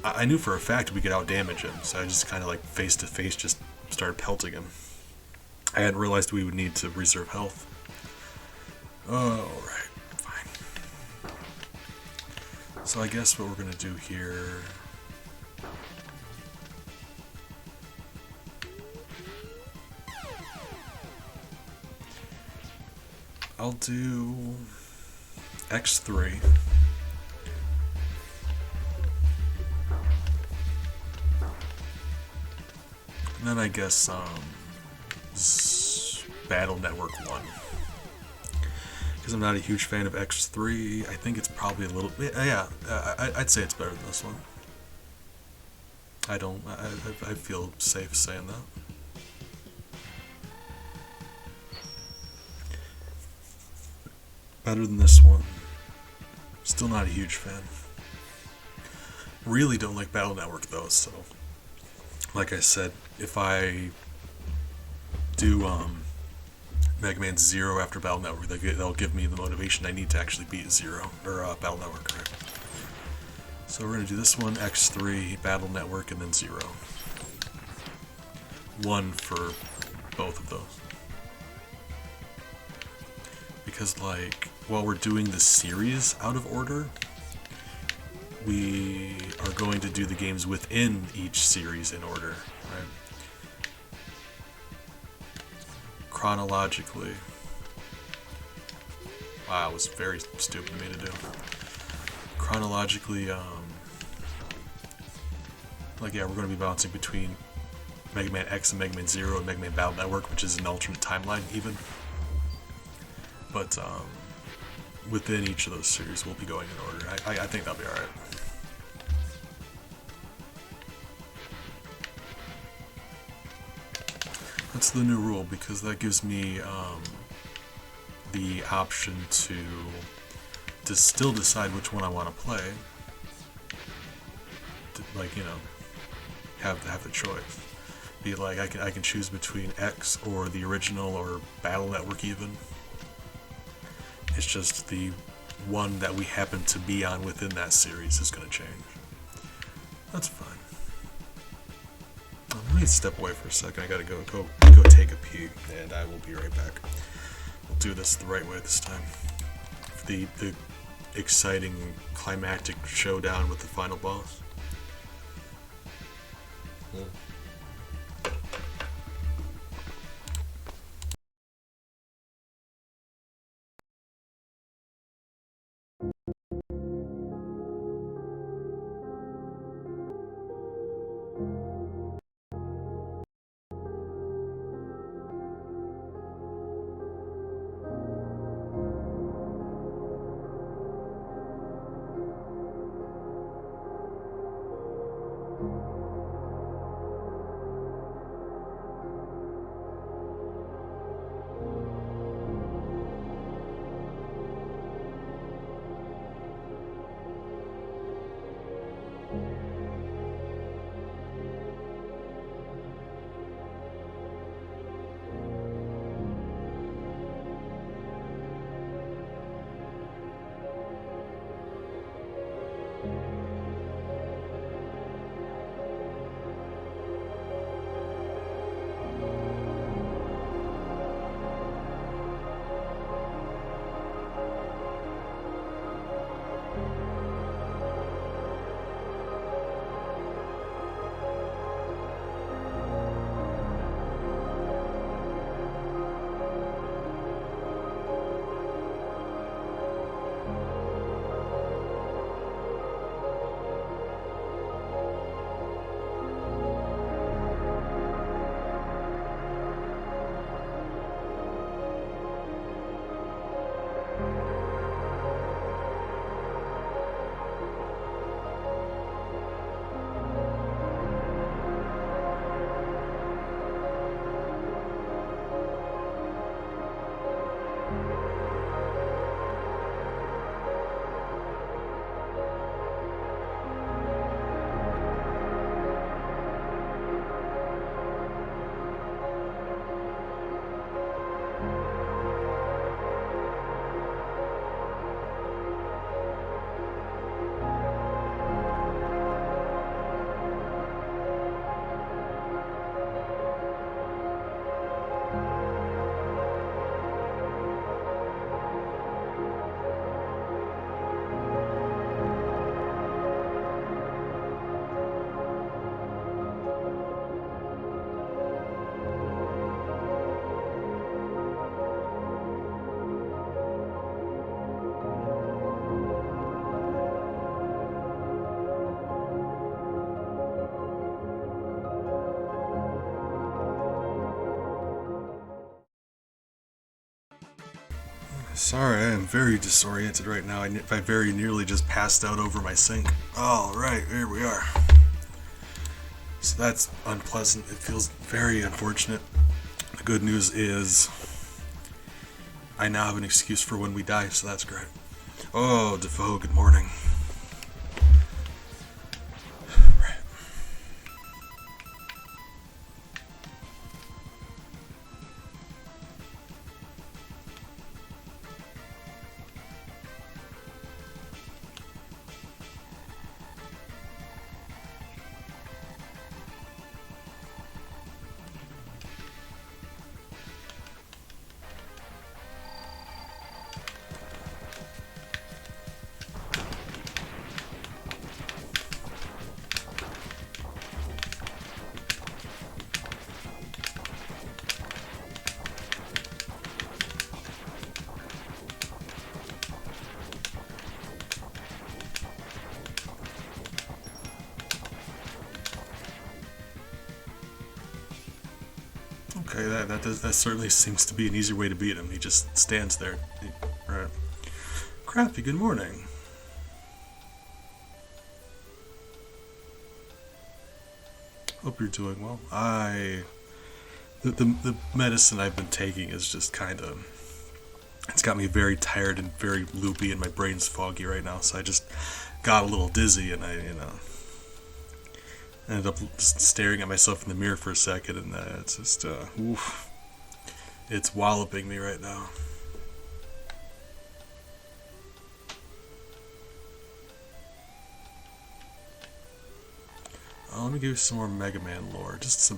I knew for a fact we could out-damage him, so I just kind of face-to-face just started pelting him. I hadn't realized we would need to reserve health. Alright, fine. So I guess what we're gonna do here... I'll do X3. And then I guess Battle Network 1. Because I'm not a huge fan of X3, I think it's probably a little bit... Yeah, I'd say it's better than this one. I feel safe saying that. Better than this one. Still not a huge fan. Really don't like Battle Network though, so... Like I said, if I do Mega Man Zero after Battle Network, that'll give me the motivation I need to actually beat Zero, or Battle Network, right? So we're going to do this one, X3, Battle Network, and then Zero. 1 for both of those. Because, like, while we're doing the series out of order, we are going to do the games within each series in order, right? Chronologically. Wow, it was very stupid of me to do. Chronologically, we're going to be bouncing between Mega Man X and Mega Man Zero and Mega Man Battle Network, which is an alternate timeline, even. But, within each of those series, we'll be going in order. I think that'll be alright. That's the new rule, because that gives me the option to still decide which one I want to play. Have the choice. Be like, I can choose between X or the original or Battle Network even. It's just the one that we happen to be on within that series is going to change. That's fine. Let me step away for a second. I gotta go take a pee, and I will be right back. We'll do this the right way this time. The exciting climactic showdown with the final boss. Sorry, I am very disoriented right now. I very nearly just passed out over my sink. Alright, here we are. So that's unpleasant. It feels very unfortunate. The good news is I now have an excuse for when we die, so that's great. Oh, Defoe, good morning. Right. Okay, that certainly seems to be an easier way to beat him. He just stands there. Right. Crappy, good morning. Hope you're doing well. The medicine I've been taking is just kind of, it's got me very tired and very loopy, and my brain's foggy right now. So I just got a little dizzy, and I ended up just staring at myself in the mirror for a second, and it's just, oof. It's walloping me right now. Let me give you some more Mega Man lore. Just a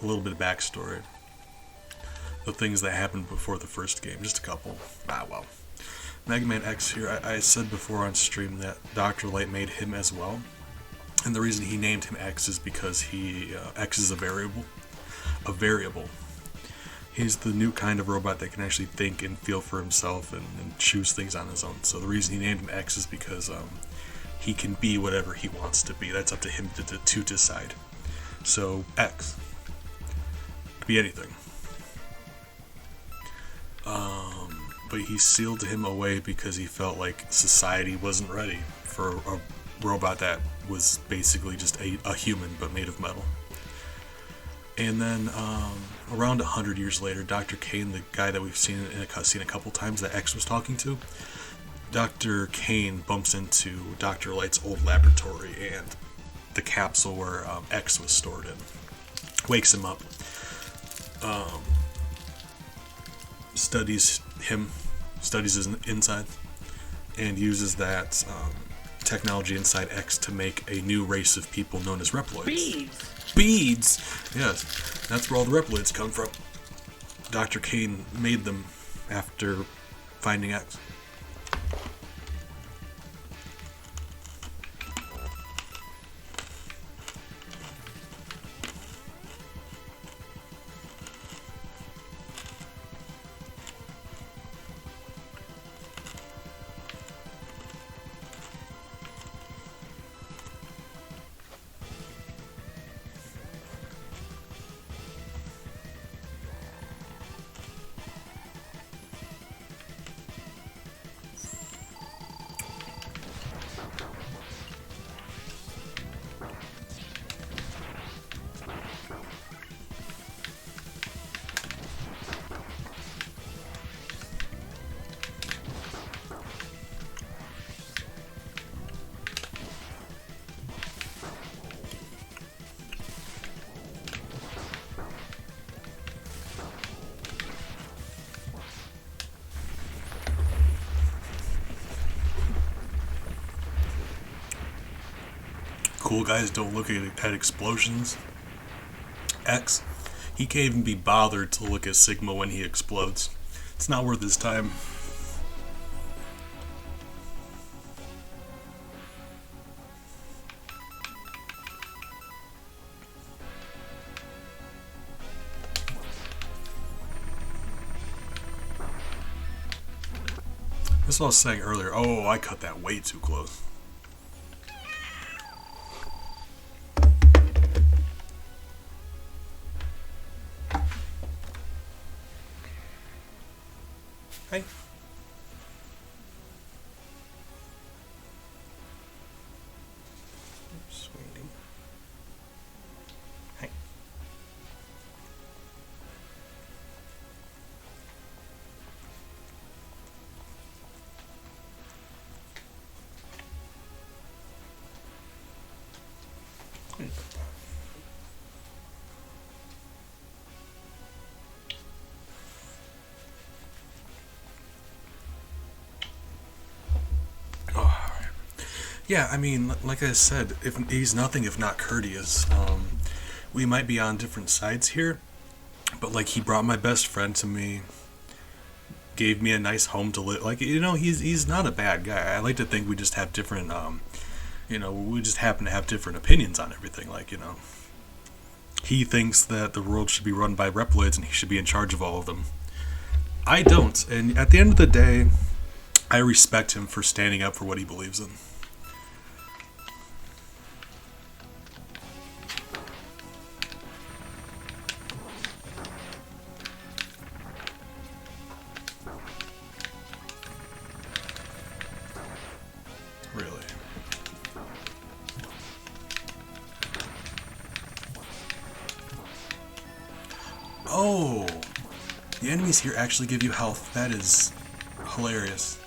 little bit of backstory. The things that happened before the first game. Just a couple. Well. Mega Man X here, I said before on stream that Dr. Light made him as well. And the reason he named him X is because X is a variable. He's the new kind of robot that can actually think and feel for himself and choose things on his own. So the reason he named him X is because he can be whatever he wants to be. That's up to him to decide. So X could be anything. But he sealed him away because he felt like society wasn't ready for a robot that was basically just a human but made of metal. And then around 100 years later, Dr. Kane, the guy that we've seen in a cutscene a couple times that X was talking to, Dr. Kane bumps into Dr. Light's old laboratory and the capsule where X was stored in. Wakes him up, studies his inside, and uses that technology inside X to make a new race of people known as Reploids. Beads! Yes, that's where all the Reploids come from. Dr. Kane made them after finding X. Cool guys don't look at explosions. X, he can't even be bothered to look at Sigma when he explodes. It's not worth his time. That's what I was saying earlier. Oh, I cut that way too close. Hi. Sweetie. Hi. Yeah, I mean, like I said, if he's nothing if not courteous. We might be on different sides here, but like he brought my best friend to me, gave me a nice home to live. Like he's not a bad guy. I like to think we just have different, we just happen to have different opinions on everything. Like he thinks that the world should be run by Reploids and he should be in charge of all of them. I don't, and at the end of the day, I respect him for standing up for what he believes in. Really. Oh, the enemies here actually give you health. That is hilarious.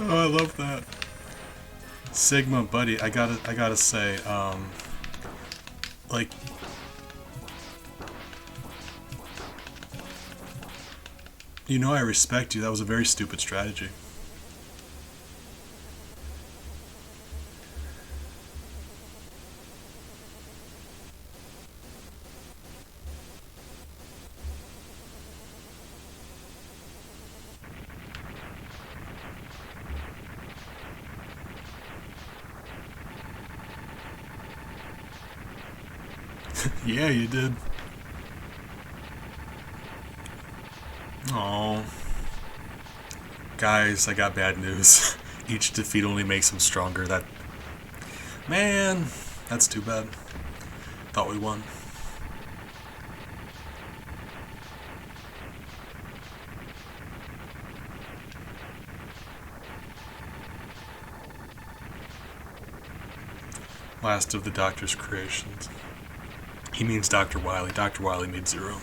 Oh, I love that. Sigma, buddy, I gotta say, like, I respect you. That was a very stupid strategy. Yeah, you did. Oh, guys, I got bad news. Each defeat only makes him stronger. Man, that's too bad. Thought we won. Last of the Doctor's creations. He means Dr. Wily. Dr. Wily made Zero.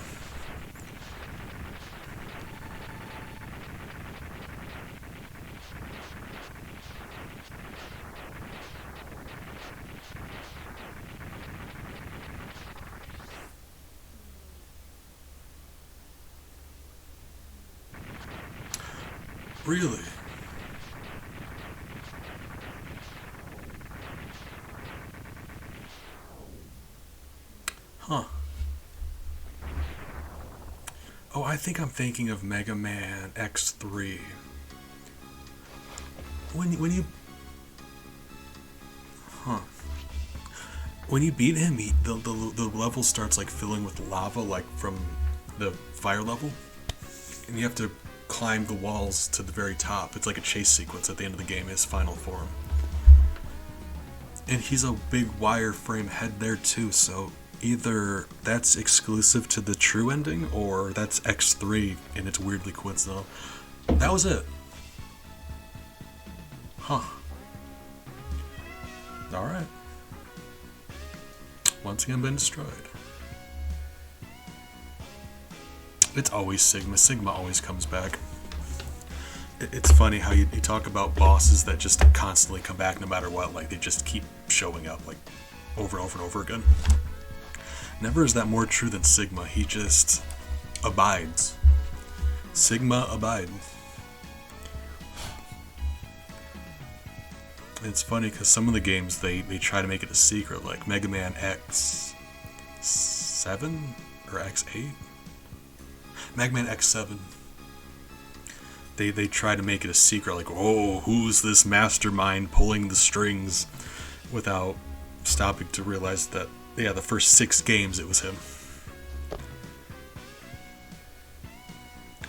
Really? Huh. Oh, I think I'm thinking of Mega Man X3. When you when you beat him, the level starts like filling with lava, like from the fire level, and you have to climb the walls to the very top. It's like a chase sequence at the end of the game, his final form. And he's a big wireframe head there too, so either that's exclusive to the true ending, or that's X3 and it's weirdly coincidental. That was it. Huh. Alright. Once again been destroyed. It's always Sigma. Sigma always comes back. It's funny how you talk about bosses that just constantly come back no matter what. Like, they just keep showing up, like, over and over and over again. Never is that more true than Sigma. He just abides. Sigma abide. It's funny because some of the games, they try to make it a secret, like Mega Man X7 or X8? Mega Man X7. They try to make it a secret, like, oh, who's this mastermind pulling the strings, without stopping to realize that, yeah, the first 6 games it was him.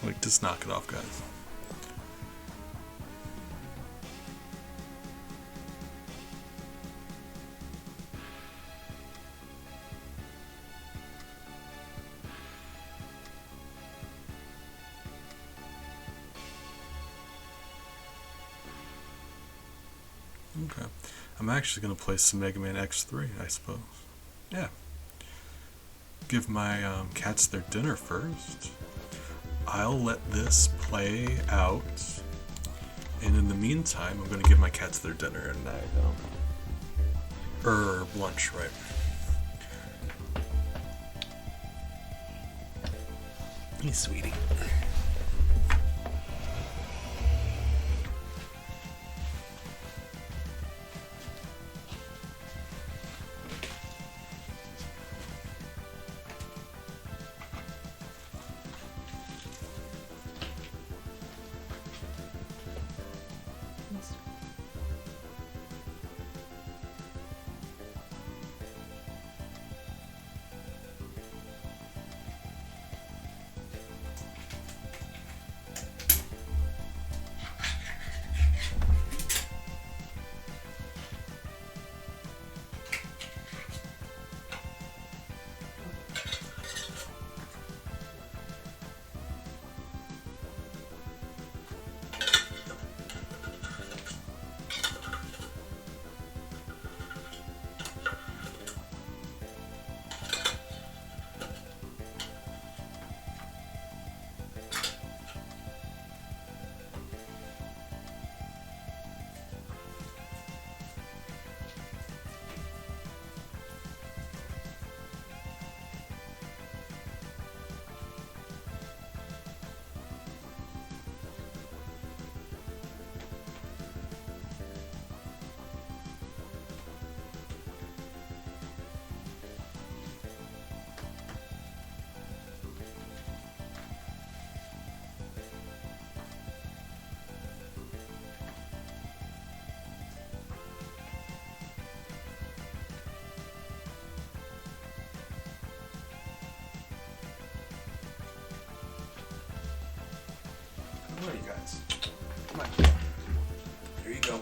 Like, just knock it off, guys. Okay. I'm actually going to play some Mega Man X3, I suppose. Yeah. Give my cats their dinner first. I'll let this play out. And in the meantime, I'm going to give my cats their dinner and lunch, right? Hey, sweetie. Come on, you guys. Come on. Here you go.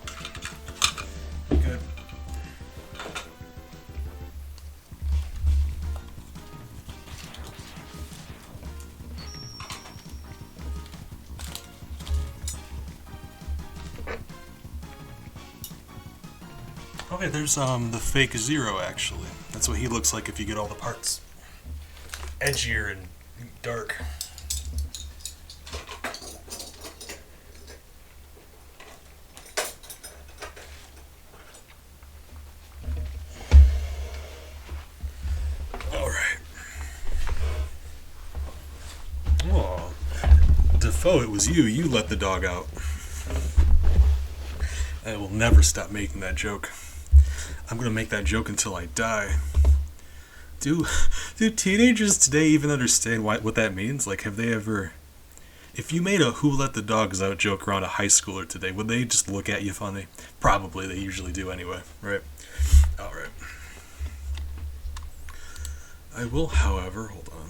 Good. Okay, there's the fake Zero, actually. That's what he looks like if you get all the parts. Edgier and dark. Oh, it was you. You let the dog out. I will never stop making that joke. I'm going to make that joke until I die. Do teenagers today even understand what that means? Like, have they ever... If you made a who let the dogs out joke around a high schooler today, would they just look at you funny? Probably. They usually do anyway, right? Alright. I will, however, hold on.